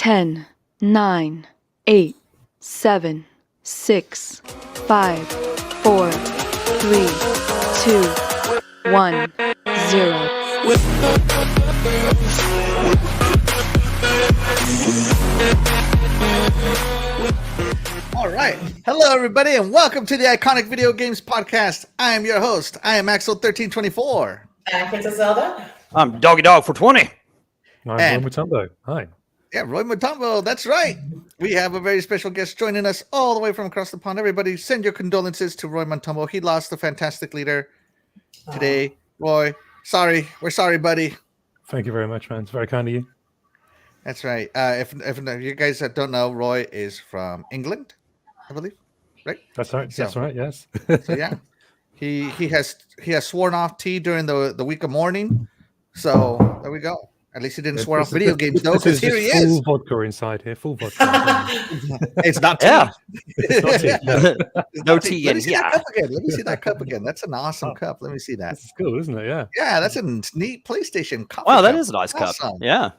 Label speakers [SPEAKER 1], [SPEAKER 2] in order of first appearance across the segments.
[SPEAKER 1] 10, 9, 8, 7, 6, 5, 4, 3, 2, 1, 0.
[SPEAKER 2] All right. Hello, everybody, and welcome to the Iconic Video Games Podcast. I am your host. I am Axle1324.
[SPEAKER 3] I'm Princess Zelda.
[SPEAKER 4] I'm Doggy Dog for 20.
[SPEAKER 5] I'm Roy Motombo. Hi.
[SPEAKER 2] Yeah, Roy Motombo. That's right. We have a very special guest joining us all the way from across the pond. Everybody, send your condolences to Roy Motombo. He lost a fantastic leader today. Roy, sorry. We're sorry, buddy.
[SPEAKER 5] Thank you very much, man. It's very kind of you.
[SPEAKER 2] That's right. If you guys don't know, Roy is from England, I believe. Right?
[SPEAKER 5] That's right.
[SPEAKER 2] So,
[SPEAKER 5] that's right. Yes.
[SPEAKER 2] So yeah, he has sworn off tea during the week of mourning. So there we go. At least he didn't swear off video games though, because here he is.
[SPEAKER 5] Full vodka inside here. Full vodka.
[SPEAKER 2] It's not tea.
[SPEAKER 4] Yeah.
[SPEAKER 5] It's not tea.
[SPEAKER 4] No tea in here.
[SPEAKER 2] Let me see that cup again. That's an awesome cup. Let me see that.
[SPEAKER 5] It's cool, isn't it? Yeah.
[SPEAKER 2] Yeah, that's a neat PlayStation cup.
[SPEAKER 4] Wow, that is a nice
[SPEAKER 2] awesome.
[SPEAKER 4] cup. Yeah.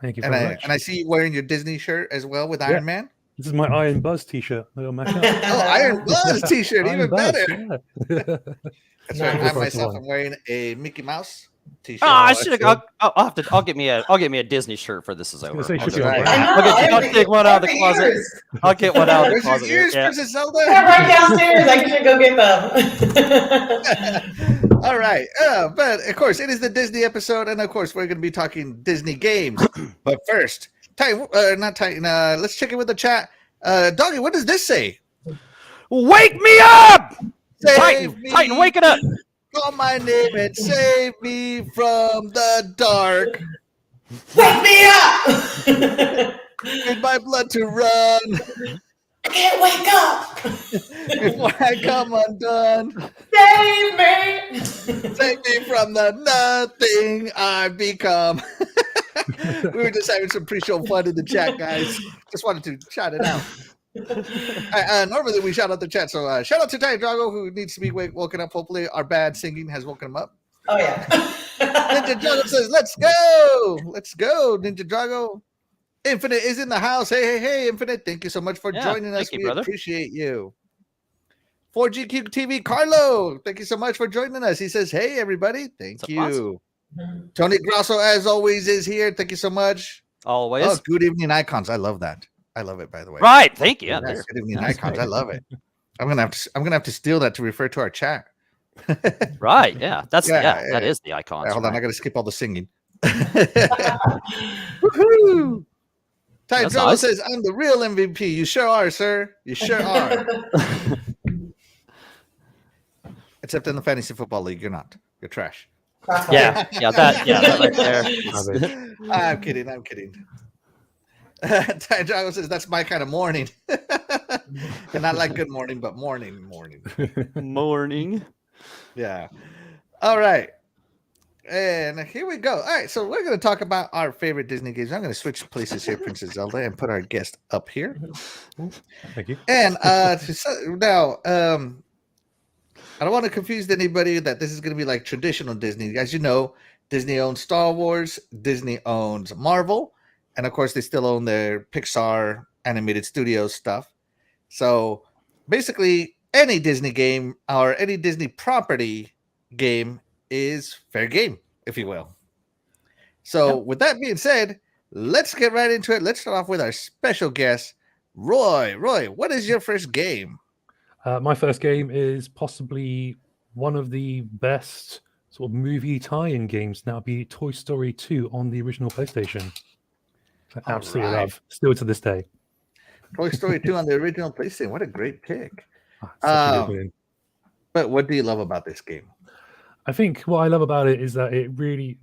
[SPEAKER 5] Thank you very much.
[SPEAKER 2] And I see you wearing your Disney shirt as well with Iron Man.
[SPEAKER 5] This is my Iron Buzz t-shirt.
[SPEAKER 2] Oh, Iron Buzz t-shirt, even better.
[SPEAKER 5] Yeah.
[SPEAKER 2] That's right. I myself am wearing a Mickey Mouse t-shirt.
[SPEAKER 4] Oh, I should have. I'll get me a Disney shirt for this is over. I'll take one out of the closet. I'll get one out of the closet.
[SPEAKER 2] Where's your ears, Princess Zelda?
[SPEAKER 3] They're right downstairs. I should go get them.
[SPEAKER 2] All right. But of course, it is the Disney episode, and of course, we're going to be talking Disney games. But first, let's check in with the chat. Doggy, what does this say?
[SPEAKER 4] Wake me up! Titan, wake it up!
[SPEAKER 2] Call my name and save me from the dark.
[SPEAKER 3] Wake me up!
[SPEAKER 2] Need my blood to run.
[SPEAKER 3] I can't wake up.
[SPEAKER 2] Before I come undone.
[SPEAKER 3] Save me!
[SPEAKER 2] Save me from the nothing I become. We were just having some pre-show fun in the chat, guys. Just wanted to shout it out. Normally we shout out the chat, so shout out to Ty Drago, who needs to be woken up. Hopefully our bad singing has woken him up.
[SPEAKER 3] Oh yeah.
[SPEAKER 2] Ninja Drago says, let's go, Ninja Drago. Infinite is in the house. Hey, Infinite, thank you so much for joining us. We appreciate you. 4GQ TV Carlo, thank you so much for joining us. He says, hey everybody, thank you. Tony Grasso, as always, is here. Thank you so much.
[SPEAKER 4] Always.
[SPEAKER 2] Oh, good evening icons. I love that. I love it, by the way.
[SPEAKER 4] Right. Thank you.
[SPEAKER 2] Yeah, good evening icons. I love it. I'm gonna have to steal that to refer to our chat.
[SPEAKER 4] Right. Yeah. That is the icons.
[SPEAKER 2] Right, hold on. I gotta skip all the singing. Woohoo! Ty Drama says, I'm the real MVP. You sure are, sir. You sure are. Except in the fantasy football league, you're not. You're trash.
[SPEAKER 4] That right there.
[SPEAKER 2] I'm kidding. Ty Drago says that's my kind of morning. And not like good morning, but morning.
[SPEAKER 4] Morning.
[SPEAKER 2] Yeah. All right. And here we go. All right, so we're going to talk about our favorite Disney games. I'm going to switch places here, Princess Zelda, and put our guest up here.
[SPEAKER 5] Thank you.
[SPEAKER 2] And now, I don't want to confuse anybody that this is going to be like traditional Disney. As you know, Disney owns Star Wars, Disney owns Marvel, and of course they still own their Pixar animated studios stuff. So basically any Disney game or any Disney property game is fair game, if you will. So with that being said, let's get right into it. Let's start off with our special guest, Roy. Roy, what is your first game?
[SPEAKER 5] My first game is possibly one of the best sort of movie tie-in games. Now, it'd be Toy Story 2 on the original PlayStation. I absolutely love, still to this day.
[SPEAKER 2] Toy Story 2 on the original PlayStation. What a great pick.
[SPEAKER 5] But
[SPEAKER 2] what do you love about this game?
[SPEAKER 5] I think what I love about it is that it really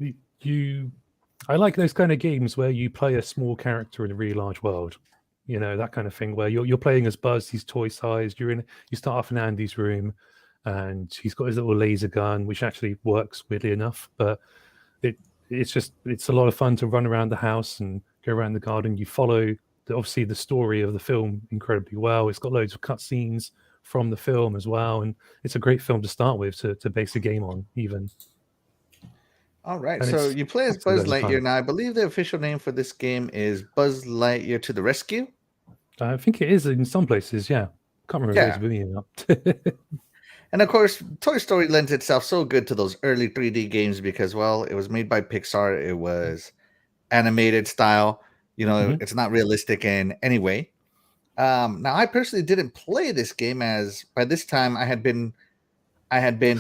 [SPEAKER 5] I like those kind of games where you play a small character in a really large world. You know, that kind of thing where you're playing as Buzz, he's toy sized. You start off in Andy's room, and he's got his little laser gun, which actually works weirdly enough. But it's a lot of fun to run around the house and go around the garden. You follow obviously the story of the film incredibly well. It's got loads of cutscenes from the film as well, and it's a great film to start with to base a game on even.
[SPEAKER 2] All right.
[SPEAKER 5] And
[SPEAKER 2] So
[SPEAKER 5] it's
[SPEAKER 2] you play as Buzz
[SPEAKER 5] absolutely
[SPEAKER 2] Lightyear.
[SPEAKER 5] fun.
[SPEAKER 2] Now, I believe the official name for this game is Buzz Lightyear to the Rescue.
[SPEAKER 5] I think it is in some places. Yeah, can't remember if
[SPEAKER 2] Yeah.
[SPEAKER 5] it's with me or not.
[SPEAKER 2] And of course, Toy Story lends itself so good to those early 3D games because, well, it was made by Pixar. It was animated style. You know,
[SPEAKER 5] Mhm.
[SPEAKER 2] it's not realistic in any way. Now, I personally didn't play this game as by this time I had been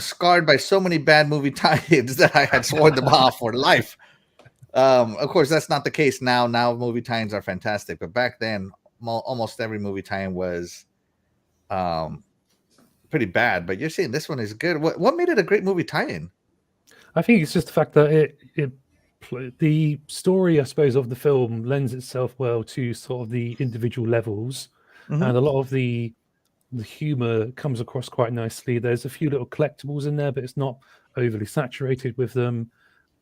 [SPEAKER 2] scarred by so many bad movie tie-ins that I had sworn them off for life. Of course, that's not the case now. Now movie tie-ins are fantastic, but back then, almost every movie tie-in was pretty bad. But you're saying this one is good. What made it a great movie tie-in?
[SPEAKER 5] I think it's just the fact that the story, I suppose, of the film lends itself well to sort of the individual levels,
[SPEAKER 2] Mhm.
[SPEAKER 5] and a lot of the humor comes across quite nicely. There's a few little collectibles in there, but it's not overly saturated with them.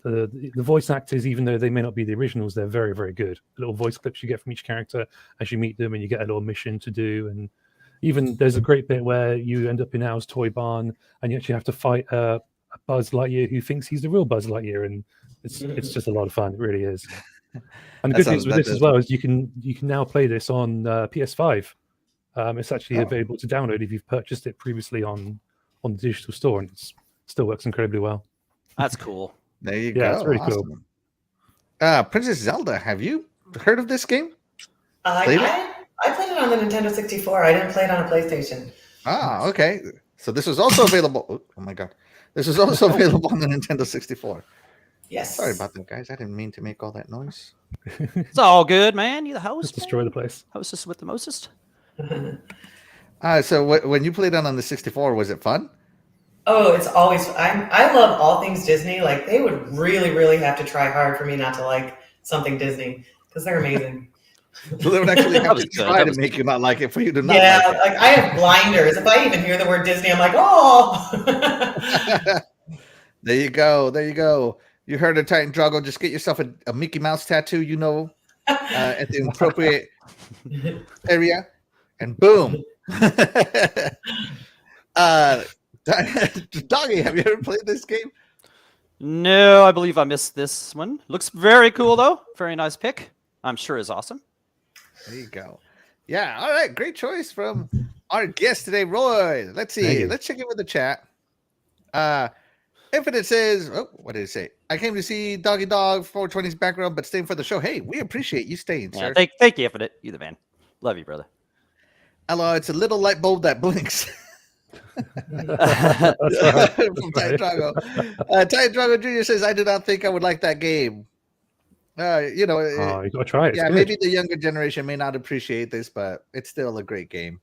[SPEAKER 5] The voice actors, even though they may not be the originals, they're very, very good. The little voice clips you get from each character as you meet them, and you get a little mission to do. And even there's a great bit where you end up in Al's toy barn, and you actually have to fight a Buzz Lightyear who thinks he's the real Buzz Lightyear, and it's just a lot of fun. It really is. And the good news with this as well is you can now play this on PS5. It's actually available to download if you've purchased it previously on the digital store, and it still works incredibly well.
[SPEAKER 4] That's cool.
[SPEAKER 2] There you go.
[SPEAKER 5] Yeah, it's really
[SPEAKER 2] Awesome. Princess Zelda, have you heard of this game?
[SPEAKER 3] I played it on the Nintendo 64. I didn't play it on a PlayStation.
[SPEAKER 2] Ah, okay. So this was also available. Oh my god, this was also available on the Nintendo 64.
[SPEAKER 3] Yes.
[SPEAKER 2] Sorry about that, guys. I didn't mean to make all that noise.
[SPEAKER 4] It's all good, man. You the host.
[SPEAKER 5] Just destroy the place.
[SPEAKER 4] Hostess with the mostest.
[SPEAKER 2] So when you played on the 64, was it fun?
[SPEAKER 3] Oh, it's always. I love all things Disney. Like they would really, really have to try hard for me not to like something Disney because they're amazing.
[SPEAKER 2] So they would actually have to try to make you not like it for you to not like it.
[SPEAKER 3] Like I have blinders. If I even hear the word Disney, I'm like, oh.
[SPEAKER 2] There you go. There you go. You heard of Titan Drago. Just get yourself a Mickey Mouse tattoo, at the appropriate area, and boom. Doggy, have you ever played this game?
[SPEAKER 4] No, I believe I missed this one. Looks very cool, though. Very nice pick. I'm sure is awesome.
[SPEAKER 2] There you go. Yeah. All right. Great choice from our guest today, Roy. Let's see. Let's check in with the chat. Infinite says, what did it say? I came to see Doggy Dog 420's background, but staying for the show. Hey, we appreciate you staying, sir.
[SPEAKER 4] Thank you, Infinite. You the man. Love you, brother.
[SPEAKER 2] Hello, it's a little light bulb that blinks. From Titan Drago. Titan Drago Jr. says, I do not think I would like that game.
[SPEAKER 5] You gotta try it.
[SPEAKER 2] Yeah, maybe the younger generation may not appreciate this, but it's still a great game.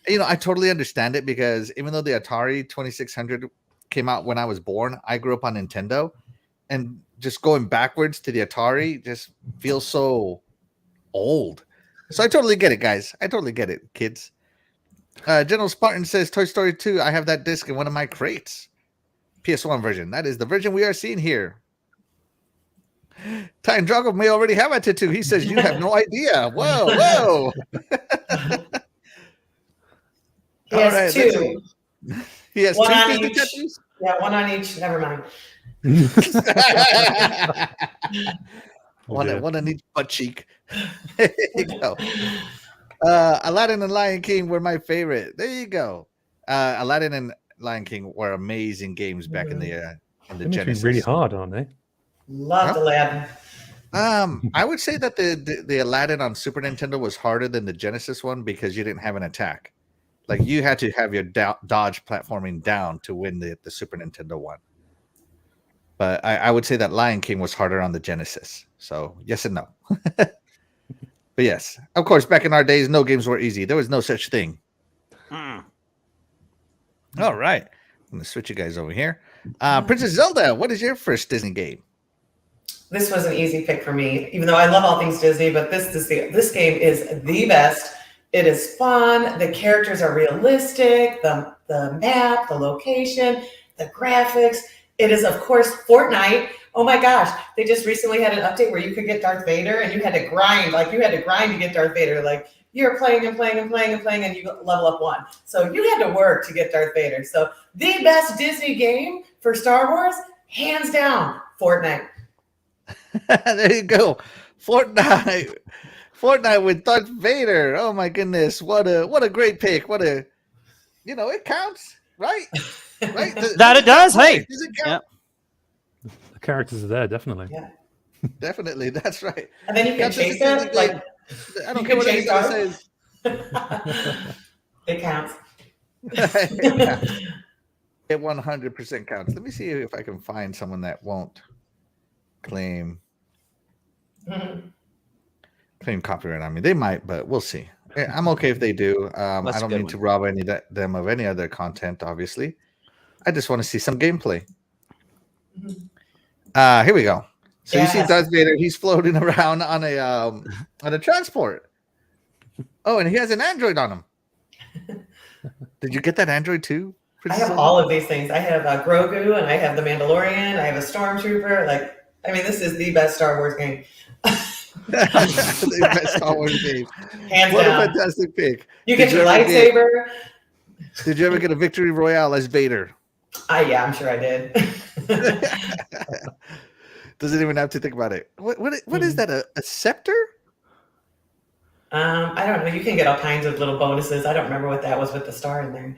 [SPEAKER 2] I totally understand it because even though the Atari 2600 came out when I was born, I grew up on Nintendo, and just going backwards to the Atari just feels so old. So I totally get it, guys. I totally get it, kids. General Spartan says Toy Story 2. I have that disc in one of my crates. PS1 version. That is the version we are seeing here. Titan Drago may already have a tattoo. He says you have no idea. Whoa.
[SPEAKER 3] He has two.
[SPEAKER 2] He has
[SPEAKER 3] one
[SPEAKER 2] two
[SPEAKER 3] on
[SPEAKER 2] Disney
[SPEAKER 3] each.
[SPEAKER 2] tattoos?
[SPEAKER 3] Yeah, one on each. Never mind.
[SPEAKER 2] One on each butt cheek. There you go. Aladdin and Lion King were my favorite. There you go. Aladdin and Lion King were amazing games back in the Genesis.
[SPEAKER 5] Really hard, aren't they?
[SPEAKER 3] Loved Aladdin.
[SPEAKER 2] I would say that the Aladdin on Super Nintendo was harder than the Genesis one because you didn't have an attack. Like you had to have your dodge platforming down to win the Super Nintendo one. But I would say that Lion King was harder on the Genesis. So yes and no. But yes, of course, back in our days, no games were easy. There was no such thing. All right. I'm going to switch you guys over here. Princess Zelda, what is your first Disney game?
[SPEAKER 3] This was an easy pick for me, even though I love all things Disney, but this game is the best. It is fun. The characters are realistic. The map, the location, the graphics. It is, of course, Fortnite. Oh my gosh. They just recently had an update where you could get Darth Vader and you had to grind. Like you had to grind to get Darth Vader. Like you're playing and you level up one. So you had to work to get Darth Vader. So the best Disney game for Star Wars, hands down, Fortnite.
[SPEAKER 2] There you go. Fortnite with Darth Vader. Oh my goodness. What a great pick. It counts, right? Right?
[SPEAKER 4] That it does. Hey.
[SPEAKER 2] Does it count?
[SPEAKER 5] The characters are there, definitely.
[SPEAKER 3] Yeah.
[SPEAKER 2] Definitely. That's right.
[SPEAKER 3] And then you can chase them. Like,
[SPEAKER 2] I don't care what anybody says.
[SPEAKER 3] It counts.
[SPEAKER 2] It 100% counts. Let me see if I can find someone that won't claim copyright on me. They might, but we'll see. I'm okay if they do. I don't mean to rob them of any other content, obviously. I just want to see some gameplay. Here we go. So you see Darth Vader, he's floating around on a transport. Oh, and he has an android on him. Did you get that android too?
[SPEAKER 3] I have all of these things. I have Grogu, and I have the Mandalorian. I have a Stormtrooper. This is the best Star Wars game.
[SPEAKER 2] The best Star Wars game.
[SPEAKER 3] Hands
[SPEAKER 2] what
[SPEAKER 3] down.
[SPEAKER 2] A fantastic pick.
[SPEAKER 3] You get your lightsaber.
[SPEAKER 2] Did you ever get a victory royale as Vader?
[SPEAKER 3] Yeah, I'm sure I did.
[SPEAKER 2] Doesn't even have to think about it. What is that? A scepter?
[SPEAKER 3] I don't know. You can get all kinds of little bonuses. I don't remember what that was with the star in there.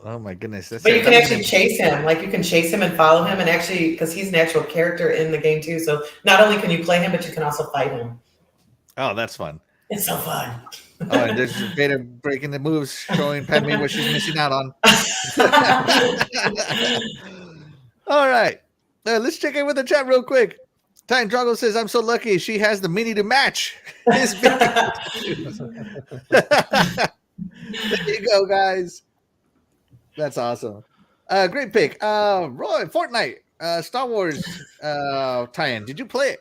[SPEAKER 2] Oh my goodness!
[SPEAKER 3] But you can actually chase him. Like, you can chase him and follow him, and actually, because he's an actual character in the game too. So not only can you play him, but you can also fight him.
[SPEAKER 2] Oh, that's fun!
[SPEAKER 3] It's so fun.
[SPEAKER 2] Oh, and there's Vader breaking the moves, showing Padme what she's missing out on. All right, let's check in with the chat real quick. Time Drago says, "I'm so lucky she has the mini to match." There you go, guys. That's awesome. Great pick. Roy, Fortnite, Star Wars tie-in. Did you play it?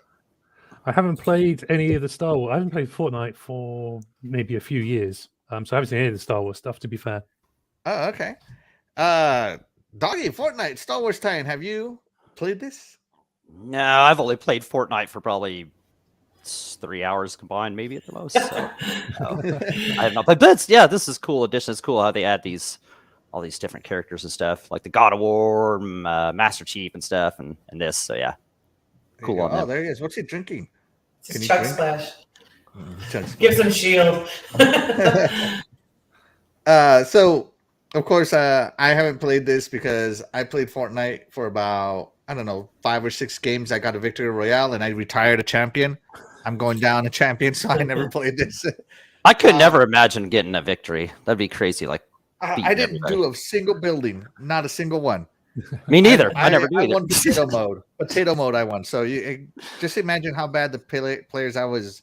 [SPEAKER 5] I haven't played any of the Star Wars. I haven't played Fortnite for maybe a few years. So I haven't seen any of the Star Wars stuff, to be fair.
[SPEAKER 2] Oh, okay. Doggy, Fortnite, Star Wars tie-in. Have you played this?
[SPEAKER 4] No, I've only played Fortnite for probably 3 hours combined, maybe at the most. So, I have not played. But this is cool addition. It's cool how they add all these different characters and stuff, like the God of War, Master Chief and stuff, and this. So yeah, cool on that.
[SPEAKER 2] Oh, there he is. What's he drinking?
[SPEAKER 3] It's Chug Splash.
[SPEAKER 2] Chug Splash.
[SPEAKER 3] Give some shield.
[SPEAKER 2] So, of course, I haven't played this because I played Fortnite for about, 5 or 6 games. I got a victory royale and I retired a champion. I'm going down a champion, so I never played this.
[SPEAKER 4] I could never imagine getting a victory. That'd be crazy. Like,
[SPEAKER 2] I didn't do a single building, not a single one.
[SPEAKER 4] Me neither. I never do.
[SPEAKER 2] I won potato mode. Potato mode, I won. So you just imagine how bad the players I was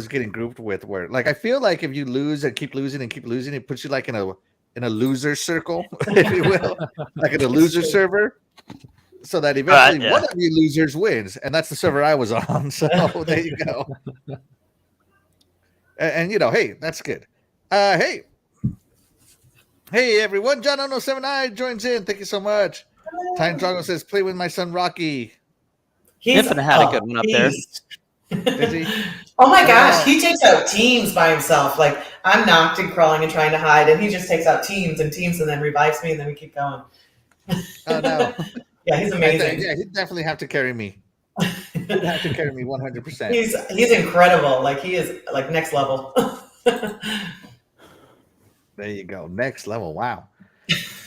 [SPEAKER 2] getting grouped with were. Like, I feel like if you lose and keep losing, it puts you like in a loser circle, if you will, like in a loser server, so that eventually one of you losers wins, and that's the server I was on. So there you go. And hey, that's good. Hey everyone, John 079 joins in. Thank you so much. Time Drago says, "Play with my son Rocky."
[SPEAKER 4] Infinite had a good one up there.
[SPEAKER 2] Is he?
[SPEAKER 3] Oh my gosh, he takes out teams by himself. Like, I'm knocked and crawling and trying to hide, and he just takes out teams and then revives me, and then we keep going.
[SPEAKER 2] Oh no!
[SPEAKER 3] Yeah, he's amazing.
[SPEAKER 2] Yeah, he'd definitely have to carry me. He'd have to carry me 100%.
[SPEAKER 3] He's incredible. Like, he is like next level.
[SPEAKER 2] There you go. Next level. Wow.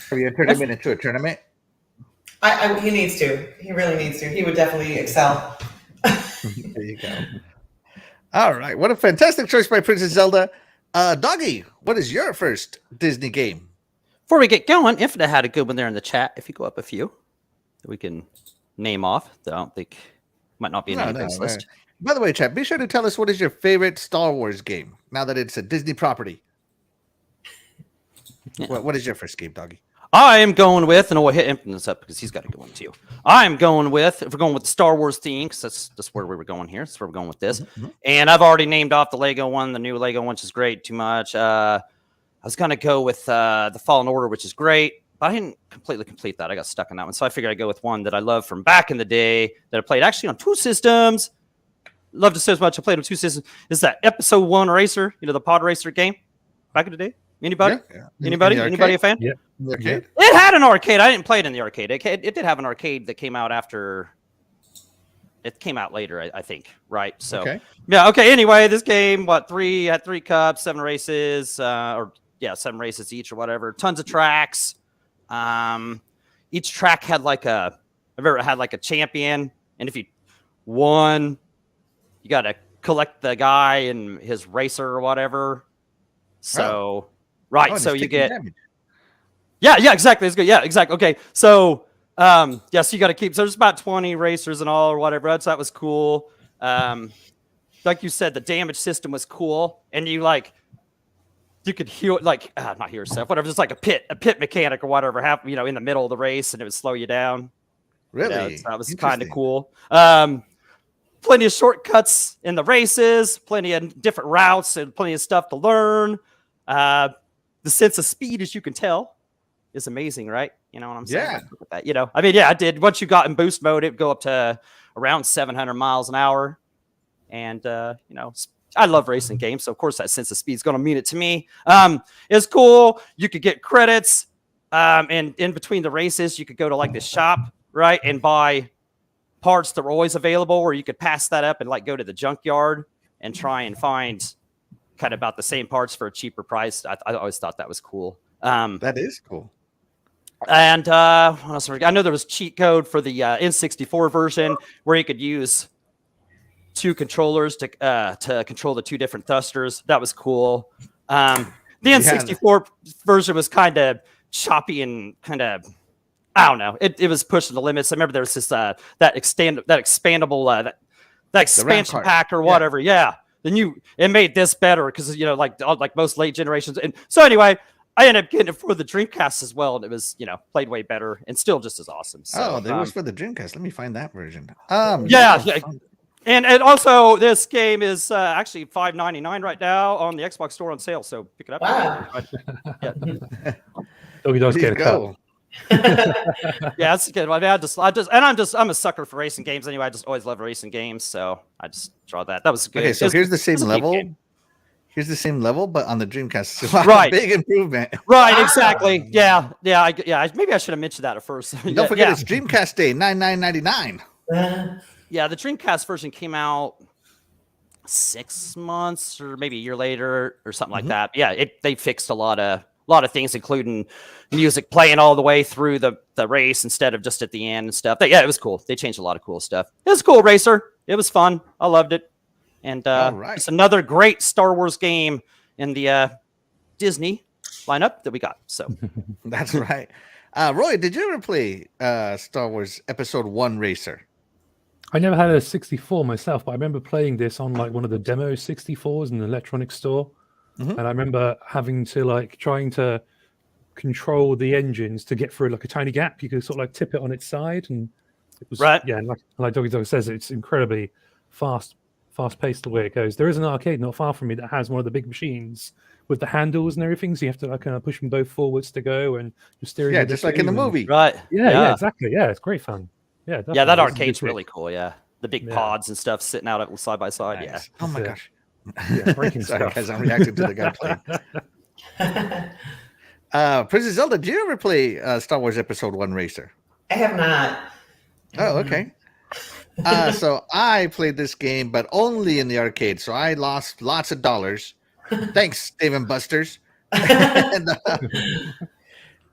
[SPEAKER 2] Have you turned him into a tournament?
[SPEAKER 3] He needs to. He really needs to. He would definitely excel.
[SPEAKER 2] There you go. All right. What a fantastic choice by Princess Zelda. Doggy, what is your first Disney game?
[SPEAKER 4] Before we get going, Infinite had a good one there in the chat. If you go up a few, that we can name off. That I don't think might not be in anybody's list.
[SPEAKER 2] By the way, chat, be sure to tell us what is your favorite Star Wars game now that it's a Disney property. Yeah. What is your first game, Doggy?
[SPEAKER 4] I am going with, and we'll hit Infinite up because he's got a good one too. I'm going with, if we're going with the Star Wars theme, because that's where we were going here. That's where we're going with this. Mm-hmm. And I've already named off the Lego one, the new Lego one, which is great, too much. I was going to go with the Fallen Order, which is great, but I didn't completely complete that. I got stuck on that one. So I figured I'd go with one that I love from back in the day that I played actually on 2 systems. Loved it so much. I played on 2 systems. Is that Episode 1 Racer, the pod racer game back in the day? Anybody?
[SPEAKER 2] Yeah.
[SPEAKER 4] Anybody?
[SPEAKER 2] In the
[SPEAKER 4] Anybody a fan?
[SPEAKER 5] Yeah.
[SPEAKER 2] In the arcade?
[SPEAKER 4] It had an arcade. I didn't play it in the arcade. It did have an arcade that came out after. It came out later, I think. Right. So
[SPEAKER 2] Okay.
[SPEAKER 4] yeah. Okay. Anyway, this game, had 3 cups, 7 races, 7 races each or whatever. Tons of tracks. Each track had I've ever had like a champion, and if you won, you got to collect the guy and his racer or whatever. So right.
[SPEAKER 2] Oh,
[SPEAKER 4] So
[SPEAKER 2] it's
[SPEAKER 4] you
[SPEAKER 2] taking
[SPEAKER 4] get.
[SPEAKER 2] damage.
[SPEAKER 4] Yeah, exactly. It's good. Yeah, exactly. Okay, so so you got to keep. So there's about 20 racers and all or whatever. So that was cool. Like you said, the damage system was cool, and you could heal not heal yourself, whatever. Just like a pit mechanic or whatever, in the middle of the race, and it would slow you down.
[SPEAKER 2] Really?
[SPEAKER 4] So that was kind of
[SPEAKER 2] Interesting.
[SPEAKER 4] cool. Plenty of shortcuts in the races, plenty of different routes, and plenty of stuff to learn. The sense of speed, as you can tell, is amazing, right? You know what I'm saying?
[SPEAKER 2] Yeah.
[SPEAKER 4] Look at that, I did. Once you got in boost mode, it would go up to around 700 miles an hour. And, I love racing games. So, of course, that sense of speed is going to mean it to me. It's cool. You could get credits. And in between the races, you could go to this shop, right? And buy parts that were always available, or you could pass that up and go to the junkyard and try and find kind of about the same parts for a cheaper price. I always thought that was cool.
[SPEAKER 2] That is cool.
[SPEAKER 4] And what else? I know there was cheat code for the N64 version where you could use 2 controllers to control the 2 different thrusters. That was cool. The N64 version was kind of choppy and kind of, I don't know. It was pushing the limits. I remember there was this that expandable that expansion pack or whatever. Yeah. Then it made this better because like most late generations. And so anyway, I ended up getting it for the Dreamcast as well, and it was played way better and still just as awesome. So,
[SPEAKER 2] that was for the Dreamcast. Let me find that version.
[SPEAKER 4] Yeah. And also, this game is actually $5.99 right now on the Xbox Store on sale. So pick it up.
[SPEAKER 3] Wow.
[SPEAKER 5] Doggy Dog's
[SPEAKER 2] Please
[SPEAKER 5] getting
[SPEAKER 2] go.
[SPEAKER 4] Yeah, it's good. I'm a sucker for racing games anyway. I just always love racing games, so I just draw that. That was good.
[SPEAKER 2] Okay, so here's the same
[SPEAKER 4] a neat
[SPEAKER 2] level.
[SPEAKER 4] game.
[SPEAKER 2] Here's the same level, but on the Dreamcast. So
[SPEAKER 4] Right.
[SPEAKER 2] Big improvement.
[SPEAKER 4] Right, exactly. Yeah. Maybe I should have mentioned that at first.
[SPEAKER 2] Don't forget it's Dreamcast Day, $99.99.
[SPEAKER 4] Yeah, the Dreamcast version came out 6 months or maybe a year later or something like that. Yeah, they fixed a lot of things, including music playing all the way through the race instead of just at the end and stuff. It was cool. They changed a lot of cool stuff. It was a cool racer. It was fun. I loved it. And it's another great Star Wars game in the Disney lineup that we got. So
[SPEAKER 2] That's right. Roy, did you ever play Star Wars Episode 1 Racer?
[SPEAKER 5] I never had a 64 myself, but I remember playing this on one of the demo 64s in the electronics store. And I remember having to trying to control the engines to get through a tiny gap. You could sort of tip it on its side, and it was
[SPEAKER 4] right.
[SPEAKER 5] Yeah, and like Doggy Dog says, it's incredibly fast paced the way it goes. There is an arcade not far from me that has one of the big machines with the handles and everything, so you have to kind of push them both forwards to go, and you're steering.
[SPEAKER 2] Yeah, just like in the movie.
[SPEAKER 4] Right.
[SPEAKER 5] Yeah, exactly. Yeah, it's great fun. Yeah, definitely.
[SPEAKER 4] Yeah, that arcade's really cool. Yeah, the big pods and stuff sitting out side by side.
[SPEAKER 2] Nice.
[SPEAKER 4] Yeah.
[SPEAKER 2] Oh my gosh.
[SPEAKER 5] Yeah, breaking
[SPEAKER 2] Sorry,
[SPEAKER 5] stuff.
[SPEAKER 2] guys, I'm reacting to the gunplay. Princess Zelda, did you ever play Star Wars Episode 1 Racer?
[SPEAKER 3] I have not.
[SPEAKER 2] Oh, okay. So I played this game, but only in the arcade. So I lost lots of dollars. Thanks, Dave & Buster's. And,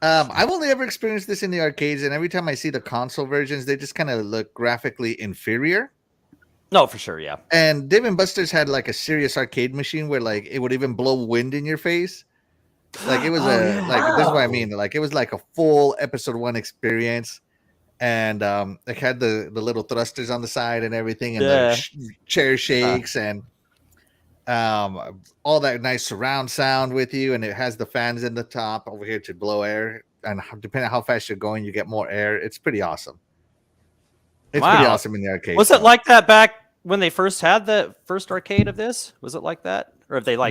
[SPEAKER 2] I've only ever experienced this in the arcades, and every time I see the console versions, they just kind of look graphically inferior.
[SPEAKER 4] No, for sure, yeah.
[SPEAKER 2] And Dave & Buster's had a serious arcade machine where it would even blow wind in your face. It was this is what I mean. It was like a full Episode 1 experience. And it had the little thrusters on the side and everything, and the chair shakes and all that nice surround sound with you, and it has the fans in the top over here to blow air, and depending on how fast you're going, you get more air. It's pretty awesome. It's pretty awesome in the arcade.
[SPEAKER 4] Was it like that back when they first had the first arcade of this? Was it like that, or if they
[SPEAKER 2] I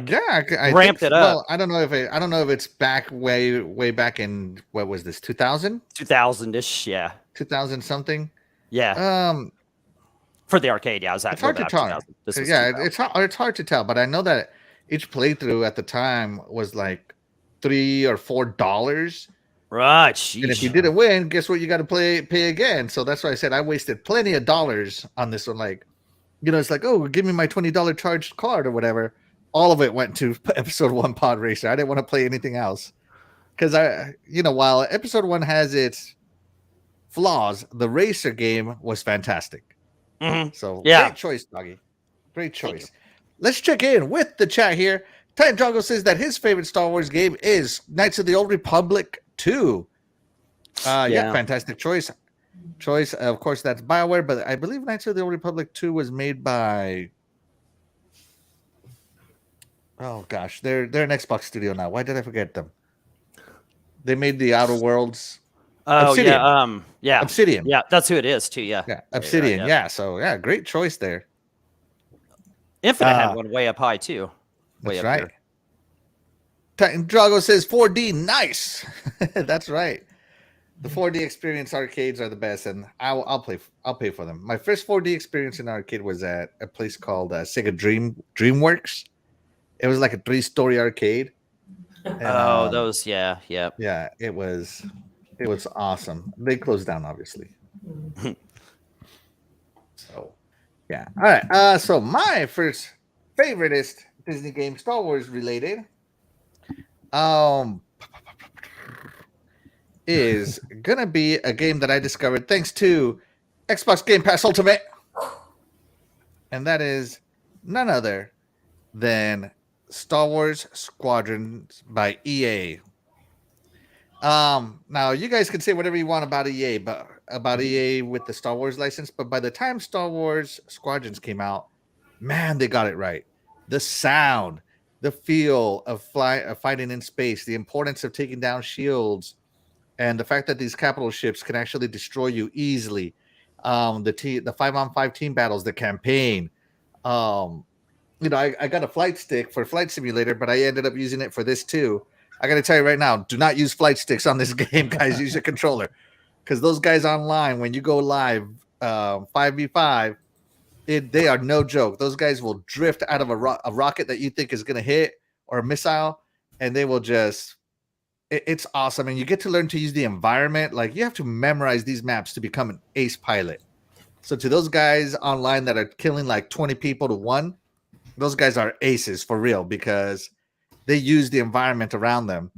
[SPEAKER 4] ramped it up?
[SPEAKER 2] Well, I don't know if it's back way back in what was this 2000?
[SPEAKER 4] 2000-ish, yeah.
[SPEAKER 2] 2000 something.
[SPEAKER 4] Yeah. For the arcade, yeah.
[SPEAKER 2] It's hard to tell. It's hard to tell, but I know that each playthrough at the time was $3 or $4.
[SPEAKER 4] Right.
[SPEAKER 2] And if you
[SPEAKER 4] sheesh.
[SPEAKER 2] didn't win, guess what? You got to pay again. So that's why I said I wasted plenty of dollars on this one. Like, it's like, oh, give me my $20 charged card or whatever. All of it went to episode 1 Pod Racer. I didn't want to play anything else because while episode 1 has its flaws, the racer game was fantastic.
[SPEAKER 4] Mhm.
[SPEAKER 2] So
[SPEAKER 4] Yeah.
[SPEAKER 2] great choice, Doggy. Great choice. Let's check in with the chat here. Titan Jungle says that his favorite Star Wars game is Knights of the Old Republic 2. Yeah, fantastic choice. Of course, that's BioWare, but I believe Knights of the Old Republic 2 was made by. Oh gosh, they're an Xbox studio now. Why did I forget them? They made the Outer Worlds.
[SPEAKER 4] Oh
[SPEAKER 2] Obsidian.
[SPEAKER 4] yeah.
[SPEAKER 2] Obsidian.
[SPEAKER 4] Yeah, that's who it is too. Yeah.
[SPEAKER 2] Yeah, Obsidian.
[SPEAKER 4] Right,
[SPEAKER 2] yeah. So yeah, great choice there.
[SPEAKER 4] Infinite had one way up high too. Way
[SPEAKER 2] That's
[SPEAKER 4] up
[SPEAKER 2] right.
[SPEAKER 4] here.
[SPEAKER 2] Titan Drago says 4D, nice. That's right. The 4D experience arcades are the best, and I'll pay for them. My first 4D experience in arcade was at a place called Sega DreamWorks. It was like a 3-story arcade. And,
[SPEAKER 4] those, yeah.
[SPEAKER 2] Yeah, it was awesome. They closed down, obviously. So, yeah. All right. So my first favoriteest Disney game, Star Wars related, is gonna be a game that I discovered thanks to Xbox Game Pass Ultimate, and that is none other than Star Wars Squadrons by EA. Now you guys can say whatever you want about EA, but about EA with the Star Wars license, but by the time Star Wars Squadrons came out, man, they got it right. The sound, the feel of fighting in space, the importance of taking down shields, and the fact that these capital ships can actually destroy you easily. The 5-on-5 team battles, the campaign. I got a flight stick for Flight Simulator, but I ended up using it for this too. I got to tell you right now, do not use flight sticks on this game, guys. Use your controller, because those guys online, when you go live 5v5, they are no joke. Those guys will drift out of a rocket that you think is going to hit, or a missile, and they will just. It's awesome, and you get to learn to use the environment. Like, you have to memorize these maps to become an ace pilot. So to those guys online that are killing like 20 people to 1, those guys are aces for real, because they use the environment around them.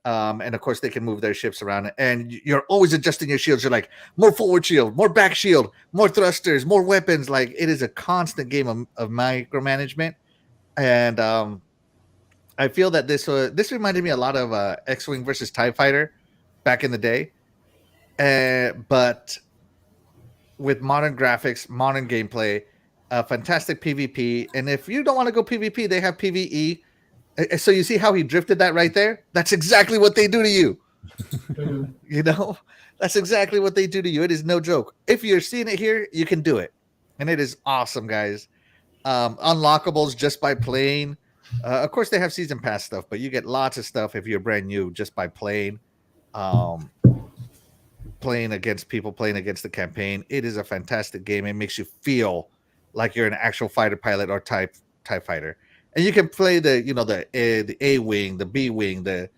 [SPEAKER 2] And of course they can move their ships around, and you're always adjusting your shields. You're like, more forward shield, more back shield, more thrusters, more weapons. Like, it is a constant game of micromanagement. And I feel that this reminded me a lot of X-Wing versus TIE Fighter back in the day. But with modern graphics, modern gameplay, fantastic PvP. And if you don't want to go PvP, they have PvE. So you see how he drifted that right there? That's exactly what they do to you. That's exactly what they do to you. It is no joke. If you're seeing it here, you can do it. And it is awesome, guys. Unlockables just by playing. Of course, they have season pass stuff, but you get lots of stuff if you're brand new just by playing. Playing against people, playing against the campaign. It is a fantastic game. It makes you feel like you're an actual fighter pilot or TIE fighter. And you can play the A wing, the B wing, the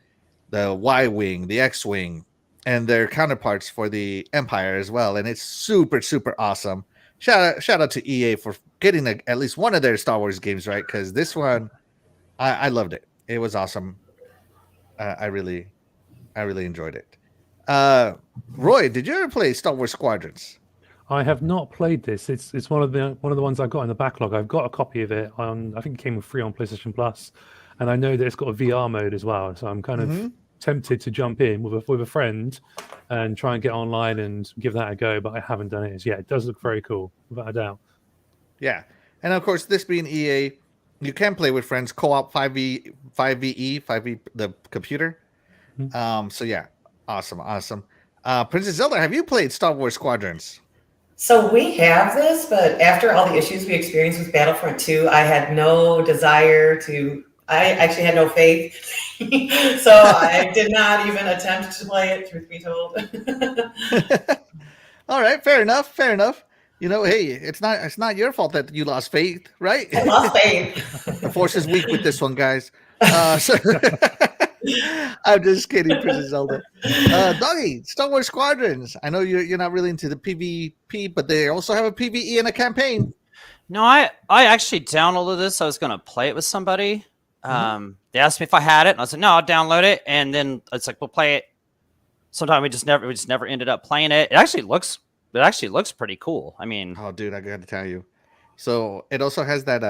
[SPEAKER 2] Y wing, the X wing, and their counterparts for the Empire as well. And it's super, super awesome. Shout out to EA for getting at least one of their Star Wars games right, because this one, I loved it. It was awesome. I really enjoyed it. Roy, did you ever play Star Wars Squadrons?
[SPEAKER 5] I have not played this. It's one of the ones I've got in the backlog. I've got a copy of it on. I think it came with free on PlayStation Plus, and I know that it's got a VR mode as well. So I'm kind of tempted to jump in with a friend and try and get online and give that a go. But I haven't done it as yet. It does look very cool, without a doubt.
[SPEAKER 2] Yeah, and of course, this being EA, you can play with friends, co-op 5v the computer. So yeah, awesome. Princess Zelda, have you played Star Wars Squadrons?
[SPEAKER 3] So we have this, but after all the issues we experienced with Battlefront 2, I had no desire to. I actually had no faith, so I did not even attempt to play it. Truth be told.
[SPEAKER 2] All right, fair enough. Hey, it's not your fault that you lost faith, right?
[SPEAKER 3] I lost faith.
[SPEAKER 2] The Force is weak with this one, guys. I'm just kidding, Princess Zelda. Doggy, Star Wars Squadrons. I know you're not really into the PvP, but they also have a PvE and a campaign.
[SPEAKER 4] No, I actually downloaded this. I was going to play it with somebody. They asked me if I had it, and I said no, I'll download it. And then it's like we'll play it. Sometimes we just never ended up playing it. It actually looks pretty cool. I mean,
[SPEAKER 2] oh, dude, I got to tell you. So it also has that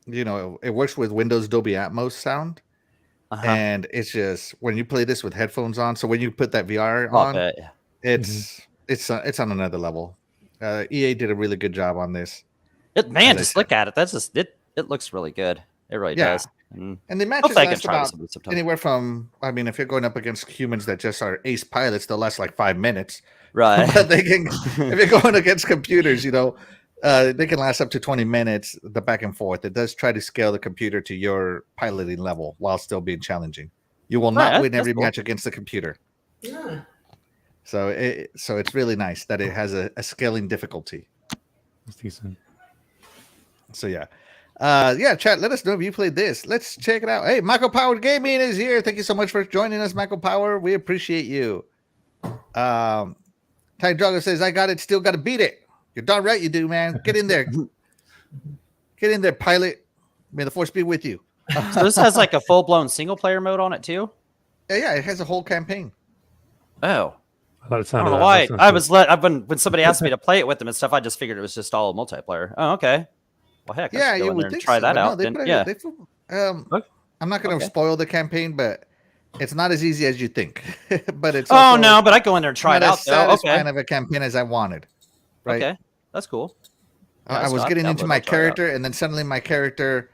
[SPEAKER 2] it works with Windows Dolby Atmos sound. And it's just when you play this with headphones on. So when you put that VR on, it's on another level. EA did a really good job on this.
[SPEAKER 4] Just look at it. That's just it. It looks really good. It really does.
[SPEAKER 2] And the matches last about anywhere from. I mean, if you're going up against humans that just are ace pilots, they'll last like 5 minutes.
[SPEAKER 4] Right.
[SPEAKER 2] But they can. If you're going against computers, they can last up to 20 minutes. The back and forth. It does try to scale the computer to your piloting level while still being challenging. You will not win every match against the computer.
[SPEAKER 3] Yeah.
[SPEAKER 2] So it's really nice that it has a scaling difficulty.
[SPEAKER 5] That's decent.
[SPEAKER 2] So yeah. Chat, let us know if you played this. Let's check it out. Hey, Michael Power Gaming is here. Thank you so much for joining us, Michael Power. We appreciate you. Ty Drago says, I got it, still got to beat it. You're darn right you do, man. Get in there. Get in there, pilot. May the force be with you.
[SPEAKER 4] So this has like a full-blown single-player mode on it too?
[SPEAKER 2] Yeah, it has a whole campaign.
[SPEAKER 4] Oh.
[SPEAKER 5] I
[SPEAKER 4] don't know why. When somebody asked me to play it with them and stuff, I just figured it was just all multiplayer. Oh, okay. Well, heck,
[SPEAKER 2] yeah, you would think
[SPEAKER 4] try that out.
[SPEAKER 2] I'm not going to spoil the campaign, but it's not as easy as you think. But it's
[SPEAKER 4] but I go in there and try it out.
[SPEAKER 2] Satisfying of a campaign as I wanted. Right? Okay,
[SPEAKER 4] that's cool.
[SPEAKER 2] I was getting into my character, and then suddenly my character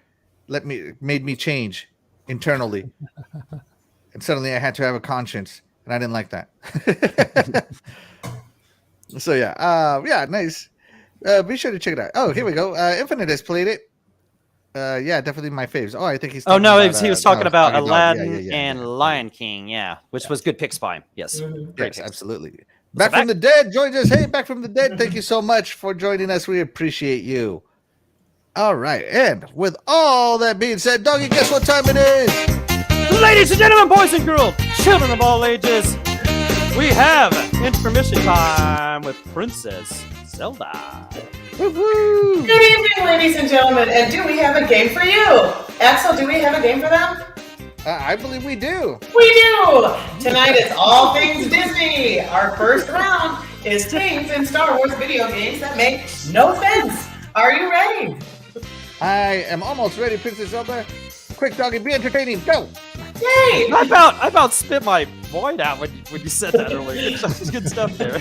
[SPEAKER 2] made me change internally, and suddenly I had to have a conscience, and I didn't like that. So nice. Be sure to check it out. Oh, here we go. Infinite has played it. Definitely my faves. Oh, I think he's.
[SPEAKER 4] He was talking about Aladdin and Lion King. Yeah, which was good picks by him. Yes,
[SPEAKER 2] yes, absolutely. Back from the dead joins us. Hey, Back from the dead. Thank you so much for joining us. We appreciate you. All right, and with all that being said, Doggy, guess what time it is?
[SPEAKER 4] Ladies and gentlemen, boys and girls, children of all ages, we have intermission time with Princess Zelda.
[SPEAKER 2] Woo-hoo.
[SPEAKER 3] Good evening, ladies and gentlemen. And do we have a game for you? Axel, do we have a game for them?
[SPEAKER 2] I believe we do.
[SPEAKER 3] We do! Tonight is all things Disney. Our first round is things in Star Wars video games that make no sense. Are you ready?
[SPEAKER 2] I am almost ready, Princess Zelda. Quick, Doggy, be entertaining. Go!
[SPEAKER 3] Yay!
[SPEAKER 4] I about spit my void out when you said that earlier. Good stuff there.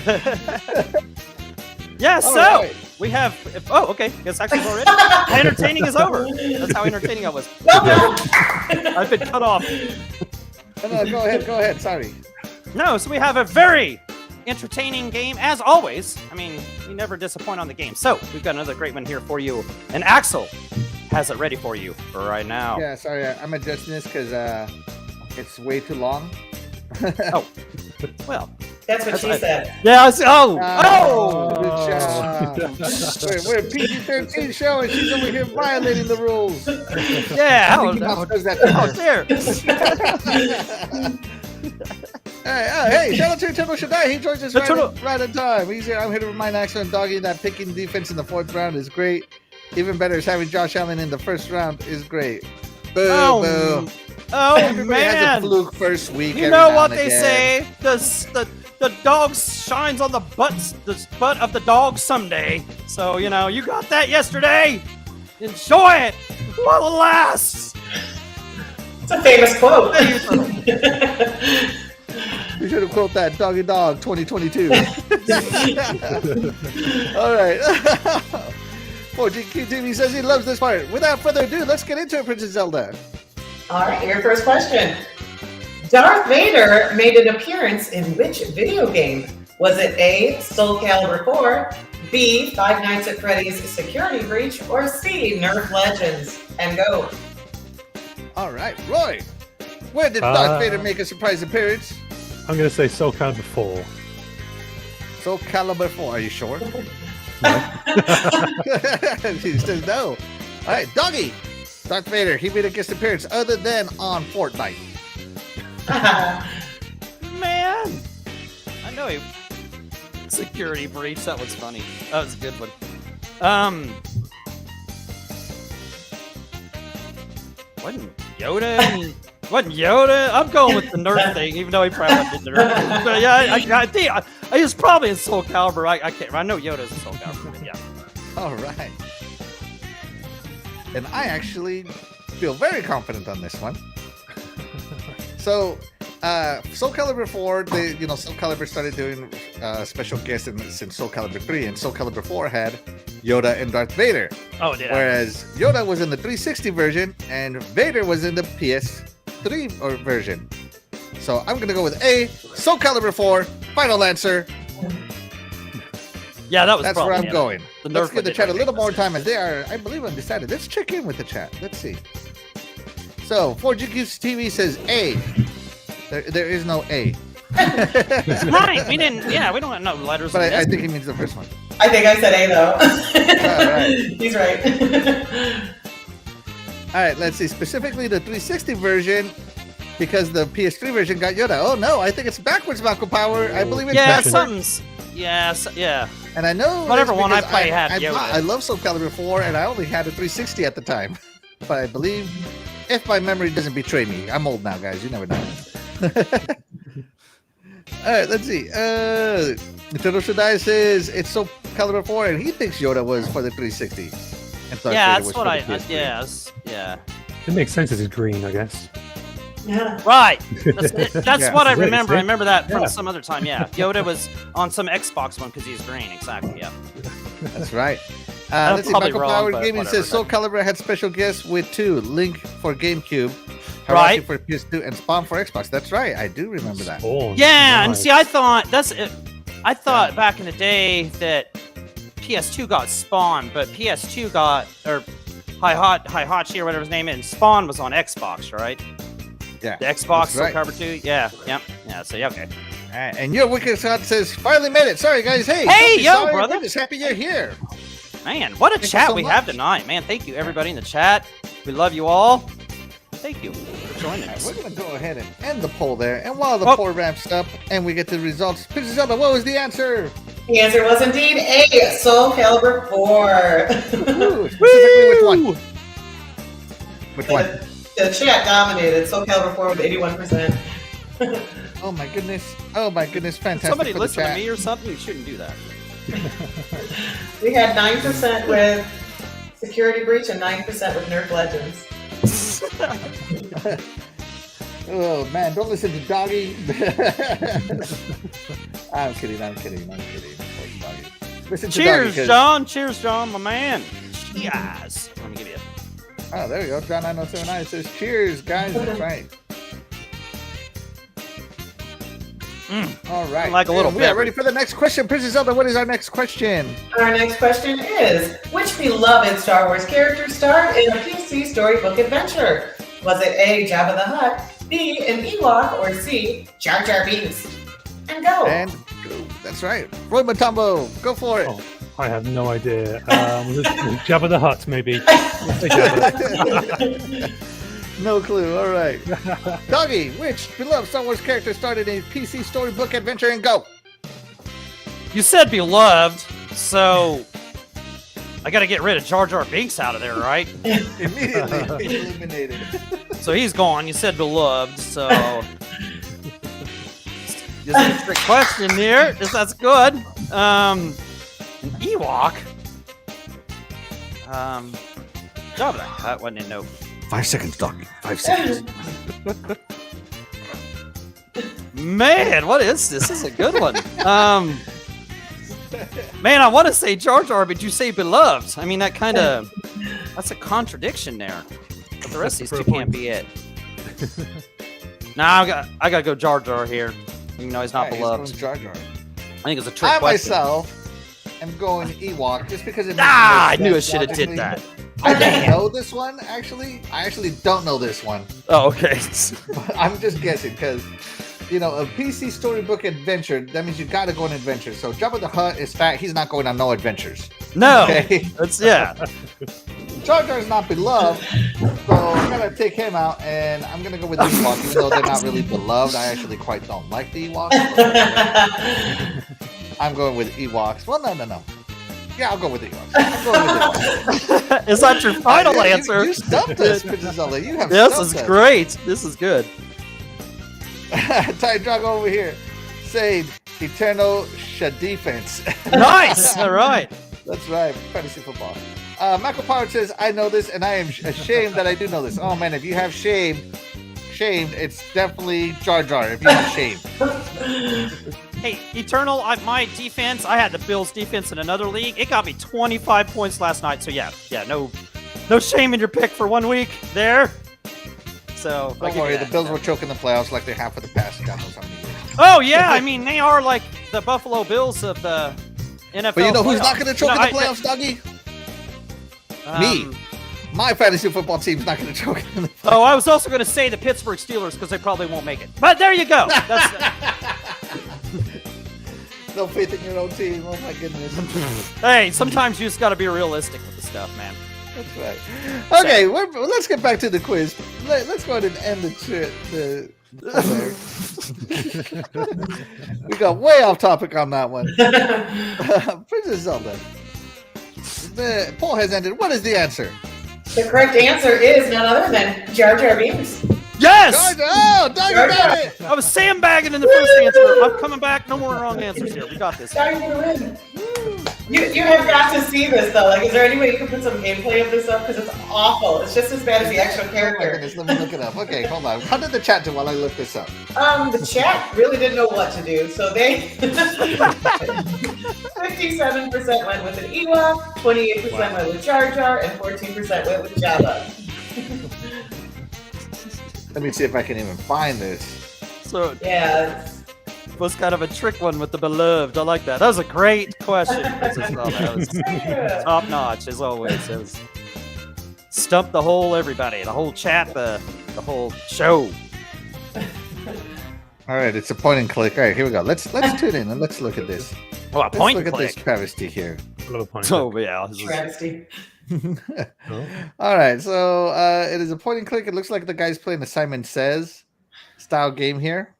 [SPEAKER 4] Yeah, so we have. Okay. Guess Axel's already. Entertaining is over. That's how entertaining I was. I've been cut off.
[SPEAKER 2] No, go ahead. Sorry.
[SPEAKER 4] No, so we have a very entertaining game as always. I mean, we never disappoint on the game. So we've got another great one here for you, and Axel has it ready for you for right now.
[SPEAKER 2] Yeah, sorry, I'm adjusting this because it's way too long.
[SPEAKER 4] Well.
[SPEAKER 3] That's what she said.
[SPEAKER 4] Yeah.
[SPEAKER 2] Good job. We're a PG-13 show, and she's over here violating the rules.
[SPEAKER 4] Yeah. How dare?
[SPEAKER 2] Hey, shout out to Turtle Shaddai. He joins us right on time. He's here. I'm here to remind Axel and Doggy that picking defense in the 4th round is great. Even better is having Josh Allen in the 1st round is great. Boo, boo.
[SPEAKER 4] Oh,
[SPEAKER 2] everybody
[SPEAKER 4] man.
[SPEAKER 2] has a fluke first week.
[SPEAKER 4] You know what they say? The dog shines on the butt of the dog someday. So, you got that yesterday. Enjoy it while it lasts.
[SPEAKER 3] It's a famous quote.
[SPEAKER 2] You should have quoted that Doggy Dog 2022. All right. 4GQ TV says he loves this part. Without further ado, let's get into it, Princess Zelda.
[SPEAKER 3] All right, your first question. Darth Vader made an appearance in which video game? Was it A, Soul Calibur 4, B, Five Nights at Freddy's Security Breach, or C, Nerf Legends? And go.
[SPEAKER 2] All right, Roy. Where did Darth Vader make a surprise appearance?
[SPEAKER 5] I'm going to say Soul Calibur 4.
[SPEAKER 2] Soul Calibur 4, are you sure?
[SPEAKER 5] No.
[SPEAKER 2] She says no. All right, Doggy. Darth Vader, he made a guest appearance other than on Fortnite.
[SPEAKER 4] Man, I know he security breach. That was funny. That was a good one. Wasn't Yoda? Wasn't Yoda? I'm going with the Nerf thing, even though he probably did Nerf. But yeah, I think he was probably in Soul Calibur. I can't. I know Yoda's in Soul Calibur. But yeah.
[SPEAKER 2] All right. And I actually feel very confident on this one. So, Soul Calibur 4, Soul Calibur started doing special guests since Soul Calibur 3, and Soul Calibur 4 had Yoda and Darth Vader.
[SPEAKER 4] Oh, yeah.
[SPEAKER 2] Whereas Yoda was in the 360 version, and Vader was in the PS3 version. So I'm gonna go with A, Soul Calibur 4, final answer.
[SPEAKER 4] Yeah, that's
[SPEAKER 2] where I'm going. Let's
[SPEAKER 4] Nerf
[SPEAKER 2] give the chat a little more time, and they are, I believe, undecided. Let's check in with the chat. Let's see. So, 4GQ TV says A. There is no A.
[SPEAKER 4] Right, we didn't. Yeah, we don't have no letters.
[SPEAKER 2] But I think he means the first one.
[SPEAKER 3] I think I said A though.
[SPEAKER 2] All right.
[SPEAKER 3] He's right.
[SPEAKER 2] All right, let's see. Specifically the 360 version, because the PS3 version got Yoda. Oh no, I think it's backwards, Malco Power. I believe it's backwards.
[SPEAKER 4] Something's. Yeah.
[SPEAKER 2] And I know
[SPEAKER 4] whatever one I play had Yoda.
[SPEAKER 2] I love Soul Calibur 4, and I only had a 360 at the time. But I believe, if my memory doesn't betray me, I'm old now, guys. You never know. All right, let's see. Nintendo Shadai says it's Soul Calibur 4, and he thinks Yoda was for the 360. And Darth Vader
[SPEAKER 4] that's what I. Yeah.
[SPEAKER 5] It makes sense as it's green, I guess.
[SPEAKER 3] Yeah.
[SPEAKER 4] Right. That's
[SPEAKER 2] Yeah.
[SPEAKER 4] what I
[SPEAKER 5] Really,
[SPEAKER 4] remember. I
[SPEAKER 5] see?
[SPEAKER 4] remember that from
[SPEAKER 5] Yeah.
[SPEAKER 4] some other time. Yeah. Yoda was on some Xbox one because he's green. Exactly. Yeah.
[SPEAKER 2] That's right.
[SPEAKER 4] I'm
[SPEAKER 2] Let's see.
[SPEAKER 4] probably
[SPEAKER 2] Michael
[SPEAKER 4] wrong,
[SPEAKER 2] Power
[SPEAKER 4] but
[SPEAKER 2] Gaming
[SPEAKER 4] whatever,
[SPEAKER 2] says Soul Calibur had special guests with two: Link for GameCube, Harashi
[SPEAKER 4] Right.
[SPEAKER 2] for PS2, and Spawn for Xbox. That's right. I do remember that.
[SPEAKER 5] Spawn.
[SPEAKER 4] Yeah, and
[SPEAKER 5] Nice.
[SPEAKER 4] see, I thought back in the day that PS2 got Spawn, but PS2 got Hihachi or whatever his name is. And Spawn was on Xbox, right?
[SPEAKER 2] Yeah.
[SPEAKER 4] The Xbox
[SPEAKER 2] that's right.
[SPEAKER 4] Soul Calibur 2. Yeah. So yeah, okay.
[SPEAKER 2] All right, and your Wicked Scott says finally made it. Sorry guys. Hey,
[SPEAKER 4] Hey,
[SPEAKER 2] don't be
[SPEAKER 4] yo,
[SPEAKER 2] sorry.
[SPEAKER 4] brother.
[SPEAKER 2] We're just happy you're here.
[SPEAKER 4] Man, what a
[SPEAKER 2] Thank you
[SPEAKER 4] chat
[SPEAKER 2] so
[SPEAKER 4] we have
[SPEAKER 2] much.
[SPEAKER 4] tonight, man. Thank you everybody in the chat. We love you all. Thank you for joining
[SPEAKER 2] All right,
[SPEAKER 4] us.
[SPEAKER 2] we're gonna go ahead and end the poll there. And while the
[SPEAKER 4] Oh.
[SPEAKER 2] poll wraps up and we get the results, Princess Zelda, what was the answer?
[SPEAKER 3] The answer was indeed A, Soul Calibur 4.
[SPEAKER 2] Ooh, specifically which one? Which one?
[SPEAKER 3] The chat dominated Soul Calibur 4 with 81%.
[SPEAKER 2] Oh my goodness. Oh my goodness. Fantastic.
[SPEAKER 4] Somebody
[SPEAKER 2] for the
[SPEAKER 4] listen to
[SPEAKER 2] chat.
[SPEAKER 4] me or something? You shouldn't do that.
[SPEAKER 3] We had 9% with Security Breach and 9% with Nerf Legends.
[SPEAKER 2] Oh man, don't listen to Doggy. I'm kidding. Poor Doggy. Listen to Doggy,
[SPEAKER 4] Cheers,
[SPEAKER 2] 'cause-
[SPEAKER 4] John. Cheers, John, my man. Cheers. Let me give you a...
[SPEAKER 2] Oh, there we go. John 9079 says cheers, guys. That's right. All right.
[SPEAKER 4] like a little
[SPEAKER 2] And we are
[SPEAKER 4] beverage.
[SPEAKER 2] ready for the next question. Princess Zelda, what is our next question?
[SPEAKER 3] Our next question is, which beloved Star Wars character starred in a PC storybook adventure? Was it A, Jabba the Hutt, B, an Ewok, or C, Jar Jar Binks? And go.
[SPEAKER 2] And go. That's right. Roy Motombo, go for it.
[SPEAKER 5] Oh, I have no idea. Jabba the Hutt, maybe. Let's say Jabba.
[SPEAKER 2] No clue. All right. Doggy, which beloved Star Wars character started a PC storybook adventure and go?
[SPEAKER 4] You said beloved, so I got to get rid of Jar Jar Binks out of there, right?
[SPEAKER 2] Immediately eliminated.
[SPEAKER 4] So he's gone. You said beloved, so this is a trick question here. That's good. An Ewok. Jabba the Hutt wasn't in no.
[SPEAKER 2] 5 seconds, Doggy. 5 seconds.
[SPEAKER 4] Man, what is this? This is a good one. Man, I want to say Jar Jar, but you say beloved. I mean, that's a contradiction there. But the rest of these two can't be it. Nah, I gotta go Jar Jar here. Even though he's not beloved.
[SPEAKER 2] Jar Jar.
[SPEAKER 4] I think it's a trick
[SPEAKER 2] I
[SPEAKER 4] question.
[SPEAKER 2] myself am going Ewok just because it makes
[SPEAKER 4] I
[SPEAKER 2] more
[SPEAKER 4] knew I
[SPEAKER 2] sense
[SPEAKER 4] should have did
[SPEAKER 2] logically.
[SPEAKER 4] that.
[SPEAKER 2] I don't know this one, actually. I actually don't know this one.
[SPEAKER 4] Oh, okay.
[SPEAKER 2] But I'm just guessing because, you know, a PC storybook adventure, that means you got to go on adventures. So Jabba the Hutt is fat. He's not going on no adventures.
[SPEAKER 4] No,
[SPEAKER 2] Okay.
[SPEAKER 4] that's yeah.
[SPEAKER 2] Jar Jar is not beloved, so I'm gonna take him out, and I'm gonna go with Ewoks, even though they're not really beloved. I actually quite don't like the Ewoks. I'm going with Ewoks. Well, no. Yeah, I'll go with Ewoks.
[SPEAKER 4] Is that your final answer?
[SPEAKER 2] You stumped us, Princess Zelda. You have
[SPEAKER 4] This
[SPEAKER 2] stumped
[SPEAKER 4] is
[SPEAKER 2] us.
[SPEAKER 4] great. This is good.
[SPEAKER 2] Ty Drago over here saying Eternal Defense.
[SPEAKER 4] Nice. All right.
[SPEAKER 2] That's right. Fantasy football. Michael Power says, I know this, and I am ashamed that I do know this. Oh, man, if you have shame, it's definitely Jar Jar if you have shame.
[SPEAKER 4] Hey, Eternal, my defense, I had the Bills defense in another league. It got me 25 points last night. So, yeah, no shame in your pick for 1 week there. So,
[SPEAKER 2] Don't worry, the Bills will choke in the playoffs like they have for the past God knows how many years.
[SPEAKER 4] Oh, yeah. I mean, they are like the Buffalo Bills of the NFL.
[SPEAKER 2] But you know who's
[SPEAKER 4] playoffs.
[SPEAKER 2] not going to choke in the playoffs, Doggy? Me. My fantasy football team's not going to choke in the playoffs.
[SPEAKER 4] Oh, I was also going to say the Pittsburgh Steelers because they probably won't make it. But there you go. That's
[SPEAKER 2] No faith in your own team. Oh, my goodness.
[SPEAKER 4] Hey, sometimes you just got to be realistic with the stuff, man.
[SPEAKER 2] That's right. Okay, let's get back to the quiz. Let's go ahead and end the we got way off topic on that one. Princess Zelda. The poll has ended. What is the answer?
[SPEAKER 3] The correct answer is none other than Jar Jar Binks.
[SPEAKER 4] Yes!
[SPEAKER 2] Oh, Doug got it!
[SPEAKER 4] I was sandbagging in the first answer. I'm coming back. No more wrong answers here. We got this.
[SPEAKER 3] Starting to win. You have got to see this though. Like, is there any way you can put some gameplay of this up? Because it's awful. It's just as bad as the actual
[SPEAKER 2] Oh my
[SPEAKER 3] character.
[SPEAKER 2] goodness, let me look it up. Okay, hold on. How did the chat do while I look this up?
[SPEAKER 3] The chat really didn't know what to do, so they 57% went with an Ewok, 28% went with Jar Jar, and 14% went with Jabba.
[SPEAKER 2] Let me see if I can even find this.
[SPEAKER 4] So
[SPEAKER 3] Yeah.
[SPEAKER 4] it was kind of a trick one with the beloved. I like that. That was a great question. That was top notch as always. It was stumped the whole everybody, the whole chat, the whole show.
[SPEAKER 2] All right, it's a point and click. All right, here we go. Let's tune in and let's look at this.
[SPEAKER 4] Oh, a
[SPEAKER 2] Let's
[SPEAKER 4] point
[SPEAKER 2] look
[SPEAKER 4] and
[SPEAKER 2] at this
[SPEAKER 4] click.
[SPEAKER 2] travesty here.
[SPEAKER 5] I love a point.
[SPEAKER 4] Oh yeah. This is-
[SPEAKER 3] Travesty.
[SPEAKER 2] All right, so it is a point and click. It looks like the guy's playing the Simon Says style game here.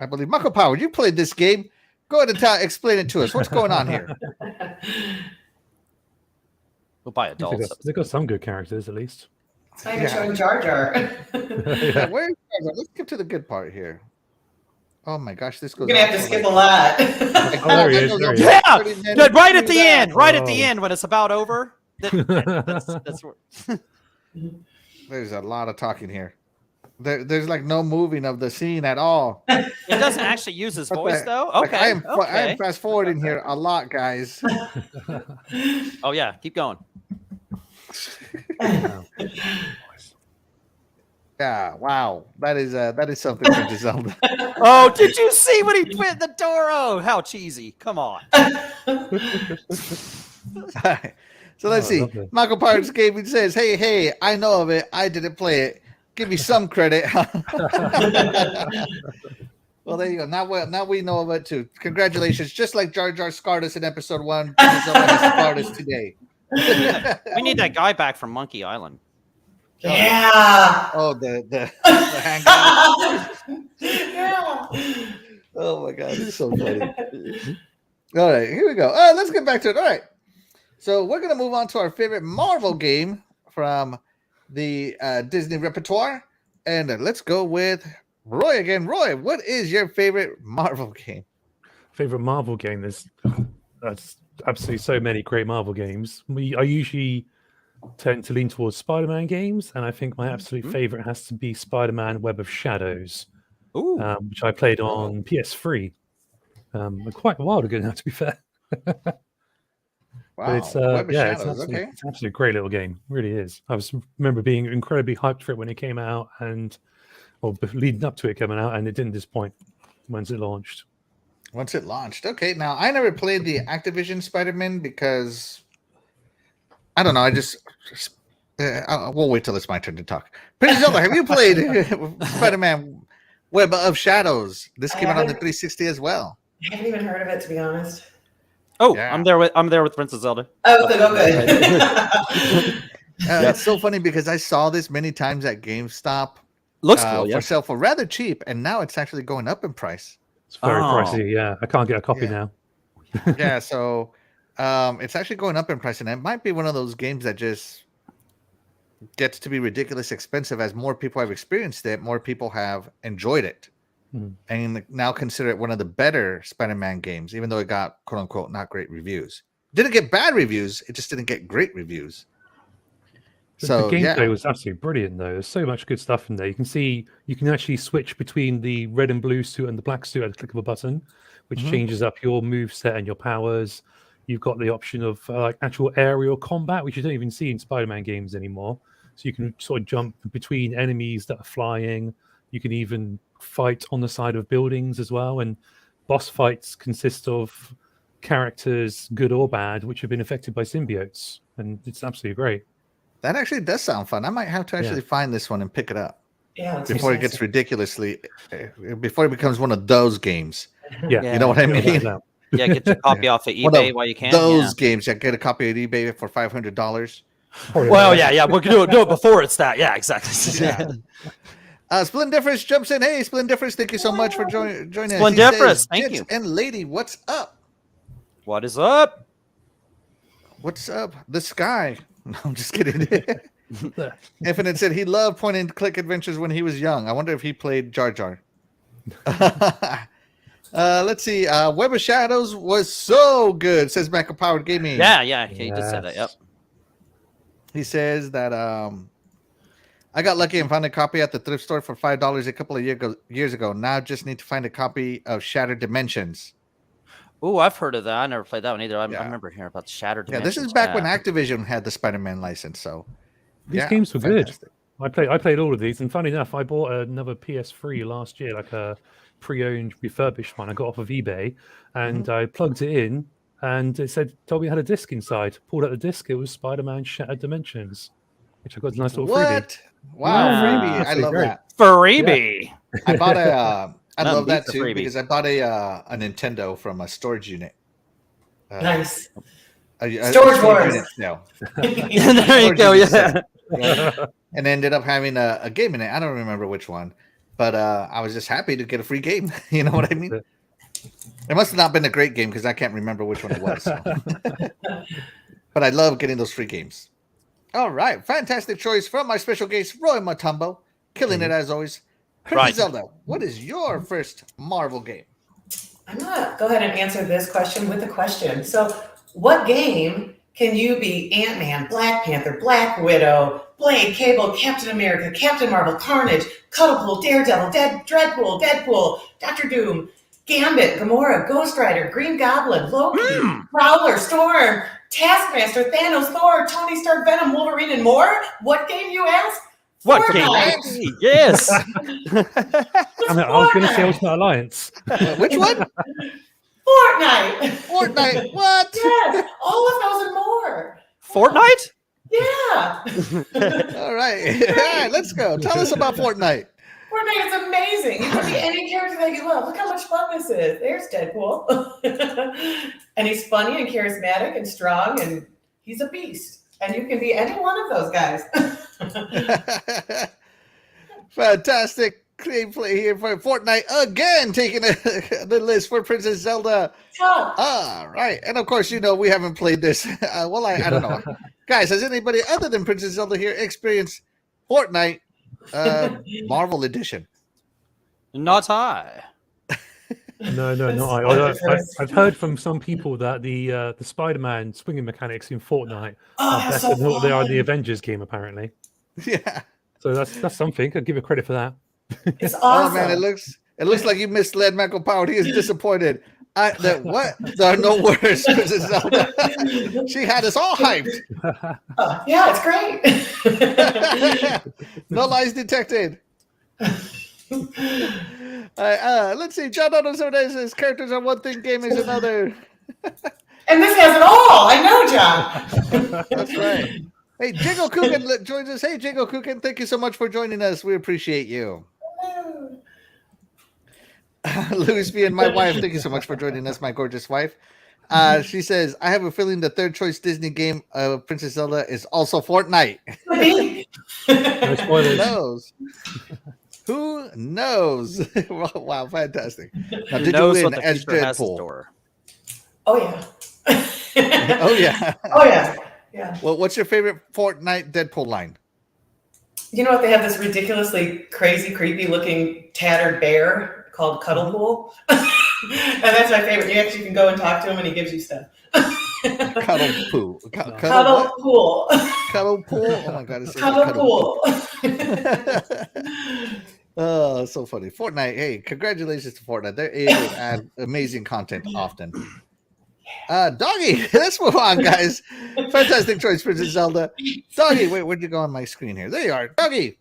[SPEAKER 2] I believe. Michael Power, you played this game. Go ahead and explain it to us. What's going on here?
[SPEAKER 4] We'll buy adults.
[SPEAKER 5] They've got some good characters, at least.
[SPEAKER 3] It's not even showing Jar Jar.
[SPEAKER 2] Yeah, let's get to the good part here. Oh my gosh, this goes.
[SPEAKER 3] You're gonna have to skip a lot.
[SPEAKER 2] Like,
[SPEAKER 5] Oh, there he is, there he is.
[SPEAKER 4] Yeah,
[SPEAKER 2] 30 minutes,
[SPEAKER 4] good, right at
[SPEAKER 2] do
[SPEAKER 4] the
[SPEAKER 2] that.
[SPEAKER 4] end. Right at
[SPEAKER 5] Oh.
[SPEAKER 4] the end when it's about over. That's where.
[SPEAKER 2] There's a lot of talking here. There's like no moving of the scene at all.
[SPEAKER 4] It doesn't actually use his voice though.
[SPEAKER 2] Like,
[SPEAKER 4] Okay.
[SPEAKER 2] I am
[SPEAKER 4] Okay.
[SPEAKER 2] fast forwarding here a lot, guys.
[SPEAKER 4] Oh yeah, keep going.
[SPEAKER 2] Yeah, wow, that is something for Zelda.
[SPEAKER 4] Oh, did you see when he went the door? Oh, how cheesy! Come on.
[SPEAKER 2] So let's see.
[SPEAKER 5] lovely.
[SPEAKER 2] Michael Parks Gaming says, "Hey, I know of it. I didn't play it. Give me some credit." Well, there you go. Now we know of it too. Congratulations! Just like Jar Jar scarred us in episode 1, Zelda has scarred us today.
[SPEAKER 4] We need that guy back from Monkey Island.
[SPEAKER 3] Yeah.
[SPEAKER 2] Oh, the hangout.
[SPEAKER 3] Yeah.
[SPEAKER 2] Oh my god, it's so funny. All right, here we go. All right, let's get back to it. All right, so we're gonna move on to our favorite Marvel game from the Disney repertoire, and let's go with Roy again. Roy, what is your favorite Marvel game?
[SPEAKER 5] Favorite Marvel game? That's absolutely so many great Marvel games. I usually tend to lean towards Spider-Man games, and I think my absolute favorite has to be Spider-Man: Web of Shadows,
[SPEAKER 4] Ooh.
[SPEAKER 5] which I played on PS3 quite a while ago now, to be fair.
[SPEAKER 2] Wow,
[SPEAKER 5] But it's
[SPEAKER 2] Web of
[SPEAKER 5] yeah,
[SPEAKER 2] Shadows,
[SPEAKER 5] it's
[SPEAKER 2] okay.
[SPEAKER 5] absolutely a great little game. It really is. Remember being incredibly hyped for it when it came out, leading up to it coming out, and it didn't disappoint once it launched.
[SPEAKER 2] Once it launched, okay. Now I never played the Activision Spider-Man because I don't know. I just we'll wait till it's my turn to talk. Princess Zelda, have you played Spider-Man: Web of Shadows? This came out on the 360 as well.
[SPEAKER 3] I haven't even heard of it, to be honest.
[SPEAKER 4] Oh,
[SPEAKER 2] Yeah.
[SPEAKER 4] I'm there with Princess Zelda.
[SPEAKER 3] Oh, good.
[SPEAKER 2] It's so funny because I saw this many times at GameStop
[SPEAKER 4] Looks cool,
[SPEAKER 2] for sale for rather cheap, and now it's actually going up in price.
[SPEAKER 5] It's very
[SPEAKER 4] Oh.
[SPEAKER 5] pricey. Yeah, I can't get a copy now.
[SPEAKER 2] Yeah, so it's actually going up in price, and it might be one of those games that just gets to be ridiculous expensive as more people have experienced it, more people have enjoyed it, and now consider it one of the better Spider-Man games, even though it got quote unquote not great reviews. Didn't get bad reviews, it just didn't get great reviews. So
[SPEAKER 5] the gameplay was absolutely brilliant, though. There's so much good stuff in there. You can actually switch between the red and blue suit and the black suit at the click of a button, which changes up your move set and your powers. You've got the option of like actual aerial combat, which you don't even see in Spider-Man games anymore. So you can sort of jump between enemies that are flying. You can even fight on the side of buildings as well. And boss fights consist of characters, good or bad, which have been affected by symbiotes, and it's absolutely great.
[SPEAKER 2] That actually does sound fun. I might have to actually find this one and pick it up.
[SPEAKER 3] Yeah,
[SPEAKER 2] before it gets before it becomes one of those games.
[SPEAKER 5] Yeah.
[SPEAKER 2] You know what I mean?
[SPEAKER 4] Yeah, get your copy off of
[SPEAKER 2] One
[SPEAKER 4] eBay
[SPEAKER 2] of
[SPEAKER 4] while you can.
[SPEAKER 2] Those games, get a copy at eBay for $500.
[SPEAKER 4] Well, yeah, we'll do it before it's that. Yeah, exactly.
[SPEAKER 2] Yeah. Splendiferous jumps in. Hey, Splendiferous, thank you so much for joining us.
[SPEAKER 4] Splendiferous, thank you.
[SPEAKER 2] And Lady, what's up?
[SPEAKER 4] What is up?
[SPEAKER 2] What's up? The sky. No, I'm just kidding. Infinite said he loved point-and-click adventures when he was young. I wonder if he played Jar Jar. Let's see. Web of Shadows was so good, says Backup Powered Gaming.
[SPEAKER 4] Yeah, he just said that. Yep.
[SPEAKER 2] He says that I got lucky and found a copy at the thrift store for $5 a couple of years ago. Now just need to find a copy of Shattered Dimensions.
[SPEAKER 4] Oh, I've heard of that. I never played that one either. I remember hearing about Shattered Dimensions.
[SPEAKER 2] Yeah, this is back when Activision had the Spider-Man license. So
[SPEAKER 5] these games were fantastic. Good. I played all of these, and funny enough, I bought another PS3 last year, like a pre-owned refurbished one. I got off of eBay, and I plugged it in, and it told me it had a disc inside. Pulled out the disc, it was Spider-Man Shattered Dimensions, which I got a nice little freebie.
[SPEAKER 2] Wow, freebie! I love that.
[SPEAKER 4] Freebie.
[SPEAKER 2] Yeah. I bought a. I love that too because I bought a Nintendo from a storage unit.
[SPEAKER 3] Nice.
[SPEAKER 2] Storage Wars. No.
[SPEAKER 4] There you go. Yeah.
[SPEAKER 2] And ended up having a game in it. I don't remember which one, but I was just happy to get a free game. You know what I mean? It must have not been a great game because I can't remember which one it was. So. But I love getting those free games. All right, fantastic choice from my special guest Roy Motombo, killing it as always. Princess Zelda, what is your first Marvel game?
[SPEAKER 3] I'm gonna go ahead and answer this question with a question. So, what game can you be Ant-Man, Black Panther, Black Widow, Blade, Cable, Captain America, Captain Marvel, Carnage, Cuddlepool, Daredevil, Deadpool, Doctor Doom, Gambit, Gamora, Ghost Rider, Green Goblin, Loki, Prowler, Storm, Taskmaster, Thanos, Thor, Tony Stark, Venom, Wolverine, and more? What game, you ask?
[SPEAKER 4] What
[SPEAKER 3] Fortnite.
[SPEAKER 4] game? Yes.
[SPEAKER 5] I was going to say Ultimate Alliance.
[SPEAKER 2] Which one?
[SPEAKER 3] Fortnite.
[SPEAKER 2] What?
[SPEAKER 3] Yes, all of those and more.
[SPEAKER 4] Fortnite?
[SPEAKER 3] Yeah.
[SPEAKER 2] All right. All right, let's go. Tell us about Fortnite.
[SPEAKER 3] Fortnite is amazing. You can be any character that you love. Look how much fun this is. There's Deadpool. And he's funny and charismatic and strong, and he's a beast. And you can be any one of those guys.
[SPEAKER 2] Fantastic gameplay here for Fortnite again, taking the list for Princess Zelda. All right, and of course, we haven't played this. Well, I don't know, guys. Has anybody other than Princess Zelda here experienced Fortnite Marvel Edition?
[SPEAKER 4] Not I.
[SPEAKER 5] No, not I. I've heard from some people that the Spider-Man swinging mechanics in Fortnite are better than what they are in the Avengers game, apparently.
[SPEAKER 2] Yeah.
[SPEAKER 5] So that's something. I'll give you credit for that.
[SPEAKER 3] It's awesome.
[SPEAKER 2] Oh man, it looks like you misled Michael Power. He is disappointed. What? There are no words, Princess Zelda. She had us all hyped.
[SPEAKER 3] Yeah, it's great.
[SPEAKER 2] No lies detected. Let's see. John Dono says characters are one thing, game is another.
[SPEAKER 3] And this has it all. I know, John.
[SPEAKER 2] That's right. Hey, Jiggle Cookin joins us. Hey, Jiggle Cookin, thank you so much for joining us. We appreciate you. Louis V and my wife, thank you so much for joining us, my gorgeous wife. She says, I have a feeling the third choice Disney game of Princess Zelda is also Fortnite.
[SPEAKER 5] No spoilers.
[SPEAKER 2] Who knows? Who knows? Wow, fantastic. Now,
[SPEAKER 4] Who
[SPEAKER 2] did you
[SPEAKER 4] knows
[SPEAKER 2] win
[SPEAKER 4] what the
[SPEAKER 2] as
[SPEAKER 4] future has in
[SPEAKER 2] Deadpool?
[SPEAKER 4] store?
[SPEAKER 3] Oh yeah.
[SPEAKER 2] Oh, yeah.
[SPEAKER 3] Oh yeah. Yeah.
[SPEAKER 2] Well, what's your favorite Fortnite Deadpool line?
[SPEAKER 3] You know what? They have this ridiculously crazy, creepy looking tattered bear called Cuddle Pool. And that's my favorite. You actually can go and talk to him and he gives you stuff.
[SPEAKER 2] Cuddle Poo.
[SPEAKER 3] Cuddle
[SPEAKER 2] What?
[SPEAKER 3] Pool.
[SPEAKER 2] Cuddle Pool? Oh my God. It's
[SPEAKER 3] Cuddle Pool.
[SPEAKER 2] Oh, so funny. Fortnite. Hey, congratulations to Fortnite. They're able to add amazing content often. Doggy, let's move on, guys. Fantastic choice, Princess Zelda. Doggy, wait, where'd you go on my screen here? There you are. Doggy,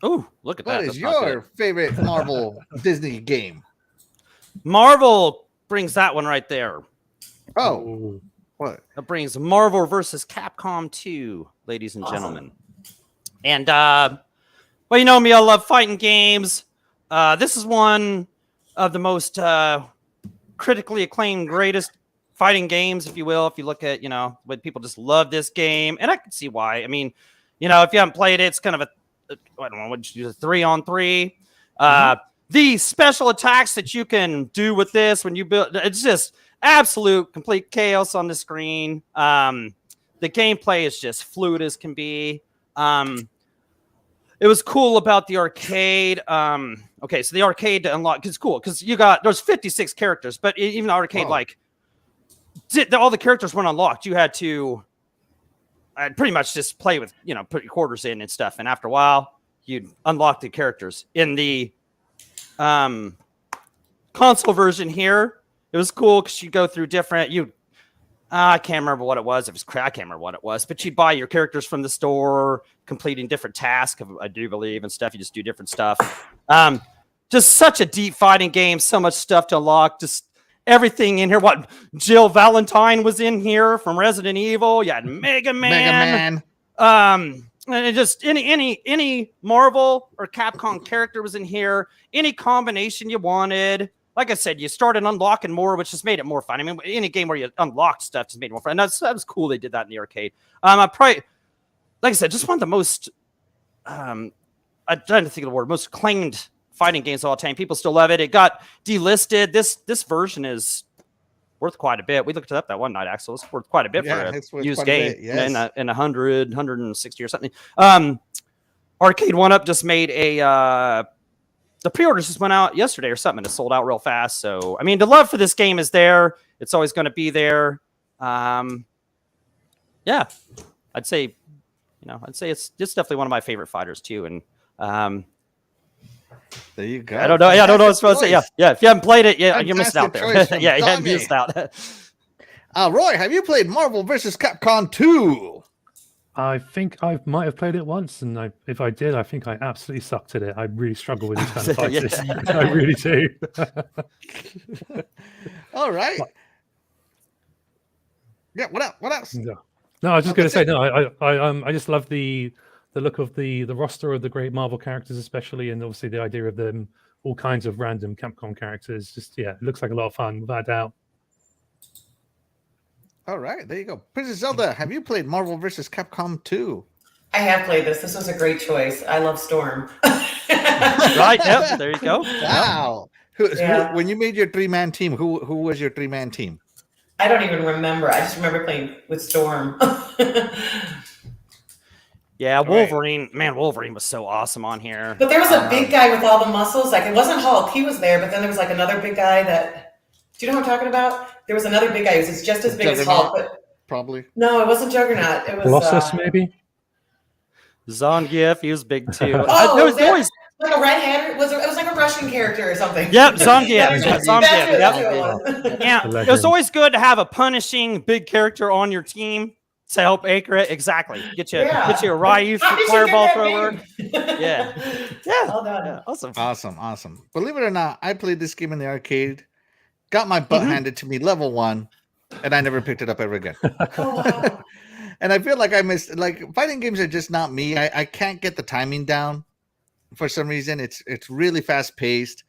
[SPEAKER 4] Oh, look at that.
[SPEAKER 2] what is
[SPEAKER 4] That's not
[SPEAKER 2] your
[SPEAKER 4] good.
[SPEAKER 2] favorite Marvel Disney game?
[SPEAKER 4] Marvel brings that one right there.
[SPEAKER 2] Oh,
[SPEAKER 5] Ooh.
[SPEAKER 2] what?
[SPEAKER 4] It brings Marvel versus Capcom 2, ladies and
[SPEAKER 3] Awesome.
[SPEAKER 4] gentlemen. And well, you know me, I love fighting games. This is one of the most critically acclaimed, greatest fighting games, if you will. If you look at, when people just love this game, and I can see why. I mean, if you haven't played it, it's kind of I don't know, what you do, a 3-on-3. The special attacks that you can do with this when you build, it's just absolute complete chaos on the screen. The gameplay is just fluid as can be. It was cool about the arcade. Okay, so the arcade to unlock, it's cool because there's 56 characters, but even the arcade, all the characters weren't unlocked. You had to pretty much just play with, put your quarters in and stuff. And after a while, you'd unlock the characters. In the console version here, it was cool because you go through different, I can't remember what it was. I can't remember what it was, but you buy your characters from the store, completing different tasks, I do believe, and stuff. You just do different stuff. Just such a deep fighting game. So much stuff to unlock. Just everything in here. What Jill Valentine was in here from Resident Evil. You had Mega Man. And just any Marvel or Capcom character was in here. Any combination you wanted. Like I said, you started unlocking more, which just made it more fun. I mean, any game where you unlocked stuff just made it more fun. And that was cool. They did that in the arcade. I probably, like I said, just one of the most, I'm trying to think of the word, most acclaimed fighting games of all time. People still love it. It got delisted. This version is worth quite a bit. We looked it up that one night, Axel. It's worth quite a bit for a used game in 160 or something. Arcade 1-Up just made the pre-orders just went out yesterday or something. It sold out real fast. So, I mean, the love for this game is there. It's always going to be there. Yeah, I'd say it's definitely one of my favorite fighters too. And
[SPEAKER 2] there you go.
[SPEAKER 4] I don't know. Yeah, I don't know what I'm supposed to say. Yeah. If you haven't played it, you're missing out there. Yeah, you haven't missed out.
[SPEAKER 2] Roy, have you played Marvel vs. Capcom 2?
[SPEAKER 5] I think I might have played it once, and if I did, I think I absolutely sucked at it. I really struggle with these kind of fighters. I really do.
[SPEAKER 2] All right. Yeah. What else?
[SPEAKER 5] No, I was just going to say I just love the look of the roster of the great Marvel characters, especially, and obviously the idea of them all kinds of random Capcom characters. Just it looks like a lot of fun, without doubt.
[SPEAKER 2] All right, there you go. Princess Zelda, have you played Marvel vs. Capcom 2?
[SPEAKER 3] I have played this. This was a great choice. I love Storm.
[SPEAKER 4] Right. Yep. There you go.
[SPEAKER 2] Wow. When you made your 3-man team, who was your 3-man team?
[SPEAKER 3] I don't even remember. I just remember playing with Storm.
[SPEAKER 4] Yeah, Wolverine. Right. Man, Wolverine was so awesome on here.
[SPEAKER 3] But there was a big guy with all the muscles. Like, it wasn't Hulk. He was there, but then there was like another big guy that. Do you know what I'm talking about? There was another big guy who was just as big as Hulk, but
[SPEAKER 2] probably.
[SPEAKER 3] No, it wasn't Juggernaut. It was
[SPEAKER 5] Colossus, maybe.
[SPEAKER 4] Zangief, he was big too.
[SPEAKER 3] There was always like a red-handed. It was like a Russian character or something.
[SPEAKER 4] Yep, Zangief. Yep. Yeah,
[SPEAKER 5] it
[SPEAKER 4] was always good to have a punishing big character on your team to help anchor it. Exactly. Get you a Ryu fireball thrower. Yeah.
[SPEAKER 3] Well done.
[SPEAKER 4] Yeah.
[SPEAKER 2] Awesome. Believe it or not, I played this game in the arcade. Got my butt handed to me level 1, and I never picked it up ever again.
[SPEAKER 3] Oh, wow.
[SPEAKER 2] And I feel like I missed, fighting games are just not me. I can't get the timing down for some reason. It's really fast paced.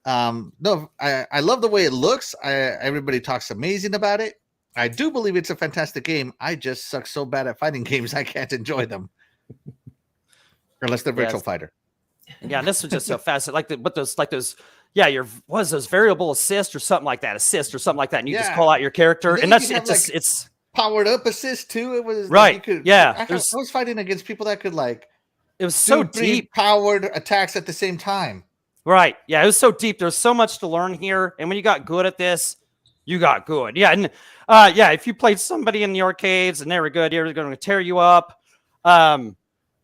[SPEAKER 2] No, I love the way it looks. Everybody talks amazing about it. I do believe it's a fantastic game. I just suck so bad at fighting games I can't enjoy them. Unless they're Virtual Fighter.
[SPEAKER 4] Yeah, this was just so fast. Like those those variable assist or something like that, and you just call out your character, and that's it's
[SPEAKER 2] powered up assist too. It was
[SPEAKER 4] right.
[SPEAKER 2] I was fighting against people that could it
[SPEAKER 4] was so deep
[SPEAKER 2] powered attacks at the same time.
[SPEAKER 4] Right. Yeah, it was so deep. There's so much to learn here, and when you got good at this, you got good. Yeah, and if you played somebody in the arcades and they were good, they were going to tear you up. But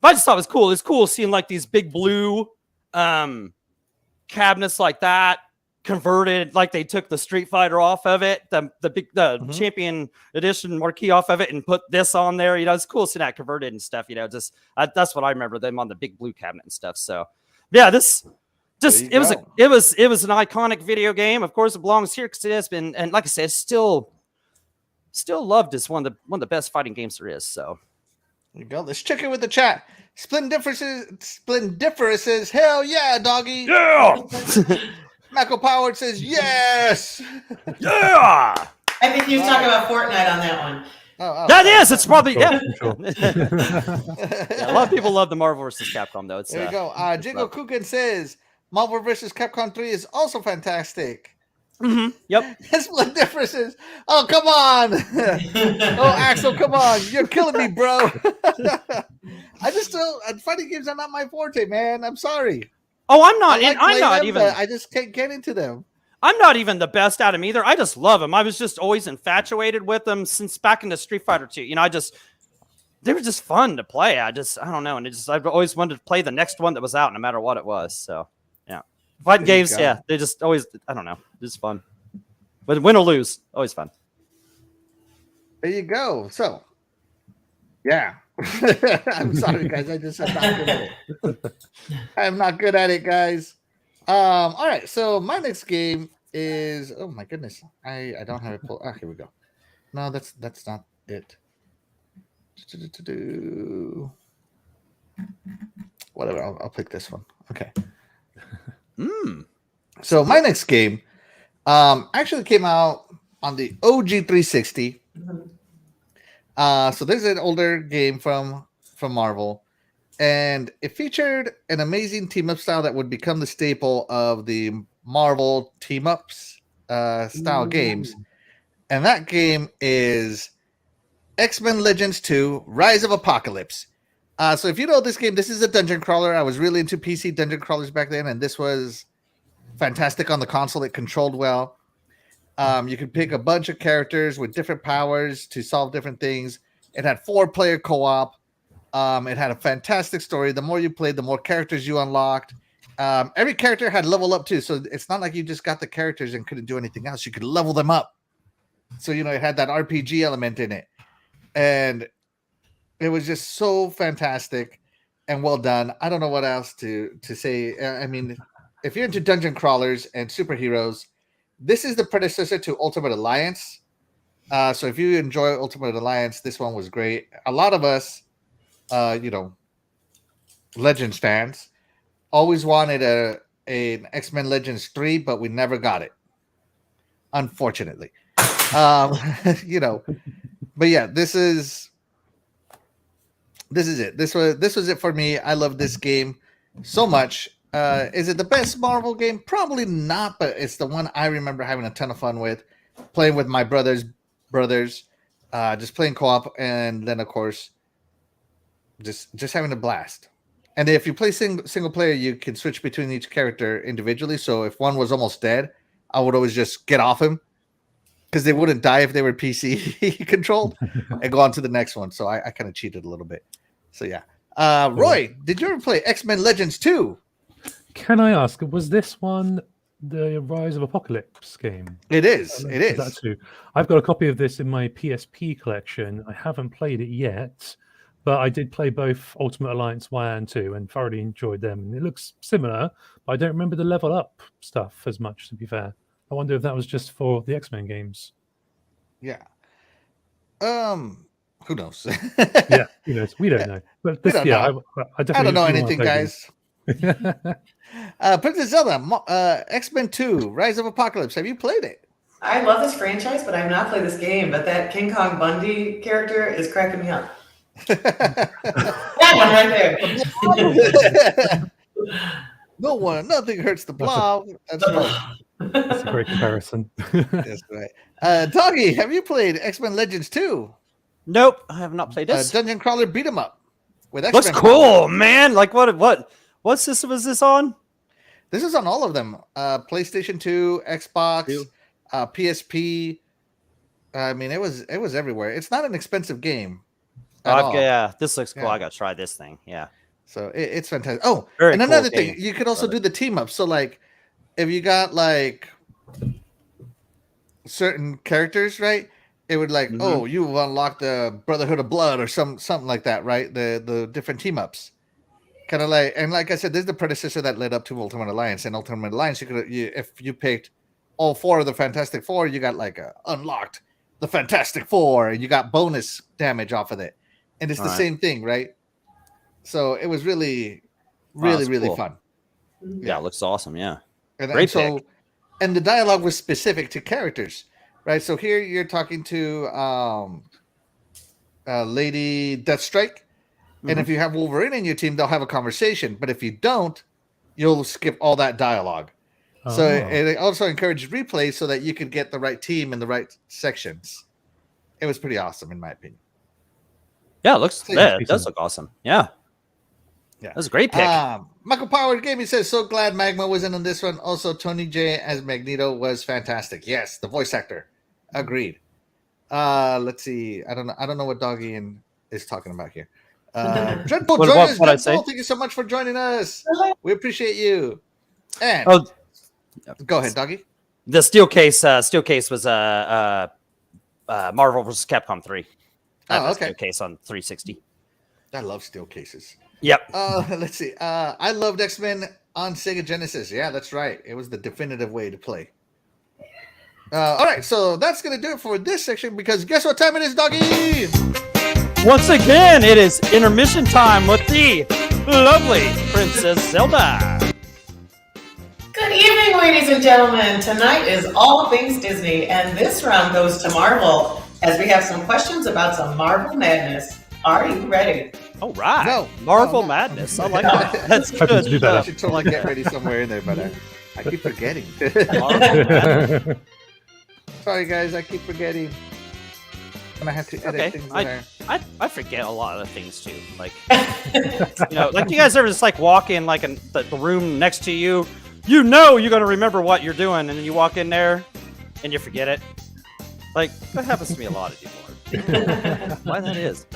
[SPEAKER 4] I just thought it was cool. It's cool seeing like these big blue cabinets like that converted, like they took the Street Fighter off of it, the Champion Edition marquee off of it, and put this on there. It's cool seeing that converted and stuff. That's what I remember them on the big blue cabinet and stuff. So yeah, it was an iconic video game. Of course, it belongs here because it has been, and like I said, still loved as one of the best fighting games there is. So
[SPEAKER 2] there you go. Let's check in with the chat. Splendiferous says, "Hell yeah, doggy!"
[SPEAKER 4] Yeah.
[SPEAKER 2] Michael Power says, "Yes."
[SPEAKER 4] Yeah.
[SPEAKER 3] I think he was talking about Fortnite on that one.
[SPEAKER 4] It's probably
[SPEAKER 5] Sure.
[SPEAKER 4] A lot of people love the Marvel vs. Capcom though.
[SPEAKER 2] There you go. Jingo Kukin says Marvel vs. Capcom 3 is also fantastic.
[SPEAKER 4] Mm-hmm. Yep.
[SPEAKER 2] Splendiferous. Oh, come on. Oh, Axel, come on. You're killing me, bro. Fighting games are not my forte, man. I'm sorry.
[SPEAKER 4] Oh, I'm not.
[SPEAKER 2] I just can't get into them.
[SPEAKER 4] I'm not even the best at them either. I just love them. I was just always infatuated with them since back in the Street Fighter 2. They were just fun to play. I don't know. And I've always wanted to play the next one that was out no matter what it was. So yeah. Fighting games, they just always, I don't know. It's fun. But win or lose, always fun.
[SPEAKER 2] There you go. So, yeah. I'm sorry, guys. I'm not good at it. I'm not good at it, guys. All right. So my next game is, oh my goodness. I don't have it pulled. Ah, here we go. No, that's not it. Whatever. I'll pick this one. Okay. So my next game actually came out on the OG 360. So this is an older game from Marvel, and it featured an amazing team-up style that would become the staple of the Marvel team-ups style games. And that game is X-Men Legends 2 Rise of Apocalypse. So if you know this game, this is a dungeon crawler. I was really into PC dungeon crawlers back then, and this was fantastic on the console. It controlled well. You could pick a bunch of characters with different powers to solve different things. It had 4-player co-op. It had a fantastic story. The more you played, the more characters you unlocked. Every character had level up too, so it's not like you just got the characters and couldn't do anything else. You could level them up. So it had that RPG element in it, and it was just so fantastic and well done. I don't know what else to say. I mean, if you're into dungeon crawlers and superheroes, this is the predecessor to Ultimate Alliance. So if you enjoy Ultimate Alliance, this one was great. A lot of us, Legends fans, always wanted an X-Men Legends 3, but we never got it, unfortunately. But yeah, this is it. This was it for me. I love this game so much. Is it the best Marvel game? Probably not, but it's the one I remember having a ton of fun with, playing with my brothers, just playing co-op, and then of course, just having a blast. And if you play single player, you can switch between each character individually. So if one was almost dead, I would always just get off him because they wouldn't die if they were PC controlled, and go on to the next one. So I kind of cheated a little bit. So yeah. Roy, did you ever play X-Men Legends 2?
[SPEAKER 5] Can I ask, was this one the Rise of Apocalypse game?
[SPEAKER 2] It is. It is.
[SPEAKER 5] That too. I've got a copy of this in my PSP collection. I haven't played it yet, but I did play both Ultimate Alliance 1 and 2 and thoroughly enjoyed them. And it looks similar, but I don't remember the level up stuff as much, to be fair. I wonder if that was just for the X-Men games.
[SPEAKER 2] Yeah. Who knows?
[SPEAKER 5] Yeah, who knows? We don't know. But this,
[SPEAKER 2] I don't know anything, guys. Princess Zelda, X-Men 2, Rise of Apocalypse. Have you played it?
[SPEAKER 3] I love this franchise, but I have not played this game. But that King Kong Bundy character is cracking me up. That one right there.
[SPEAKER 2] Nothing hurts the blob. That's right.
[SPEAKER 5] That's a great comparison.
[SPEAKER 2] That's right. Doggy, have you played X-Men Legends 2?
[SPEAKER 4] Nope, I have not played this.
[SPEAKER 2] Dungeon crawler beat 'em up with X-Men.
[SPEAKER 4] Looks cool, man. Like what system is this on?
[SPEAKER 2] This is on all of them. PlayStation 2, Xbox, PSP. I mean, it was everywhere. It's not an expensive game.
[SPEAKER 4] Yeah, this looks cool.
[SPEAKER 2] Yeah.
[SPEAKER 4] I gotta try this thing. Yeah.
[SPEAKER 2] So it's fantastic. Oh,
[SPEAKER 4] Very
[SPEAKER 2] and
[SPEAKER 4] cool
[SPEAKER 2] another
[SPEAKER 4] game.
[SPEAKER 2] thing, you could also
[SPEAKER 4] Love
[SPEAKER 2] do the team up. So like, if you got like certain characters, right? It would like, oh, you've unlocked the Brotherhood of Blood or something like that, right? The different team ups, kind of like, and like I said, this is the predecessor that led up to Ultimate Alliance. And Ultimate Alliance, if you picked all 4 of the Fantastic Four, you got like unlocked the Fantastic Four, and you got bonus damage off of it, and it's the same thing, right? So it was really
[SPEAKER 4] Cool.
[SPEAKER 2] fun.
[SPEAKER 4] Yeah, it looks awesome. Yeah.
[SPEAKER 2] And
[SPEAKER 4] Great
[SPEAKER 2] so, and the dialogue was specific to characters, right? So here you're talking to Lady Deathstrike, and if you have Wolverine in your team, they'll have a conversation. But if you don't, you'll skip all that dialogue. So it also encouraged replay so that you could get the right team in the right sections. It was pretty awesome, in my opinion.
[SPEAKER 4] Yeah, it does look awesome. Yeah.
[SPEAKER 2] Yeah,
[SPEAKER 4] that's a great pick.
[SPEAKER 2] Michael Power Gaming says, so glad Magma wasn't on this one. Also, Tony J as Magneto was fantastic. Yes, the voice actor. Agreed. Let's see. I don't know what Doggy is talking about here. Dreadful, join us. Dreadful, thank you so much for joining us. We appreciate you. And go ahead, Doggy.
[SPEAKER 4] The steel case was Marvel vs. Capcom 3.
[SPEAKER 2] Okay.
[SPEAKER 4] Steel case on 360.
[SPEAKER 2] I love steel cases.
[SPEAKER 4] Yep.
[SPEAKER 2] Let's see. I loved X-Men on Sega Genesis. Yeah, that's right. It was the definitive way to play. All right, so that's going to do it for this section, because guess what time it is, Doggy?
[SPEAKER 4] Once again, it is intermission time with the lovely Princess Zelda.
[SPEAKER 3] Good evening, ladies and gentlemen. Tonight is all things Disney, and this round goes to Marvel, as we have some questions about some Marvel madness. Are you ready?
[SPEAKER 4] All right.
[SPEAKER 2] No.
[SPEAKER 4] Marvel Madness. I like that. That's good.
[SPEAKER 2] I should totally get ready somewhere in there, but I keep forgetting. Sorry, guys. I keep forgetting. And I have to edit things in there.
[SPEAKER 4] I forget a lot of things, too. Like, like you guys ever just like walk in like the room next to you, you're going to remember what you're doing, and then you walk in there and you forget it. Like, that happens to me a lot of people. Why that is.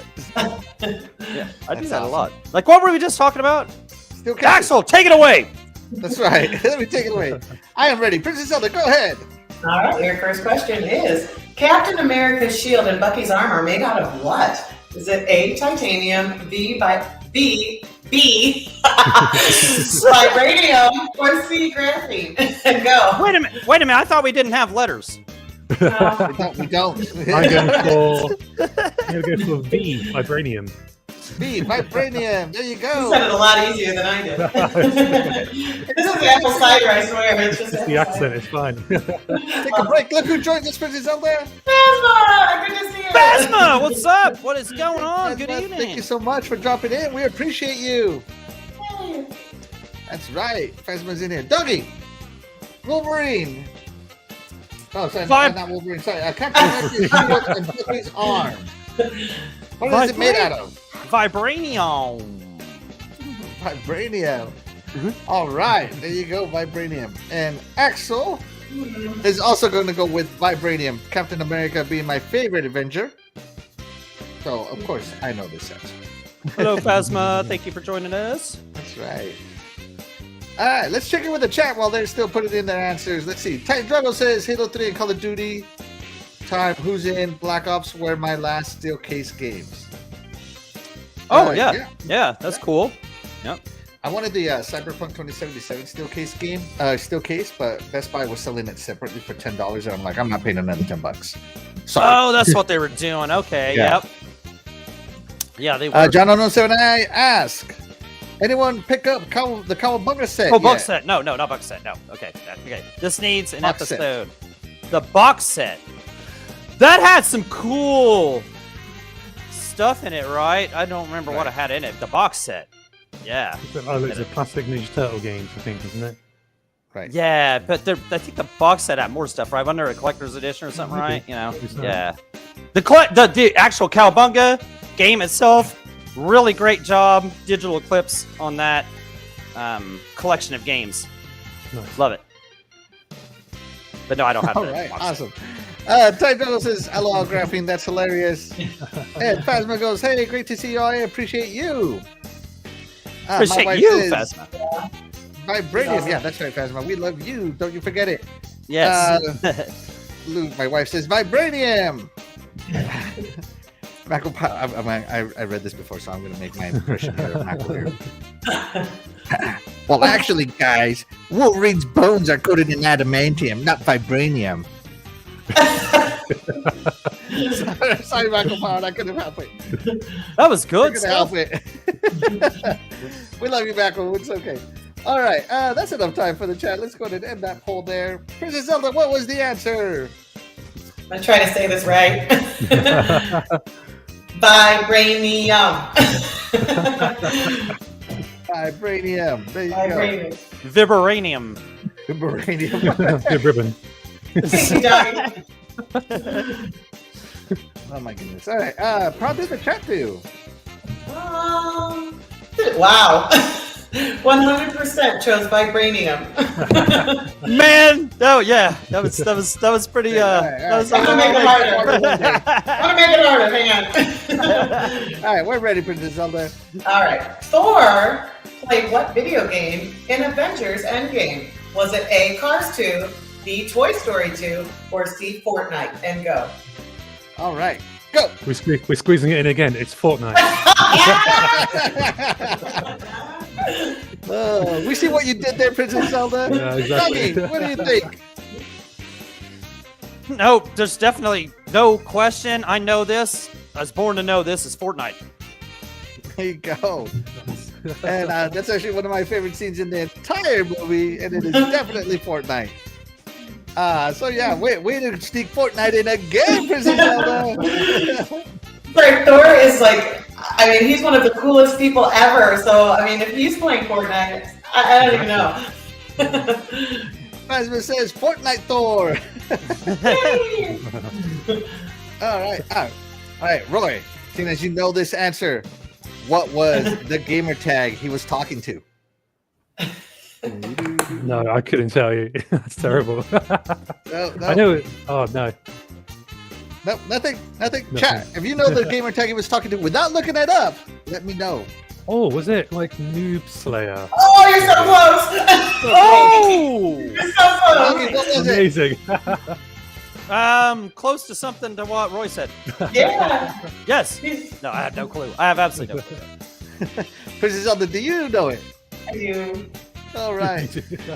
[SPEAKER 4] Yeah, I do that a lot. Like, what were we just talking about? Axel, take it away.
[SPEAKER 2] That's right. Let me take it away. I am ready. Princess Zelda, go ahead.
[SPEAKER 3] All right, your first question is, Captain America's shield and Bucky's armor made out of what? Is it A, titanium, B, vibranium, or C, graphene? Go.
[SPEAKER 4] Wait a minute. I thought we didn't have letters.
[SPEAKER 2] We don't.
[SPEAKER 5] I'm going to go for V, vibranium.
[SPEAKER 2] V, vibranium. There you go.
[SPEAKER 3] You said it a lot easier than I did. This is the apple cider, I swear. It's just
[SPEAKER 5] the accent. It's fine.
[SPEAKER 2] Take a break. Look who joins us, Princess Zelda.
[SPEAKER 3] Phasma! Good to see you.
[SPEAKER 4] Phasma, what's up? What is going on? Good
[SPEAKER 2] Phasma,
[SPEAKER 4] evening.
[SPEAKER 2] Thank you so much for dropping in. We appreciate you. That's right. Phasma's in here. Dougie. Wolverine. Oh, sorry, not Wolverine. Sorry, Captain America's shield and Bucky's arm. What is it made out of?
[SPEAKER 4] Vibranium.
[SPEAKER 2] Vibranium. All right, there you go, vibranium. And Axel is also going to go with vibranium. Captain America being my favorite Avenger. So, of course, I know this answer.
[SPEAKER 4] Hello, Phasma. Thank you for joining us.
[SPEAKER 2] That's right. All right, let's check in with the chat while they're still putting in their answers. Let's see. Titan Drago says Halo 3 and Call of Duty. Time, who's in? Black Ops were my last steel case games.
[SPEAKER 4] Oh, yeah, that's cool. Yep.
[SPEAKER 2] I wanted the Cyberpunk 2077 steel case, but Best Buy was selling it separately for $10, and I'm like, I'm not paying another $10. Sorry.
[SPEAKER 4] Oh, that's what they were doing. Okay, yep. Yeah, they were.
[SPEAKER 2] John 107 I ask, Anyone pick up the Cowabunga set?
[SPEAKER 4] Oh, box
[SPEAKER 2] yet?
[SPEAKER 4] set. No, not box set. No. Okay. Okay. This needs an
[SPEAKER 2] Box set.
[SPEAKER 4] episode. The box set. That had some cool stuff in it, right? I don't remember what I had in it. The box set. Yeah.
[SPEAKER 5] Oh, it's a plastic Ninja Turtle games, I think, isn't it?
[SPEAKER 2] Right.
[SPEAKER 4] Yeah, but I think the box set had more stuff, right? Under a collector's edition or something, right? You know. Yeah. The actual Cowabunga game itself, really great job. Digital clips on that collection of games.
[SPEAKER 5] Nice.
[SPEAKER 4] Love it. But no, I don't have
[SPEAKER 2] All
[SPEAKER 4] the
[SPEAKER 2] right,
[SPEAKER 4] box set.
[SPEAKER 2] awesome. Ty Douglas says, hello, graphing, that's hilarious. And Phasma goes, hey, great to see you. I appreciate you. My
[SPEAKER 4] Appreciate
[SPEAKER 2] wife
[SPEAKER 4] you,
[SPEAKER 2] says,
[SPEAKER 4] Phasma.
[SPEAKER 2] Vibranium. Yeah, that's right, Phasma. We love you. Don't you forget it.
[SPEAKER 4] Yes.
[SPEAKER 2] Luke, my wife says, Vibranium. Michael, I read this before, so I'm going to make my impression here of Michael here. Well, actually, guys, Wolverine's bones are coated in adamantium, not vibranium. Sorry, Michael Power, I couldn't help it.
[SPEAKER 4] That was good
[SPEAKER 2] Couldn't
[SPEAKER 4] stuff.
[SPEAKER 2] help it. We love you, Michael. It's okay. All right, that's enough time for the chat. Let's go ahead and end that poll there. Princess Zelda, what was the answer?
[SPEAKER 3] I'm gonna try to say this right. Vibranium.
[SPEAKER 2] Vibranium. There you
[SPEAKER 3] Vibranium.
[SPEAKER 4] Vibranium.
[SPEAKER 2] go. Vibranium.
[SPEAKER 5] Good ribbon.
[SPEAKER 3] Thank you, Johnny.
[SPEAKER 2] Oh my goodness. All right. How did the chat do?
[SPEAKER 3] Wow. 100% chose vibranium.
[SPEAKER 4] Man, oh yeah, that was pretty. That was
[SPEAKER 3] I'm gonna make it harder. I'm gonna make it harder. Hang on.
[SPEAKER 2] All right, we're ready, Princess Zelda.
[SPEAKER 3] All right. Thor played what video game in Avengers Endgame? Was it A, Cars 2, B, Toy Story 2, or C, Fortnite? And go.
[SPEAKER 2] All right, go.
[SPEAKER 5] We're squeezing it in again. It's Fortnite.
[SPEAKER 2] We see what you did there, Princess Zelda.
[SPEAKER 5] Yeah, exactly.
[SPEAKER 2] Dougie, what do you think?
[SPEAKER 4] No, there's definitely no question. I know this. I was born to know this is Fortnite.
[SPEAKER 2] There you go. And that's actually one of my favorite scenes in the entire movie, and it is definitely Fortnite. So yeah, way to sneak Fortnite in again, Princess Zelda.
[SPEAKER 3] Like, Thor is like, I mean, he's one of the coolest people ever. So, I mean, if he's playing Fortnite, I don't even know.
[SPEAKER 2] Phasma says Fortnite Thor. All right, Roy. Seeing as you know this answer, what was the gamer tag he was talking to?
[SPEAKER 5] No, I couldn't tell you. That's terrible.
[SPEAKER 2] No,
[SPEAKER 5] I know it. Oh, no.
[SPEAKER 2] No, nothing. Chat. If you know the gamer tag he was talking to without looking it up, let me know.
[SPEAKER 5] Oh, was it like Noob Slayer?
[SPEAKER 3] Oh, you're so close.
[SPEAKER 4] Oh,
[SPEAKER 3] You're so close.
[SPEAKER 2] Okay, what was it?
[SPEAKER 5] Amazing.
[SPEAKER 4] close to something to what Roy said.
[SPEAKER 3] Yeah.
[SPEAKER 4] Yes. No, I have no clue. I have absolutely no clue.
[SPEAKER 2] Princess Zelda, do you know it?
[SPEAKER 3] I do.
[SPEAKER 2] All right.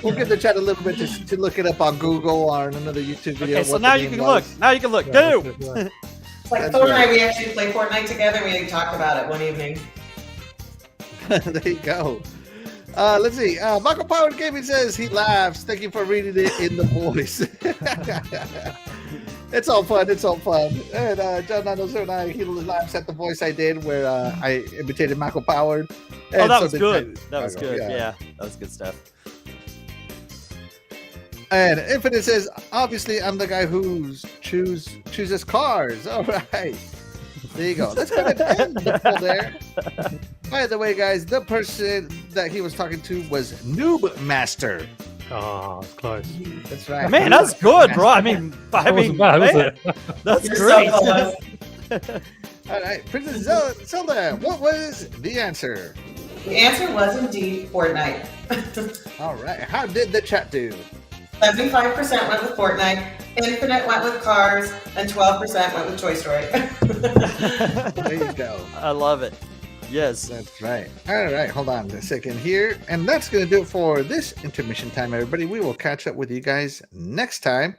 [SPEAKER 2] We'll give the chat a little bit to look it up on Google or on another YouTube video.
[SPEAKER 4] Okay, so
[SPEAKER 2] what
[SPEAKER 4] now
[SPEAKER 2] the
[SPEAKER 4] you
[SPEAKER 2] game
[SPEAKER 4] can
[SPEAKER 2] was.
[SPEAKER 4] look. Now you can look.
[SPEAKER 5] Yeah,
[SPEAKER 4] Go.
[SPEAKER 5] that's it, yeah.
[SPEAKER 3] It's like
[SPEAKER 2] That's
[SPEAKER 3] Thor and
[SPEAKER 2] right.
[SPEAKER 3] I, we actually play Fortnite together. We talked about it one evening.
[SPEAKER 2] There you go. Let's see. Michael Powered Gaming says he laughs. Thank you for reading it in the voice. It's all fun. It's all fun. And John 909, he laughs at the voice I did where I imitated Michael Powered.
[SPEAKER 4] Oh,
[SPEAKER 2] And
[SPEAKER 4] that
[SPEAKER 2] so
[SPEAKER 4] was
[SPEAKER 2] did
[SPEAKER 4] good.
[SPEAKER 2] Ted
[SPEAKER 4] That was
[SPEAKER 2] Chicago.
[SPEAKER 4] good.
[SPEAKER 2] Yeah.
[SPEAKER 4] Yeah, that was good stuff.
[SPEAKER 2] And Infinite says, obviously, I'm the guy who chooses cars. All right. There you go. Let's go ahead and end the poll there. By the way, guys, the person that he was talking to was Noob Master.
[SPEAKER 5] Oh, it's close.
[SPEAKER 2] That's right.
[SPEAKER 4] Man, that's good, bro. I mean,
[SPEAKER 5] That wasn't bad, was
[SPEAKER 4] man,
[SPEAKER 5] it?
[SPEAKER 4] that's
[SPEAKER 3] You're
[SPEAKER 4] great.
[SPEAKER 3] so close.
[SPEAKER 2] All right. Princess Zelda, what was the answer?
[SPEAKER 3] The answer was indeed Fortnite.
[SPEAKER 2] All right. How did the chat do?
[SPEAKER 3] 75% went with Fortnite, Infinite went with Cars, and 12% went with Toy Story.
[SPEAKER 2] There you go.
[SPEAKER 4] I love it. Yes.
[SPEAKER 2] That's right. All right. Hold on a second here. And that's going to do it for this intermission time, everybody. We will catch up with you guys next time.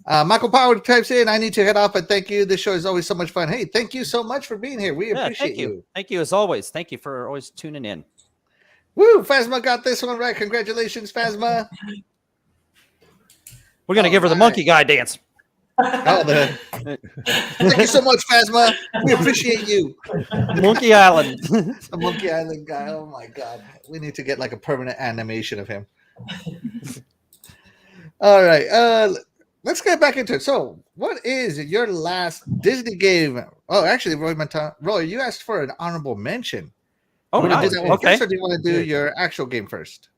[SPEAKER 2] Michael Power types in, I need to head off, but thank you. This show is always so much fun. Hey, thank you so much for being here. We
[SPEAKER 4] Yeah,
[SPEAKER 2] appreciate
[SPEAKER 4] thank you. Thank you as always. Thank you for always tuning in.
[SPEAKER 2] Woo! Phasma got this one right. Congratulations, Phasma.
[SPEAKER 4] We're gonna give her the monkey guy dance.
[SPEAKER 2] Oh, thank you so much, Phasma. We appreciate you.
[SPEAKER 4] Monkey Island.
[SPEAKER 2] The Monkey Island guy. Oh my God. We need to get like a permanent animation of him. All right. Let's get back into it. So, what is your last Disney game? Oh, actually, Roy, you asked for an honorable mention.
[SPEAKER 4] Oh,
[SPEAKER 2] Do you want to
[SPEAKER 4] nice.
[SPEAKER 2] do that one
[SPEAKER 4] Okay.
[SPEAKER 2] first, or do you want to do your actual game first?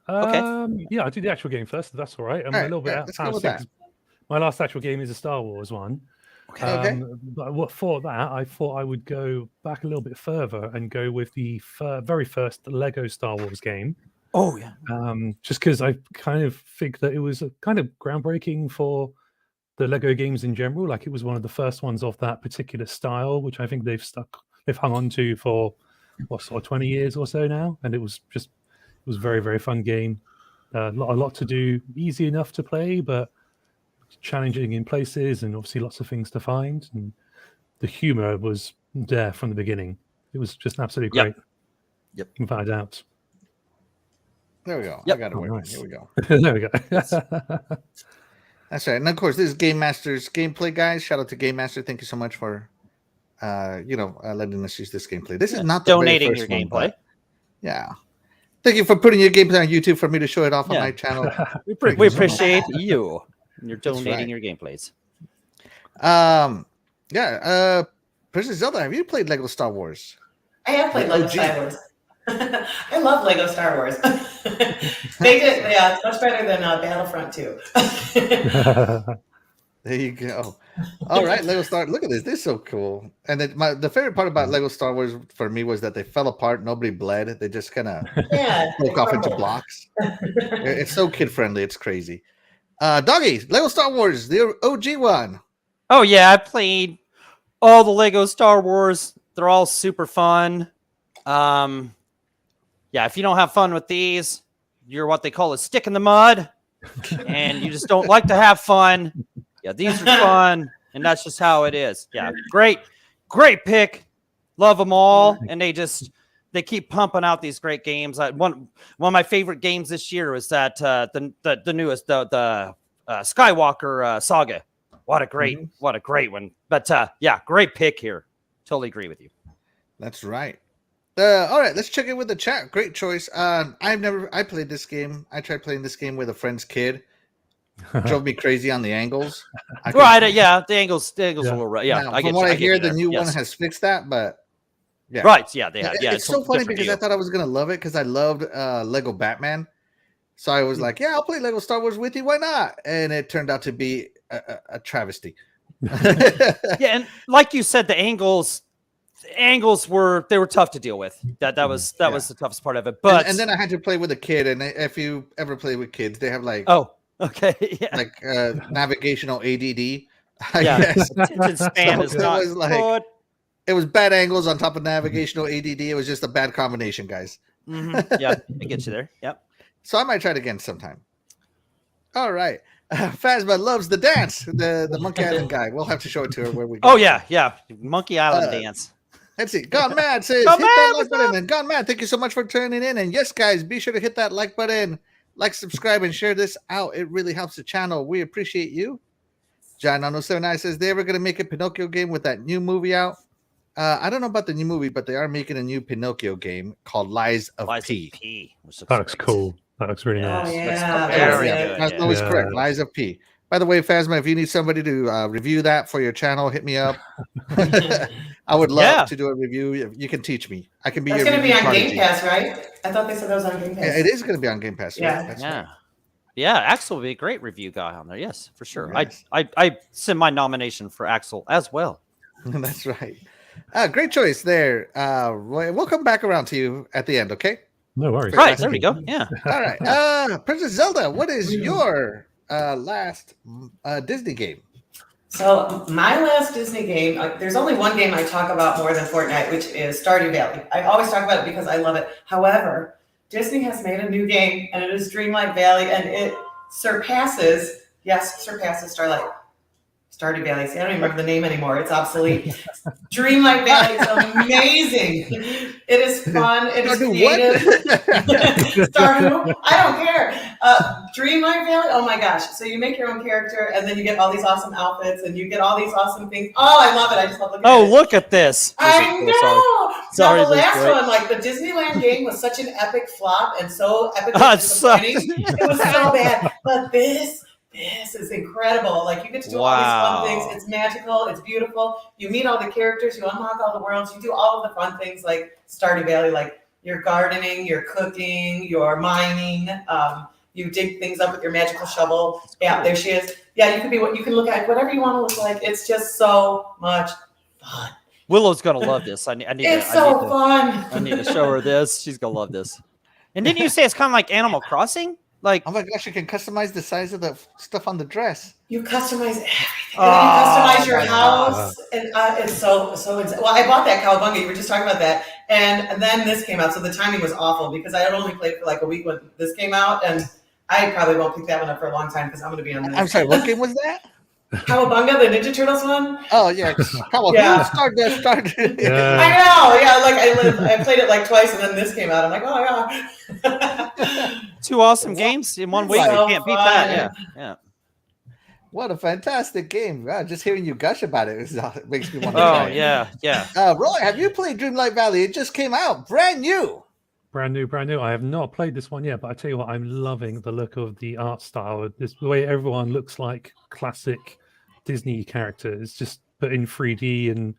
[SPEAKER 5] Yeah, I'll do the actual game first. If that's all right. I'm
[SPEAKER 2] All
[SPEAKER 5] a
[SPEAKER 2] right,
[SPEAKER 5] little bit
[SPEAKER 2] yeah,
[SPEAKER 5] out
[SPEAKER 2] let's go
[SPEAKER 5] of
[SPEAKER 2] with
[SPEAKER 5] sync.
[SPEAKER 2] that.
[SPEAKER 5] My last actual game is a Star Wars one.
[SPEAKER 2] Okay.
[SPEAKER 5] But for that, I thought I would go back a little bit further and go with the very first Lego Star Wars game.
[SPEAKER 4] Oh yeah.
[SPEAKER 5] Just because I kind of think that it was kind of groundbreaking for the Lego games in general. Like it was one of the first ones of that particular style, which I think they've hung on to for what, sort of 20 years or so now. And it was a very, very fun game. A lot to do, easy enough to play, but challenging in places, and obviously lots of things to find. And the humor was there from the beginning. It was just absolutely great.
[SPEAKER 4] Yep.
[SPEAKER 5] Without a doubt.
[SPEAKER 2] There we go.
[SPEAKER 4] Yep.
[SPEAKER 2] I got it.
[SPEAKER 5] Oh,
[SPEAKER 2] Working.
[SPEAKER 5] nice.
[SPEAKER 2] Here we go.
[SPEAKER 5] There we go.
[SPEAKER 2] That's right. And of course, this is Game Master's gameplay, guys. Shout out to Game Master. Thank you so much for, letting us use this gameplay. This is not the
[SPEAKER 4] donating
[SPEAKER 2] very
[SPEAKER 4] your
[SPEAKER 2] first one,
[SPEAKER 4] gameplay.
[SPEAKER 2] but yeah. Thank you for putting your gameplay on YouTube for me to show it off on my channel.
[SPEAKER 4] We
[SPEAKER 2] Thank you so much.
[SPEAKER 4] appreciate you. And you're donating
[SPEAKER 2] right.
[SPEAKER 4] your gameplays.
[SPEAKER 2] Princess Zelda, have you played Lego Star Wars?
[SPEAKER 3] I have played Lego
[SPEAKER 2] OG.
[SPEAKER 3] Star Wars. I love Lego Star Wars. They did, yeah, it's much better than Battlefront 2.
[SPEAKER 2] There you go. All right, Lego Star. Look at this. This is so cool. And then the favorite part about Lego Star Wars for me was that they fell apart. Nobody bled. They just kind of
[SPEAKER 3] Yeah,
[SPEAKER 2] broke off into blocks. It's so kid friendly. It's crazy. Doggy, Lego Star Wars, the OG one.
[SPEAKER 4] Oh yeah, I played all the Lego Star Wars. They're all super fun. Yeah, if you don't have fun with these, you're what they call a stick in the mud, and you just don't like to have fun. Yeah, these are fun, and that's just how it is. Yeah, great pick. Love them all, and they keep pumping out these great games. One of my favorite games this year was that the newest the Skywalker saga. What a great one. But yeah, great pick here. Totally agree with you.
[SPEAKER 2] That's right. All right, let's check in with the chat. Great choice. I played this game. I tried playing this game with a friend's kid. Drove me crazy on the angles.
[SPEAKER 4] Yeah, the angles a little right. Yeah,
[SPEAKER 2] now,
[SPEAKER 4] I get
[SPEAKER 2] from what
[SPEAKER 4] you,
[SPEAKER 2] I hear,
[SPEAKER 4] get
[SPEAKER 2] the
[SPEAKER 4] you
[SPEAKER 2] new
[SPEAKER 4] there.
[SPEAKER 2] one has fixed that, but yeah,
[SPEAKER 4] Right. Yeah, they have. Yeah,
[SPEAKER 2] it's so funny because I thought I was gonna love it because I loved Lego Batman. So I was like, yeah, I'll play Lego Star Wars with you. Why not? And it turned out to be a travesty.
[SPEAKER 4] Yeah, and like you said, the angles were tough to deal with. That was the toughest part of it. But
[SPEAKER 2] and then I had to play with a kid, and if you ever play with kids, they have like
[SPEAKER 4] okay, yeah,
[SPEAKER 2] like navigational ADD. I
[SPEAKER 4] yeah,
[SPEAKER 2] guess.
[SPEAKER 4] attention span is
[SPEAKER 2] So
[SPEAKER 4] not
[SPEAKER 2] it was like
[SPEAKER 4] good.
[SPEAKER 2] it was bad angles on top of navigational ADD. It was just a bad combination, guys.
[SPEAKER 4] Yeah, I get you there. Yep.
[SPEAKER 2] So I might try it again sometime. All right. Phasma loves the dance, the Monkey Island guy. We'll have to show it to her where we go.
[SPEAKER 4] Oh yeah, Monkey Island dance.
[SPEAKER 2] Let's see. Gone Mad says,
[SPEAKER 4] Gone
[SPEAKER 2] hit
[SPEAKER 4] Mad,
[SPEAKER 2] that like
[SPEAKER 4] what's
[SPEAKER 2] button. And Gone Mad, thank you so much for tuning in. And yes, guys, be sure to hit that like button, subscribe, and share this out. It really helps the channel. We appreciate you. John 979 says, they ever going to make a Pinocchio game with that new movie out? I don't know about the new movie, but they are making a new Pinocchio game called Lies of P.
[SPEAKER 5] That looks cool. That looks really nice.
[SPEAKER 3] Oh, yeah.
[SPEAKER 4] Very
[SPEAKER 3] That's
[SPEAKER 4] good.
[SPEAKER 2] Phasma was correct. Lies of P. By the way, Phasma, if you need somebody to review that for your channel, hit me up. I would love to do a review. You can teach me. I can be
[SPEAKER 3] That's
[SPEAKER 2] your
[SPEAKER 3] going to be on
[SPEAKER 2] prodigy.
[SPEAKER 3] Game Pass, right? I thought they said that was on Game Pass.
[SPEAKER 2] Yeah, it is going to be on Game Pass.
[SPEAKER 3] Yeah.
[SPEAKER 2] Right? That's
[SPEAKER 4] Yeah.
[SPEAKER 2] right.
[SPEAKER 4] Yeah, Axel would be a great review guy on there. Yes, for sure.
[SPEAKER 2] Yes.
[SPEAKER 4] I send my nomination for Axel as well.
[SPEAKER 2] That's right. Great choice there. Roy, we'll come back around to you at the end, okay?
[SPEAKER 5] No worries.
[SPEAKER 4] Right, there we go. Yeah.
[SPEAKER 2] All right. Princess Zelda, what is your last Disney game?
[SPEAKER 3] So my last Disney game, there's only one game I talk about more than Fortnite, which is Stardew Valley. I always talk about it because I love it. However, Disney has made a new game, and it is Dreamlight Valley, and it surpasses Starlight. Stardew Valley. See, I don't even remember the name anymore. It's obsolete. Dreamlight Valley is amazing. It is fun. It is creative. Stardew? I don't care. Dreamlight Valley? Oh my gosh. So you make your own character and then you get all these awesome outfits and you get all these awesome things. Oh, I love it. I just love looking at it.
[SPEAKER 4] Oh, look at this.
[SPEAKER 3] I know.
[SPEAKER 4] Sorry,
[SPEAKER 3] now, the
[SPEAKER 4] this
[SPEAKER 3] last
[SPEAKER 4] is great.
[SPEAKER 3] one, like the Disneyland game was such an epic flop and so epic
[SPEAKER 4] It sucked.
[SPEAKER 3] disappointing. It was so bad. But this is incredible. Like you get to do all these fun things. It's magical. It's beautiful. You meet all the characters. You unlock all the worlds. You do all of the fun things like Stardew Valley, like you're gardening, you're cooking, you're mining. You dig things up with your magical shovel. Yeah, there she is. Yeah, you can be what you can look at whatever you want to look like. It's just so much fun.
[SPEAKER 4] Willow's gonna love this. I need
[SPEAKER 3] fun.
[SPEAKER 4] I need to show her this. She's gonna love this. And didn't you say it's kind of like Animal Crossing? Like,
[SPEAKER 2] oh my gosh, you can customize the size of the stuff on the dress.
[SPEAKER 3] You customize everything. And then you customize your house. And it's so well, I bought that Cowabunga. You were just talking about that. And then this came out. So the timing was awful because I had only played for like a week when this came out. And I probably won't pick that one up for a long time because I'm going to be on this.
[SPEAKER 2] I'm sorry, what game was that?
[SPEAKER 3] Cowabunga, the Ninja Turtles one?
[SPEAKER 2] Oh, yeah. Cowabunga.
[SPEAKER 3] Yeah.
[SPEAKER 2] Start.
[SPEAKER 5] Yeah.
[SPEAKER 3] I know. Yeah, like I played it like twice and then this came out. I'm like, oh, yeah.
[SPEAKER 4] 2 awesome games in 1 week.
[SPEAKER 3] So
[SPEAKER 4] You can't beat that. Yeah.
[SPEAKER 2] What a fantastic game. Wow, just hearing you gush about it makes me want to
[SPEAKER 4] Oh,
[SPEAKER 2] try it.
[SPEAKER 4] yeah.
[SPEAKER 2] Roy, have you played Dreamlight Valley? It just came out. Brand new.
[SPEAKER 5] Brand new. I have not played this one yet, but I tell you what, I'm loving the look of the art style. The way everyone looks like classic Disney characters, just put in 3D, and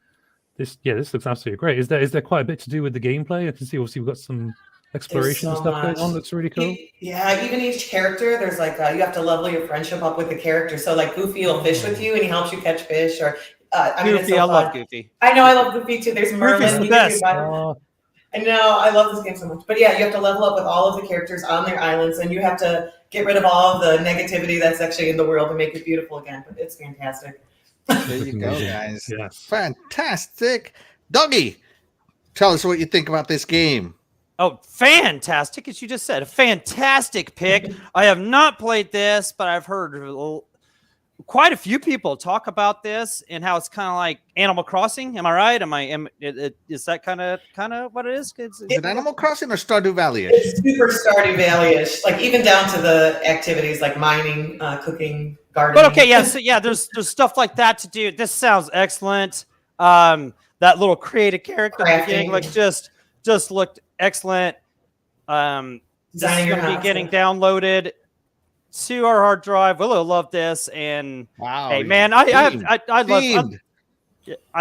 [SPEAKER 5] this looks absolutely great. Is there quite a bit to do with the gameplay? I can see obviously we've got some exploration
[SPEAKER 3] There's
[SPEAKER 5] and
[SPEAKER 3] so
[SPEAKER 5] stuff going
[SPEAKER 3] much.
[SPEAKER 5] on. Looks really cool.
[SPEAKER 3] Yeah, even each character, there's like you have to level your friendship up with the character. So like Goofy will fish with you and he helps you catch fish. Or I mean, it's
[SPEAKER 4] Goofy,
[SPEAKER 3] so
[SPEAKER 4] I love
[SPEAKER 3] fun.
[SPEAKER 4] Goofy.
[SPEAKER 3] I know, I love Goofy too. There's Merlin.
[SPEAKER 4] Goofy's the
[SPEAKER 3] he gives you
[SPEAKER 4] best.
[SPEAKER 3] advice. I know, I love this game so much. But yeah, you have to level up with all of the characters on their islands, and you have to get rid of all of the negativity that's actually in the world and make it beautiful again. But it's fantastic.
[SPEAKER 2] There you go,
[SPEAKER 5] Amazing.
[SPEAKER 2] guys.
[SPEAKER 5] Yes.
[SPEAKER 2] Fantastic. Doggy, tell us what you think about this game.
[SPEAKER 4] Oh, fantastic. As you just said, a fantastic pick. I have not played this, but I've heard quite a few people talk about this and how it's kind of like Animal Crossing. Am I right? Is that kind of what it is?
[SPEAKER 2] Is it Animal Crossing or Stardew Valley?
[SPEAKER 3] It's super Stardew Valley-ish, like even down to the activities like mining, cooking, gardening.
[SPEAKER 4] But okay, yeah, so yeah, there's stuff like that to do. This sounds excellent. That little creative character at the beginning, like just looked excellent. This is
[SPEAKER 3] Designing your
[SPEAKER 4] going to be
[SPEAKER 3] house,
[SPEAKER 4] getting
[SPEAKER 3] yeah.
[SPEAKER 4] downloaded to our hard drive. Willow loved this, and
[SPEAKER 2] Wow.
[SPEAKER 4] hey, man, I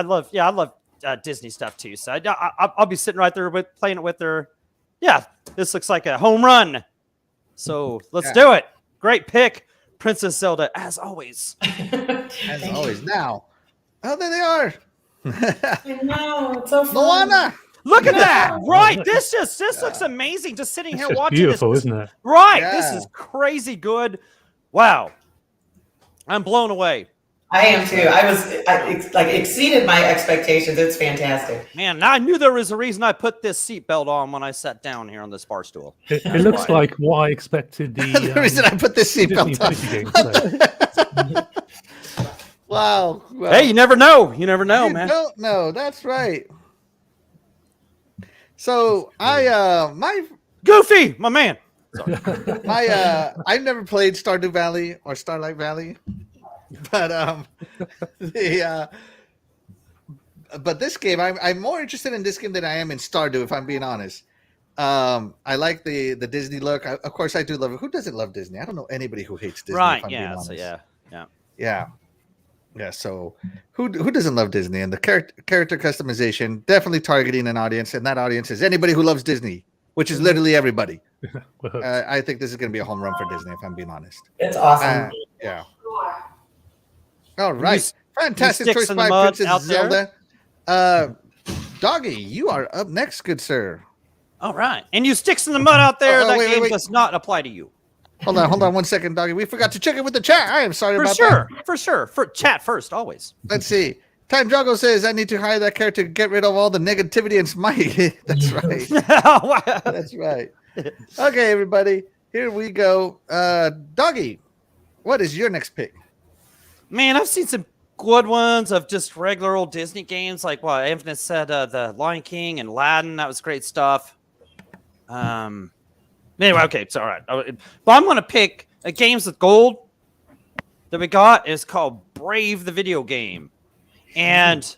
[SPEAKER 4] love Disney stuff too. So I'll be sitting right there playing it with her. Yeah, this looks like a home run. So let's do it. Great pick, Princess Zelda, as always.
[SPEAKER 2] As always. Now, oh, there they are.
[SPEAKER 3] I know, it's so fun.
[SPEAKER 2] Moana.
[SPEAKER 4] Look at that! Right, this looks amazing. Just sitting
[SPEAKER 5] It's
[SPEAKER 4] here
[SPEAKER 5] just
[SPEAKER 4] watching
[SPEAKER 5] beautiful,
[SPEAKER 4] this.
[SPEAKER 5] isn't it?
[SPEAKER 4] Right,
[SPEAKER 2] Yeah.
[SPEAKER 4] this is crazy good. Wow, I'm blown away.
[SPEAKER 3] I am too. I exceeded my expectations. It's fantastic.
[SPEAKER 4] Man, now I knew there was a reason I put this seatbelt on when I sat down here on this bar stool.
[SPEAKER 5] It looks like what I expected
[SPEAKER 2] The reason I put this
[SPEAKER 5] Disney
[SPEAKER 2] seatbelt
[SPEAKER 5] Infinity game. So.
[SPEAKER 2] Wow. Well,
[SPEAKER 4] Hey, you never know. You never know,
[SPEAKER 2] you
[SPEAKER 4] man.
[SPEAKER 2] don't know. That's right. So my
[SPEAKER 4] Goofy, my man.
[SPEAKER 2] I've never played Stardew Valley or Starlight Valley, but but this game I'm more interested in this game than I am in Stardew, if I'm being honest. I like the Disney look. Of course, I do love it. Who doesn't love Disney? I don't know anybody who hates Disney.
[SPEAKER 4] Right,
[SPEAKER 2] if I'm being
[SPEAKER 4] yeah, so
[SPEAKER 2] honest.
[SPEAKER 4] yeah.
[SPEAKER 2] Yeah. So who doesn't love Disney? And the character customization definitely targeting an audience, and that audience is anybody who loves Disney, which is literally everybody. I think this is going to be a home run for Disney, if I'm being honest.
[SPEAKER 3] It's awesome.
[SPEAKER 2] Yeah. All right. Fantastic
[SPEAKER 4] sticks
[SPEAKER 2] choice
[SPEAKER 4] in the
[SPEAKER 2] by
[SPEAKER 4] mud
[SPEAKER 2] Princess
[SPEAKER 4] out there?
[SPEAKER 2] Zelda. Doggy, you are up next, good sir.
[SPEAKER 4] All right. And you sticks in the mud out there, that
[SPEAKER 2] wait,
[SPEAKER 4] game
[SPEAKER 2] wait.
[SPEAKER 4] does not apply to you.
[SPEAKER 2] Hold on 1 second, Doggy. We forgot to check in with the chat. I am sorry
[SPEAKER 4] For
[SPEAKER 2] about
[SPEAKER 4] sure.
[SPEAKER 2] that.
[SPEAKER 4] For sure. For chat first, always.
[SPEAKER 2] Let's see. Time Juggle says, I need to hire that character to get rid of all the negativity and smite. That's right. That's right. Okay, everybody. Here we go. Doggy, what is your next pick?
[SPEAKER 4] Man, I've seen some good ones of just regular old Disney games, like what Infinite said, the Lion King and Aladdin. That was great stuff. Anyway, okay, it's all right. But I'm gonna pick a Games with Gold that we got. It's called Brave the Video Game, and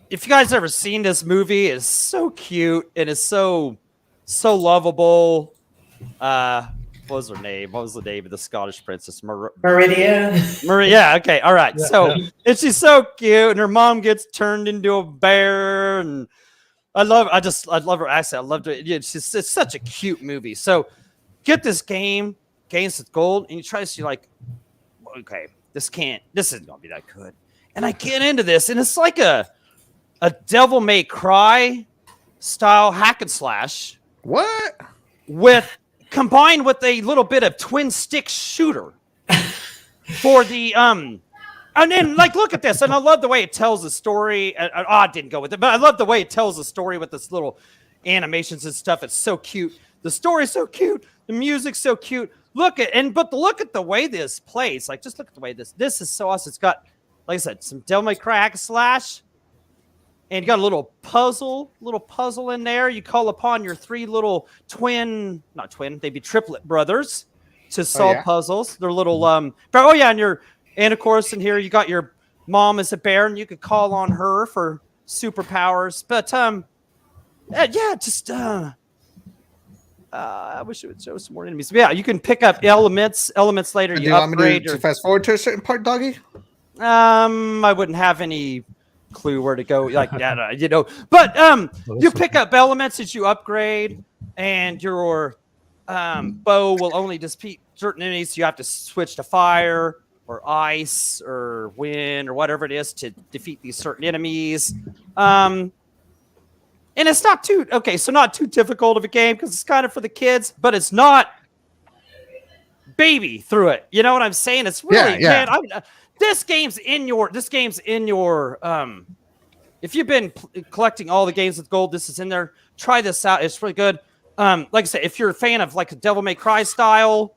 [SPEAKER 4] if you guys ever seen this movie, it's so cute and it's so lovable. What was her name? What was the name of the Scottish princess?
[SPEAKER 3] Meridia.
[SPEAKER 4] Yeah. Okay. All right.
[SPEAKER 5] Yeah,
[SPEAKER 4] So
[SPEAKER 5] yeah.
[SPEAKER 4] and she's so cute, and her mom gets turned into a bear, and I love her accent. I loved it. Yeah, it's such a cute movie. So get this game, Games with Gold, and you try to see like, okay, this isn't gonna be that good. And I get into this, and it's like a Devil May Cry style hack and slash.
[SPEAKER 2] What?
[SPEAKER 4] Combined with a little bit of twin stick shooter for the and then like look at this, and I love the way it tells the story. I didn't go with it, but I love the way it tells the story with this little animations and stuff. It's so cute. The story's so cute. The music's so cute. Look at the way this plays. Like just look at the way this is so awesome. It's got, like I said, some Devil May Cry hack and slash. And you got a little puzzle in there. You call upon your three little they'd be triplet brothers to solve puzzles. They're little, and of course in here you got your mom as a bear, and you could call on her for superpowers. But I wish it would show some more enemies. But yeah, you can pick up elements later.
[SPEAKER 2] Do
[SPEAKER 4] You
[SPEAKER 2] you want me
[SPEAKER 4] upgrade.
[SPEAKER 2] to fast forward to a certain part, Doggy?
[SPEAKER 4] I wouldn't have any clue where to go, like that, But you pick up elements as you upgrade, and your bow will only defeat certain enemies. So you have to switch to fire or ice or wind or whatever it is to defeat these certain enemies. And it's not too difficult of a game because it's kind of for the kids, but it's not baby through it. You know what I'm saying? It's really man. This game's in your if you've been collecting all the Games with Gold, this is in there. Try this out. It's really good. Like I said, if you're a fan of like a Devil May Cry style,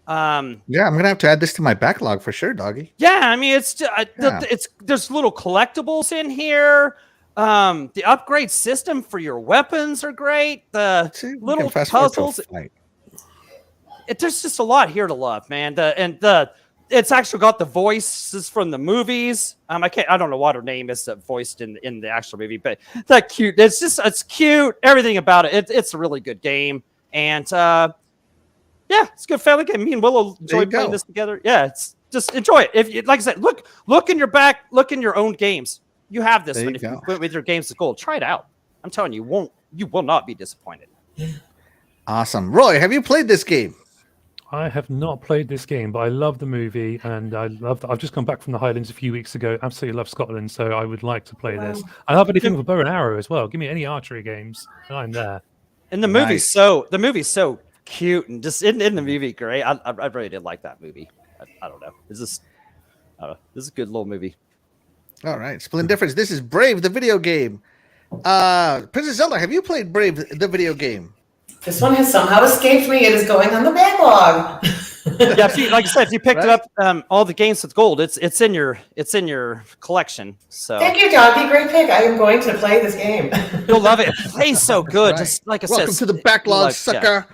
[SPEAKER 2] I'm gonna have to add this to my backlog for sure, Doggy.
[SPEAKER 4] Yeah, I mean there's little collectibles in here. The upgrade system for your weapons are great. The little puzzles. There's just a lot here to love, man. It's actually got the voices from the movies. I don't know what her name is that voiced in the actual movie, but that cute. It's cute. Everything about it. It's a really good game, and it's a good family game. Me and Willow enjoy playing this together. Yeah, it's just enjoy it. If you, like I said, look in your back, look in your own games. You have this one. If you went with your Games of Gold, try it out. I'm telling you, you will not be disappointed.
[SPEAKER 2] Awesome, Roy. Have you played this game?
[SPEAKER 5] I have not played this game, but I love the movie, and I've just come back from the Highlands a few weeks ago. Absolutely love Scotland, so I would like to play this. I love anything with bow and arrow as well. Give me any archery games, and I'm there. And
[SPEAKER 4] the movie's so cute, and just in the movie, great. I really did like that movie. I don't know. This is a good little movie.
[SPEAKER 2] All right, Split Difference. This is Brave, the video game. Princess Zelda, have you played Brave, the video game?
[SPEAKER 3] This one has somehow escaped me. It is going on the backlog.
[SPEAKER 4] Like I said, if you picked up all the Games with Gold, it's in your collection. So
[SPEAKER 3] thank you, Doggy. Great pick. I am going to play this game.
[SPEAKER 4] You'll love it. It plays so good.
[SPEAKER 2] Right.
[SPEAKER 4] Just like I
[SPEAKER 2] Welcome
[SPEAKER 4] said,
[SPEAKER 2] to the backlog, sucker.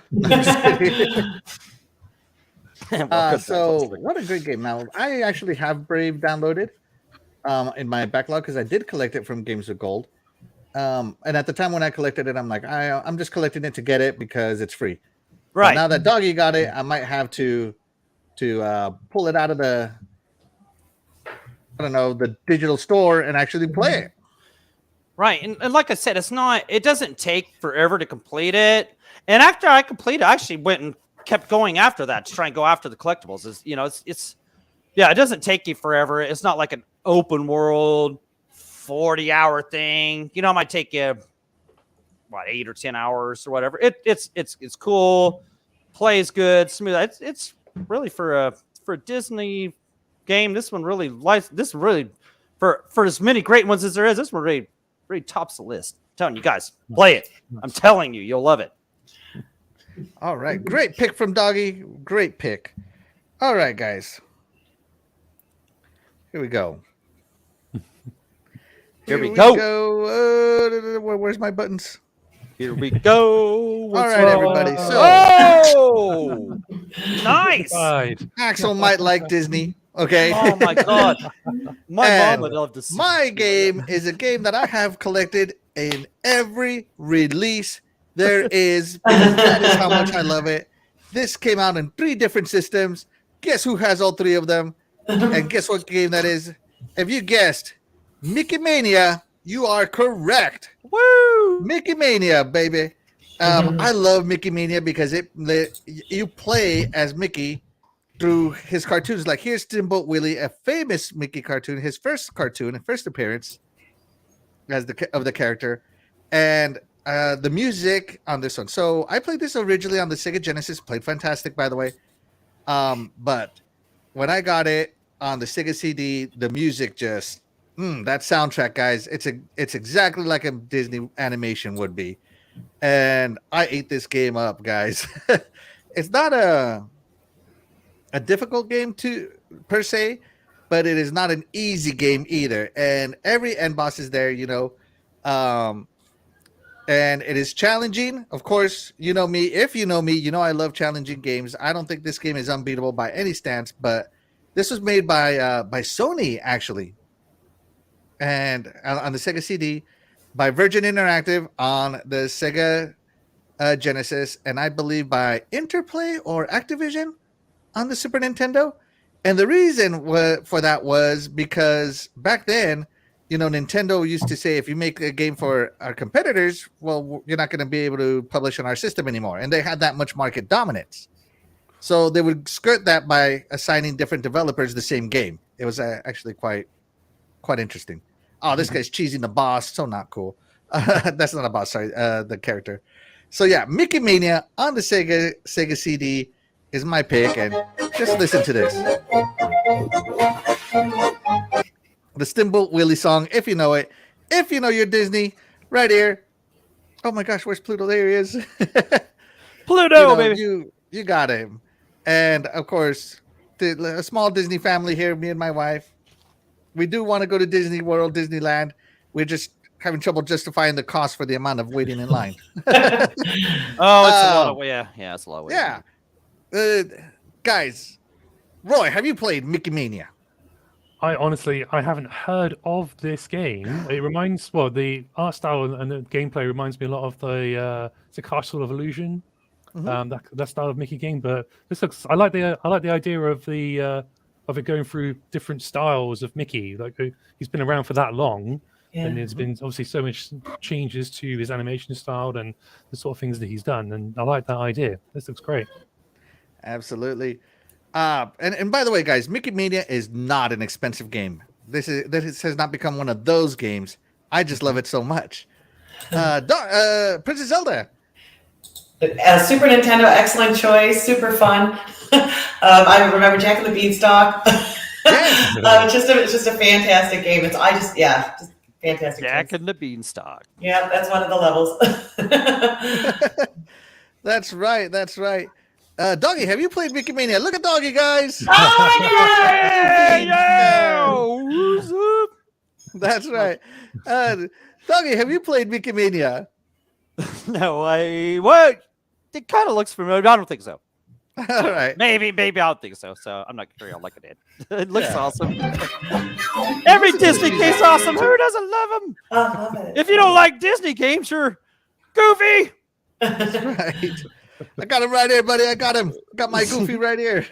[SPEAKER 2] So what a great game. Now I actually have Brave downloaded in my backlog because I did collect it from Games with Gold. And at the time when I collected it, I'm like, I'm just collecting it to get it because it's free. Right. But now that Doggy got it, I might have to pull it out of the digital store and actually play it.
[SPEAKER 4] Right. And like I said, it doesn't take forever to complete it. And after I completed, I actually went and kept going after that to try and go after the collectibles. It doesn't take you forever. It's not like an open world 40-hour thing. It might take you 8 or 10 hours or whatever. It's cool, plays good, smooth. It's really for a Disney game. This one really for as many great ones as there is. This one really tops the list. I'm telling you guys, play it. I'm telling you, you'll love it.
[SPEAKER 2] All right, great pick from Doggy. Great pick. All right, guys. Here we go.
[SPEAKER 4] Here we go.
[SPEAKER 2] Where's my buttons?
[SPEAKER 4] Here we go.
[SPEAKER 2] All right, everybody. So
[SPEAKER 4] Oh, nice.
[SPEAKER 5] Right.
[SPEAKER 2] Axel might like Disney. Okay.
[SPEAKER 4] Oh my god. My
[SPEAKER 2] And
[SPEAKER 4] mom would love to see
[SPEAKER 2] my game is a game that I have collected in every release there is, because that is how much I love it. This came out in 3 different systems. Guess who has all 3 of them? And guess what game that is? If you guessed Mickey Mania, you are correct.
[SPEAKER 4] Woo!
[SPEAKER 2] Mickey Mania, baby. I love Mickey Mania because you play as Mickey through his cartoons. Like, here's Steamboat Willie, a famous Mickey cartoon, his first appearance as the character, and the music on this one. So I played this originally on the Sega Genesis. Played fantastic, by the way. But when I got it on the Sega CD, the music just that soundtrack, guys. It's exactly like a Disney animation would be, and I ate this game up, guys. It's not a difficult game per se, but it is not an easy game either. And every end boss is there, and it is challenging. Of course, you know me. If you know me, you know I love challenging games. I don't think this game is unbeatable by any stance, but this was made by Sony, actually, and on the Sega CD, by Virgin Interactive on the Sega Genesis, and I believe by Interplay or Activision on the Super Nintendo. And the reason for that was because back then, Nintendo used to say, if you make a game for our competitors, well, you're not going to be able to publish on our system anymore. And they had that much market dominance. So they would skirt that by assigning different developers the same game. It was actually quite interesting. Oh, this guy's cheesing the boss. So not cool. That's not a boss, sorry, the character. So yeah, Mickey Mania on the Sega CD is my pick, and just listen to this. The Steamboat Willie song, if you know it. If you know your Disney, right here. Oh my gosh, where's Pluto? There he is.
[SPEAKER 4] Pluto, baby.
[SPEAKER 2] You got him. And of course, a small Disney family here, me and my wife. We do want to go to Disney World, Disneyland. We're just having trouble justifying the cost for the amount of waiting in line.
[SPEAKER 4] It's a lot of it's a lot of weight.
[SPEAKER 2] Yeah. Guys, Roy, have you played Mickey Mania?
[SPEAKER 5] I haven't heard of this game. It reminds, the art style and the gameplay reminds me a lot of the Castle of Illusion, that style of Mickey game. But this looks, I like the idea of it going through different styles of Mickey. Like, he's been around for that long, and there's been obviously so much changes to his animation style and the sort of things that he's done. And I like that idea. This looks great.
[SPEAKER 2] Absolutely. And by the way, guys, Mickey Mania is not an expensive game. This has not become one of those games. I just love it so much. Princess Zelda.
[SPEAKER 3] Super Nintendo, excellent choice, super fun. I remember Jack and the Beanstalk. It's just a fantastic game. Just fantastic.
[SPEAKER 4] Jack
[SPEAKER 3] choice.
[SPEAKER 4] and the Beanstalk.
[SPEAKER 3] Yeah, that's one of the levels.
[SPEAKER 2] That's right. Doggy, have you played Mickey Mania? Look at Doggy, guys.
[SPEAKER 3] Oh my God!
[SPEAKER 2] That's right. Doggy, have you played Mickey Mania?
[SPEAKER 4] No, what? It kind of looks familiar. I don't think so.
[SPEAKER 2] All right.
[SPEAKER 4] Maybe I don't think so. So I'm not sure I'll like it. It looks awesome. Every Disney game's awesome. Who doesn't love them?
[SPEAKER 3] I love it.
[SPEAKER 4] If you don't like Disney games, you're goofy.
[SPEAKER 2] That's right. I got him right here, buddy. I got him. Got my Goofy right here.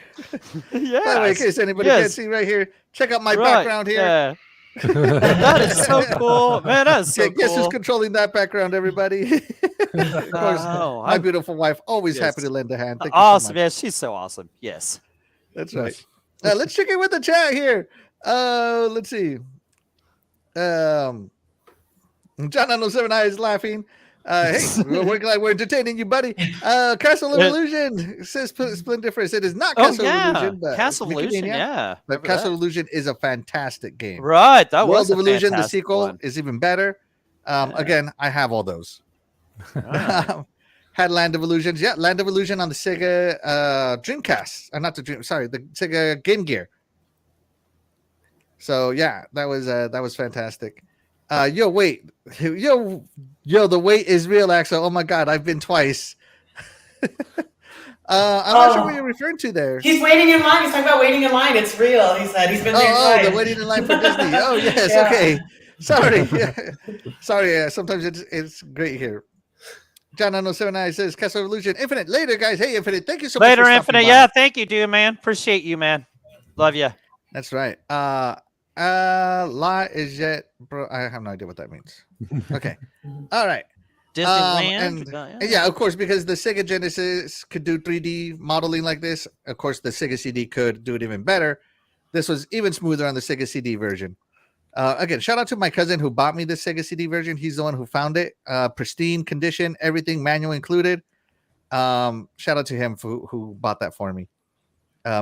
[SPEAKER 4] Yeah.
[SPEAKER 2] By the way, in case anybody can't see right here, check out my background here.
[SPEAKER 4] Yeah. That is so cool. Man, that is so cool.
[SPEAKER 2] Guess who's controlling that background, everybody? Of course, my beautiful wife, always happy to lend a hand. Thank you
[SPEAKER 4] awesome,
[SPEAKER 2] so much.
[SPEAKER 4] man. She's so awesome. Yes.
[SPEAKER 2] That's right. Let's check in with the chat here. Let's see. John 907I is laughing. Hey, we're glad we're entertaining you, buddy. Castle of Illusion says Splendiferous. It is not Castle of Illusion, but
[SPEAKER 4] Castle of Illusion,
[SPEAKER 2] But Castle of Illusion is a fantastic game.
[SPEAKER 4] Right. That was
[SPEAKER 2] World of Illusion, the
[SPEAKER 4] fantastic
[SPEAKER 2] sequel,
[SPEAKER 4] one.
[SPEAKER 2] is even better. Again, I have all those. Had Land of Illusions. Yeah, Land of Illusion on the Sega Dreamcast. The Sega Game Gear. So yeah, that was fantastic. Yo, wait, yo, the wait is real, Axel. Oh my God, I've been twice. I'm not sure what you're referring to there.
[SPEAKER 3] He's waiting in line. He's talking about waiting in line. It's real. He said he's been there twice.
[SPEAKER 2] The waiting in line for Disney. Oh yes,
[SPEAKER 3] Yeah.
[SPEAKER 2] okay. Sorry, sorry. Sometimes it's great here. John 979 says Castle Revolution Infinite later, guys. Hey, Infinite, thank you so much.
[SPEAKER 4] Later,
[SPEAKER 2] for stopping
[SPEAKER 4] Infinite.
[SPEAKER 2] by.
[SPEAKER 4] Yeah, thank you, dude, man. Appreciate you, man. Love you.
[SPEAKER 2] That's right. La is yet, bro. I have no idea what that means. Okay. All right.
[SPEAKER 4] Disneyland.
[SPEAKER 2] And yeah, of course, because the Sega Genesis could do 3D modeling like this. Of course, the Sega CD could do it even better. This was even smoother on the Sega CD version. Again, shout out to my cousin who bought me the Sega CD version. He's the one who found it. Pristine condition, everything, manual included. Shout out to him who bought that for me.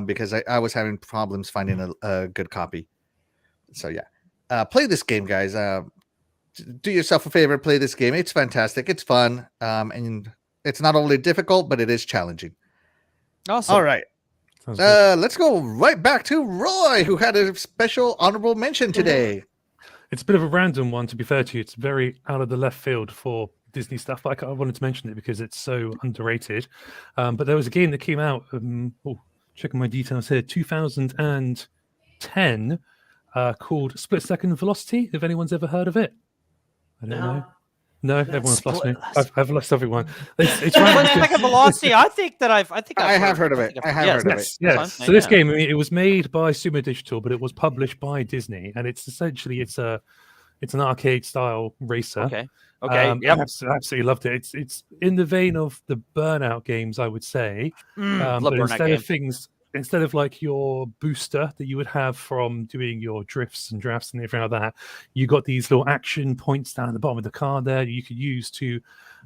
[SPEAKER 2] Because I was having problems finding a good copy. So yeah, play this game, guys. Do yourself a favor, play this game. It's fantastic. It's fun. And it's not only difficult, but it is challenging.
[SPEAKER 4] Awesome.
[SPEAKER 2] All right. Let's go right back to Roy, who had a special honorable mention today.
[SPEAKER 5] It's a bit of a random one, to be fair to you. It's very out of the left field for Disney stuff, but I wanted to mention it because it's so underrated. But there was a game that came out, checking my details here, 2010, called Split Second Velocity. If anyone's ever heard of it? I don't know. No, everyone's lost me. I've lost everyone. It's
[SPEAKER 4] Split Second Velocity. I think I
[SPEAKER 2] have heard of it. I have heard of it.
[SPEAKER 5] Yes. So this game, I mean, it was made by Sumo Digital, but it was published by Disney, and it's essentially it's an arcade style racer.
[SPEAKER 4] Okay.
[SPEAKER 5] I absolutely loved it. It's in the vein of the Burnout games, I would say. But instead of like your booster that you would have from doing your drifts and drafts and everything like that, you got these little action points down at the bottom of the car there that you could use to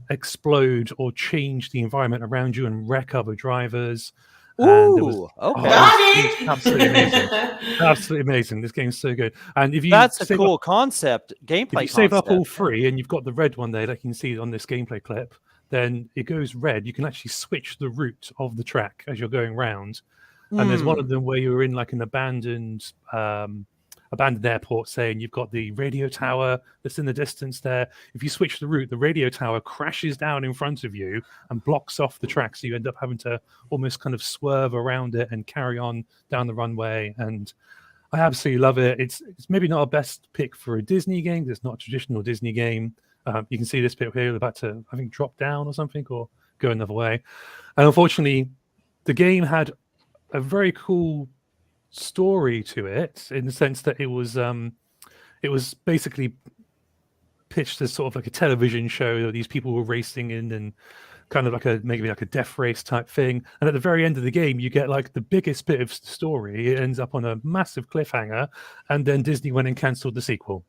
[SPEAKER 5] explode or change the environment around you and wreck other drivers.
[SPEAKER 4] Ooh, okay.
[SPEAKER 5] It's absolutely amazing. Absolutely amazing. This game's so good. And if you
[SPEAKER 4] that's a cool concept, gameplay.
[SPEAKER 5] If you save up all three and you've got the red one there that you can see on this gameplay clip, then it goes red. You can actually switch the route of the track as you're going round. And there's one of them where you're in like an abandoned airport, say, and you've got the radio tower that's in the distance there. If you switch the route, the radio tower crashes down in front of you and blocks off the track, so you end up having to almost kind of swerve around it and carry on down the runway. And I absolutely love it. It's maybe not a best pick for a Disney game. It's not a traditional Disney game. You can see this bit here about to, I think, drop down or something or go another way. And unfortunately, the game had a very cool story to it, in the sense that it was basically pitched as sort of like a television show that these people were racing in, and kind of like maybe like a death race type thing. And at the very end of the game, you get like the biggest bit of story. It ends up on a massive cliffhanger, and then Disney went and cancelled the sequel.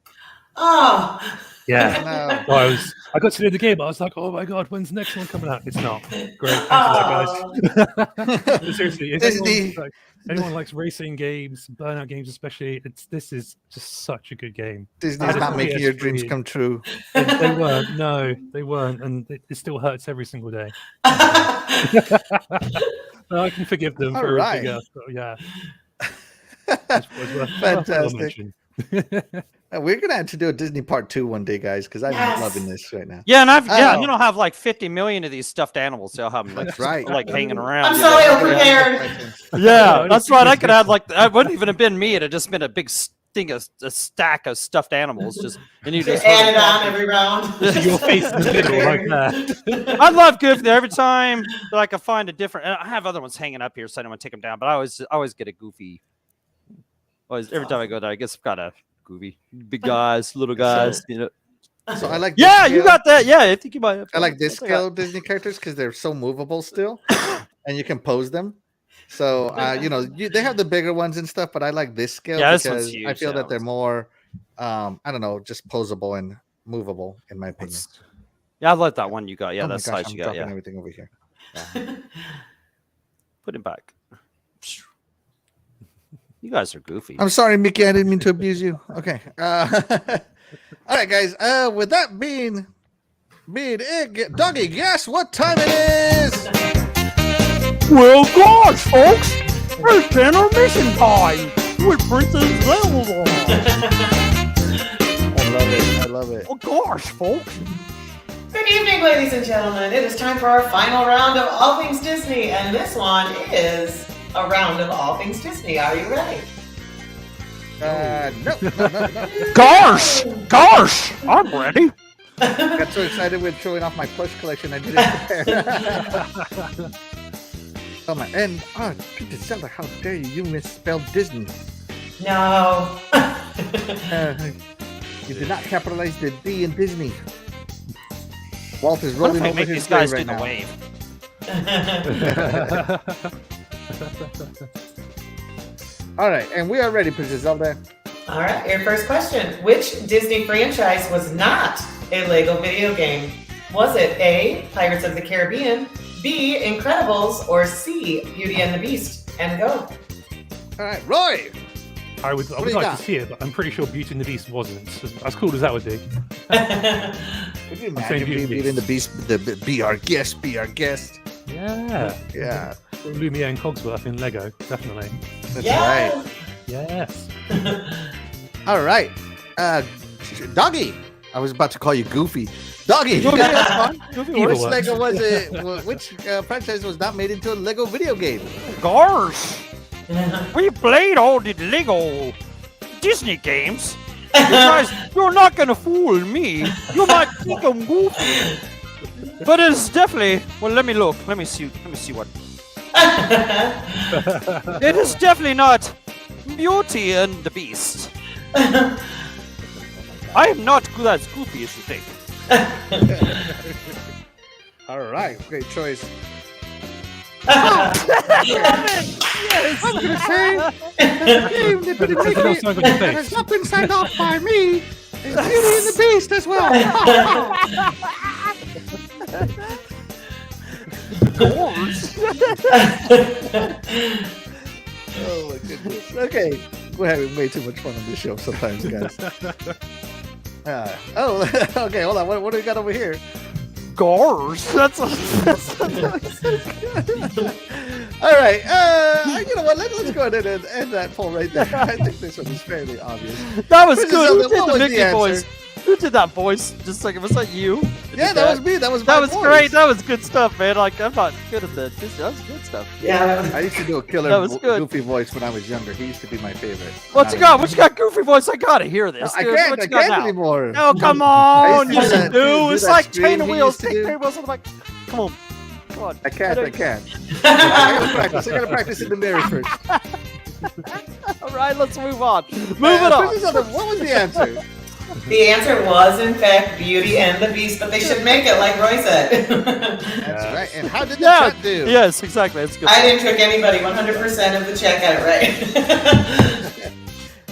[SPEAKER 3] Oh,
[SPEAKER 5] yeah. No. I got to the end of the game. I was like, oh my God, when's the next one coming out? It's not. Great. Thanks for that, guys. Seriously, if anyone likes racing games, Burnout games especially, this is just such a good game.
[SPEAKER 2] Disney's not making your dreams come true.
[SPEAKER 5] They weren't. No, they weren't. And it still hurts every single day. I can forgive them for everything else. But yeah.
[SPEAKER 2] Fantastic. We're gonna have to do a Disney Part 2 one day, guys, because I'm loving this right now.
[SPEAKER 4] Yeah, and and you'll have like 50 million of these stuffed animals. They'll have them like hanging around.
[SPEAKER 3] I'm so ill-prepared.
[SPEAKER 4] Yeah, that's right. I could have I wouldn't even have been me. It'd have just been a big thing, a stack of stuffed animals. And you just
[SPEAKER 3] add it on every round.
[SPEAKER 5] Your face in the middle like that.
[SPEAKER 4] I love Goofy. Every time that I can find a different. I have other ones hanging up here, so I don't want to take them down. But I always get a Goofy. Every time I go there, I guess I've got a Goofy, big guys, little guys.
[SPEAKER 2] So I like.
[SPEAKER 4] Yeah, you got that. Yeah, I think you might have.
[SPEAKER 2] I like this scale Disney characters because they're so movable still, and you can pose them. So they have the bigger ones and stuff, but I like this scale because I feel that they're more, I don't know, just posable and movable in my opinion.
[SPEAKER 4] Yeah, I like that one you got. Yeah, that's size you got.
[SPEAKER 2] Yeah, everything over here.
[SPEAKER 4] Yeah. Put him back. You guys are goofy.
[SPEAKER 2] I'm sorry, Mickey. I didn't mean to abuse you. Okay. All right, guys. With that being it, Doggy, guess what time it is?
[SPEAKER 4] Well, gosh, folks, it's intermission time. with Princess Zelda.
[SPEAKER 2] I love it.
[SPEAKER 4] Oh gosh, folks.
[SPEAKER 3] Good evening, ladies and gentlemen. It is time for our final round of All Things Disney, and this one is a round of All Things Disney. Are you ready?
[SPEAKER 2] No.
[SPEAKER 4] Gosh, I'm ready.
[SPEAKER 2] I got so excited with showing off my plush collection, I didn't prepare. Oh my, and Princess Zelda, how dare you? You misspelled Disney.
[SPEAKER 3] No.
[SPEAKER 2] You did not capitalize the D in Disney. Walt is
[SPEAKER 4] What if
[SPEAKER 2] rolling
[SPEAKER 4] I
[SPEAKER 2] over
[SPEAKER 4] make
[SPEAKER 2] his
[SPEAKER 4] these guys
[SPEAKER 2] grave
[SPEAKER 4] do
[SPEAKER 2] right
[SPEAKER 4] the
[SPEAKER 2] now.
[SPEAKER 4] wave?
[SPEAKER 2] All right, and we are ready, Princess Zelda.
[SPEAKER 3] All right, your first question. Which Disney franchise was not a Lego video game? Was it A, Pirates of the Caribbean, B, Incredibles, or C, Beauty and the Beast? And go.
[SPEAKER 2] All right, Roy.
[SPEAKER 5] I would
[SPEAKER 2] do
[SPEAKER 5] like
[SPEAKER 2] you got?
[SPEAKER 5] to see it, but I'm pretty sure Beauty and the Beast wasn't. As cool as that would be.
[SPEAKER 2] Would you
[SPEAKER 5] saying
[SPEAKER 2] imagine Beauty and the Beast, be our guest?
[SPEAKER 5] Yeah.
[SPEAKER 2] Yeah,
[SPEAKER 5] Lumiere and Cogsworth in Lego, definitely.
[SPEAKER 2] that's
[SPEAKER 3] Yeah.
[SPEAKER 2] right.
[SPEAKER 5] Yes.
[SPEAKER 2] All right, Doggy. I was about to call you Goofy. Doggy.
[SPEAKER 4] Goofy, that's fine.
[SPEAKER 5] Evil
[SPEAKER 2] Which
[SPEAKER 5] ones.
[SPEAKER 2] Lego was it? Which franchise was not made into a Lego video game?
[SPEAKER 4] Gosh, we played all the Lego Disney games. You guys, you're not gonna fool me. You might think I'm goofy, but it's definitely. Well, let me look. Let me see what. It is definitely not Beauty and the Beast. I am not as goofy as you think.
[SPEAKER 2] All right, great choice.
[SPEAKER 5] That sounds like your face.
[SPEAKER 2] not been signed off by me. It's Beauty and the Beast as well. Oh my goodness. Okay, we're having way too much fun on this show sometimes, guys. Okay, hold on. What do we got over here?
[SPEAKER 4] Gars. That's
[SPEAKER 2] All right. You know what? Let's go ahead and end that poll right there. I think this one is fairly obvious.
[SPEAKER 4] that was
[SPEAKER 2] Princess
[SPEAKER 4] good.
[SPEAKER 2] Zelda,
[SPEAKER 4] Who did
[SPEAKER 2] what
[SPEAKER 4] the
[SPEAKER 2] was the
[SPEAKER 4] Mickey
[SPEAKER 2] answer?
[SPEAKER 4] voice? Who did that voice? Just like, was that you?
[SPEAKER 2] Yeah, that was me. That was
[SPEAKER 4] That
[SPEAKER 2] my
[SPEAKER 4] was
[SPEAKER 2] voice.
[SPEAKER 4] great. That was good stuff, man. Like, I'm not good at that. That was good stuff.
[SPEAKER 3] Yeah.
[SPEAKER 2] I used to do a killer
[SPEAKER 4] That was good.
[SPEAKER 2] goofy voice when I was younger. He used to be my favorite.
[SPEAKER 4] What you got? What you got, goofy voice? I gotta hear this.
[SPEAKER 2] I
[SPEAKER 4] dude.
[SPEAKER 2] can't.
[SPEAKER 4] What
[SPEAKER 2] I
[SPEAKER 4] you got
[SPEAKER 2] can't
[SPEAKER 4] now?
[SPEAKER 2] anymore.
[SPEAKER 4] No, come
[SPEAKER 2] I
[SPEAKER 4] on.
[SPEAKER 2] used to
[SPEAKER 4] Yes,
[SPEAKER 2] do
[SPEAKER 4] you
[SPEAKER 2] that-
[SPEAKER 4] do.
[SPEAKER 2] do
[SPEAKER 4] It's
[SPEAKER 2] that
[SPEAKER 4] like
[SPEAKER 2] scream
[SPEAKER 4] training
[SPEAKER 2] he
[SPEAKER 4] wheels.
[SPEAKER 2] used to
[SPEAKER 4] Take
[SPEAKER 2] do.
[SPEAKER 4] training wheels on the bike. Come on. Come on.
[SPEAKER 2] I can't. I gotta practice in the mirror first.
[SPEAKER 4] All right, let's move on. Move it on.
[SPEAKER 2] Princess Zelda, what was the answer?
[SPEAKER 3] The answer was, in fact, Beauty and the Beast, but they should make it, like Roy said.
[SPEAKER 2] That's right. And how did the
[SPEAKER 4] Yeah.
[SPEAKER 2] chat do?
[SPEAKER 4] Yes, exactly. That's good.
[SPEAKER 3] I didn't trick anybody. 100% of the chat got it right.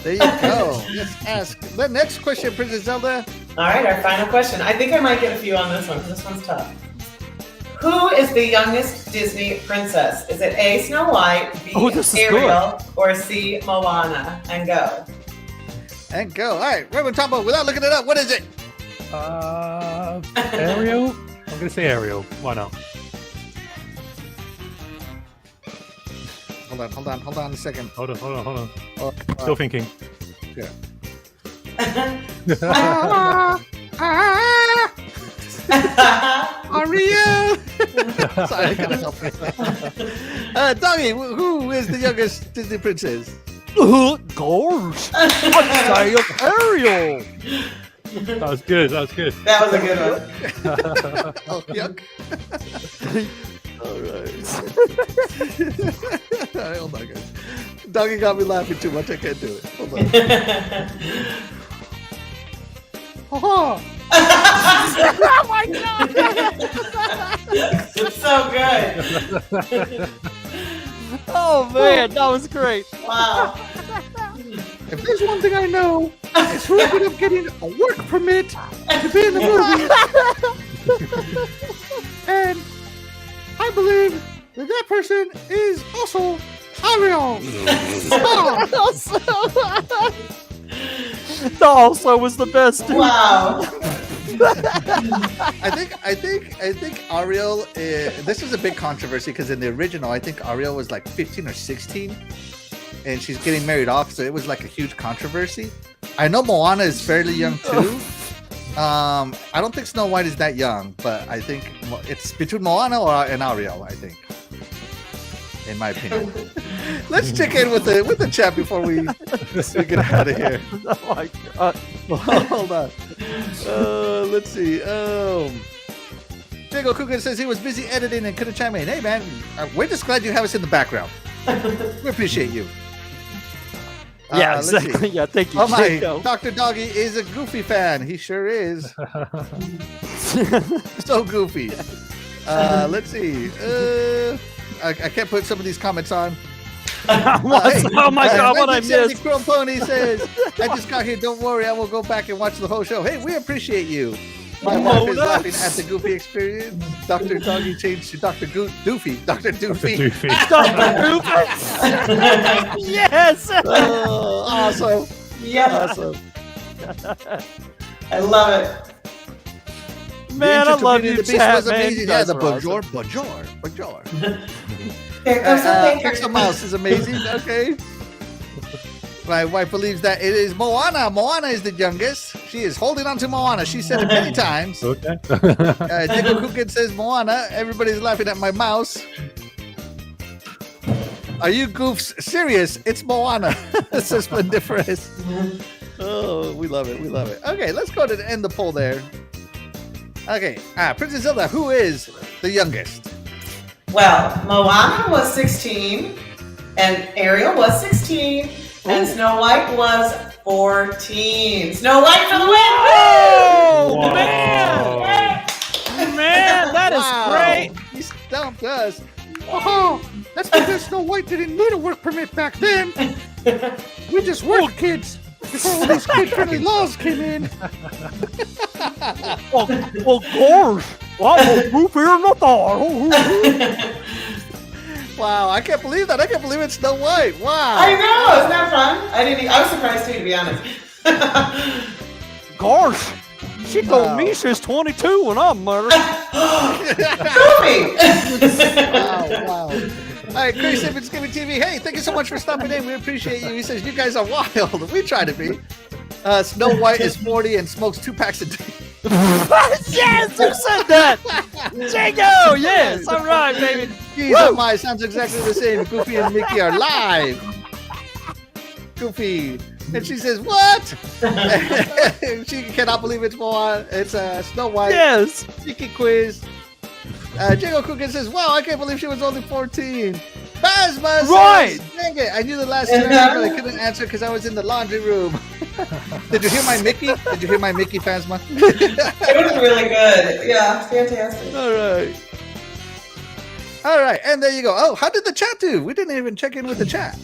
[SPEAKER 2] There you go. Let's ask the next question, Princess Zelda.
[SPEAKER 3] All right, our final question. I think I might get a few on this one because this one's tough. Who is the youngest Disney princess? Is it A, Snow White, B,
[SPEAKER 4] Oh, this is
[SPEAKER 3] Ariel, or C, Moana? And go.
[SPEAKER 2] And go. All right, Reverend Motombo, without looking it up, what is it?
[SPEAKER 5] Ariel? I'm going to say Ariel. Why not?
[SPEAKER 2] Hold on a second.
[SPEAKER 5] Hold on.
[SPEAKER 2] Oh,
[SPEAKER 5] Still thinking.
[SPEAKER 2] Ariel! Sorry, I couldn't help it. Doggy, who is the youngest Disney princess?
[SPEAKER 4] Gosh. I'd say it's Ariel.
[SPEAKER 5] That was good.
[SPEAKER 3] That was a good one.
[SPEAKER 2] Oh, yuck. All right. All right, hold on, guys. Doggy got me laughing too much. I can't do it. Hold on.
[SPEAKER 4] Oh my god!
[SPEAKER 3] It's so good.
[SPEAKER 4] Oh man, that was great.
[SPEAKER 3] Wow.
[SPEAKER 2] If there's one thing I know, it's who ended up getting a work permit to be in the movie. And I believe that person is also Ariel.
[SPEAKER 4] The also was the best. Dude.
[SPEAKER 3] Wow.
[SPEAKER 2] I think Ariel. This was a big controversy because in the original, I think Ariel was like 15 or 16, and she's getting married off, so it was like a huge controversy. I know Moana is fairly young too. I don't think Snow White is that young, but I think it's between Moana and Ariel, I think, in my opinion. Let's check in with the chat before we get out of here.
[SPEAKER 4] Oh my god!
[SPEAKER 2] Hold on. Let's see. Jago Coogan says he was busy editing and couldn't chime in. Hey man, we're just glad you have us in the background. We appreciate you.
[SPEAKER 4] Yeah,
[SPEAKER 2] let's see.
[SPEAKER 4] exactly. Yeah, thank you.
[SPEAKER 2] Oh my,
[SPEAKER 4] Jago.
[SPEAKER 2] Dr. Doggy is a Goofy fan. He sure is. So goofy. Let's see. I can't put some of these comments on.
[SPEAKER 4] Oh my god, what I missed.
[SPEAKER 2] Chrome Pony says, I just got here. Don't worry, I will go back and watch the whole show. Hey, we appreciate you. My wife is laughing at the Goofy experience. Dr. Doggy changed to Dr. Doofy. Dr. Doofy.
[SPEAKER 4] Dr. Doofus. Yes.
[SPEAKER 2] Oh, awesome.
[SPEAKER 3] Yeah.
[SPEAKER 2] Awesome.
[SPEAKER 3] I love it.
[SPEAKER 4] Man, I love you,
[SPEAKER 2] the beast
[SPEAKER 4] chat,
[SPEAKER 2] was
[SPEAKER 4] man.
[SPEAKER 2] amazing.
[SPEAKER 4] You
[SPEAKER 2] Yeah,
[SPEAKER 4] guys
[SPEAKER 2] the
[SPEAKER 4] are
[SPEAKER 2] bonjour.
[SPEAKER 3] There goes the thinker.
[SPEAKER 2] Pixel Mouse is amazing. Okay. My wife believes that it is Moana. Moana is the youngest. She is holding on to Moana. She said it many times.
[SPEAKER 5] Okay.
[SPEAKER 2] Jacob Coogan says Moana. Everybody's laughing at my mouse. Are you goofs serious? It's Moana. Says Splendiferous. Oh, we love it. We love it. Okay, let's go ahead and end the poll there. Okay. Princess Zelda, who is the youngest?
[SPEAKER 3] Well, Moana was 16, and Ariel was 16, and Snow White was 14. Snow White for the win!
[SPEAKER 4] Oh,
[SPEAKER 5] Wow.
[SPEAKER 4] man, that is great.
[SPEAKER 2] He stumped us. Oh, that's because Snow White didn't need a work permit back then. We just worked kids before all these kid-friendly laws came in.
[SPEAKER 4] Of course. Well, move here in the thought.
[SPEAKER 2] Wow, I can't believe that. I can't believe it's Snow White. Wow.
[SPEAKER 3] I know, isn't that fun? I was surprised too, to be honest.
[SPEAKER 4] Gosh, she told me she's 22 when I'm murdered.
[SPEAKER 2] Wow. All right, Chris Evans Giving TV. Hey, thank you so much for stopping in. We appreciate you. He says, you guys are wild. We try to be. Snow White is 40 and smokes 2 packs a day.
[SPEAKER 4] Yes, who said that? Jago, yes, I'm right, baby.
[SPEAKER 2] Geez, oh my, sounds exactly the same. Goofy and Mickey are live. Goofy. And she says, what? She cannot believe it's Moana. It's Snow White.
[SPEAKER 4] Yes.
[SPEAKER 2] Mickey quiz. Jago Coogan says, wow, I can't believe she was only 14. Phasma says,
[SPEAKER 4] Right.
[SPEAKER 2] dang it, I knew the last turn, but I couldn't answer because I was in the laundry room. Did you hear my Mickey? Did you hear my Mickey, Phasma?
[SPEAKER 3] It was really good. Yeah, fantastic.
[SPEAKER 2] All right, and there you go. Oh, how did the chat do? We didn't even check in with the chat.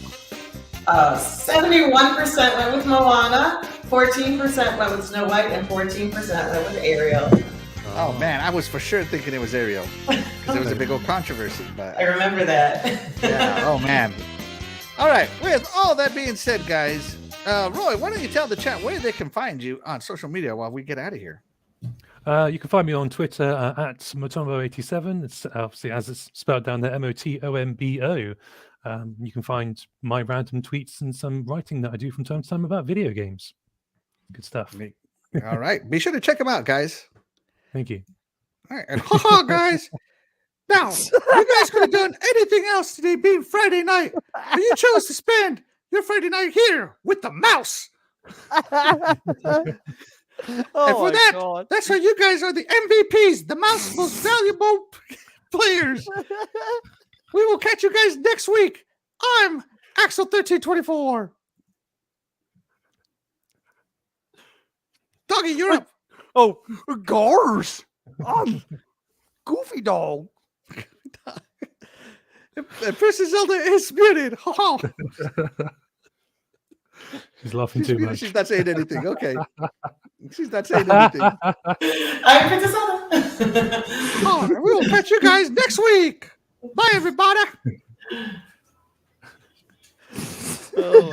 [SPEAKER 3] 71% went with Moana, 14% went with Snow White, and 14% went with Ariel.
[SPEAKER 2] Oh man, I was for sure thinking it was Ariel because there was a big old controversy. But
[SPEAKER 3] I remember that.
[SPEAKER 2] yeah, oh man. All right, with all that being said, guys, Roy, why don't you tell the chat where they can find you on social media while we get out of here?
[SPEAKER 5] You can find me on Twitter at Motombo87. It's obviously as it's spelled down there, Motombo. You can find my random tweets and some writing that I do from time to time about video games. Good stuff.
[SPEAKER 2] All right, be sure to check them out, guys.
[SPEAKER 5] Thank you.
[SPEAKER 2] All right, and haha, guys. Now, you guys could have done anything else today being Friday night, but you chose to spend your Friday night here with the mouse. And for that,
[SPEAKER 4] God.
[SPEAKER 2] that's why you guys are the MVPs, the mouse most valuable players. We will catch you guys next week. I'm Axle1324. Doggy, you're up.
[SPEAKER 4] Oh, Gars. I'm Goofy Dog.
[SPEAKER 2] And Princess Zelda is muted. Ha ha.
[SPEAKER 5] She's laughing too much.
[SPEAKER 2] She's not saying anything. Okay. She's not saying anything.
[SPEAKER 3] I'm Princess Zelda.
[SPEAKER 2] Oh, we will catch you guys next week. Bye, everybody. Oh,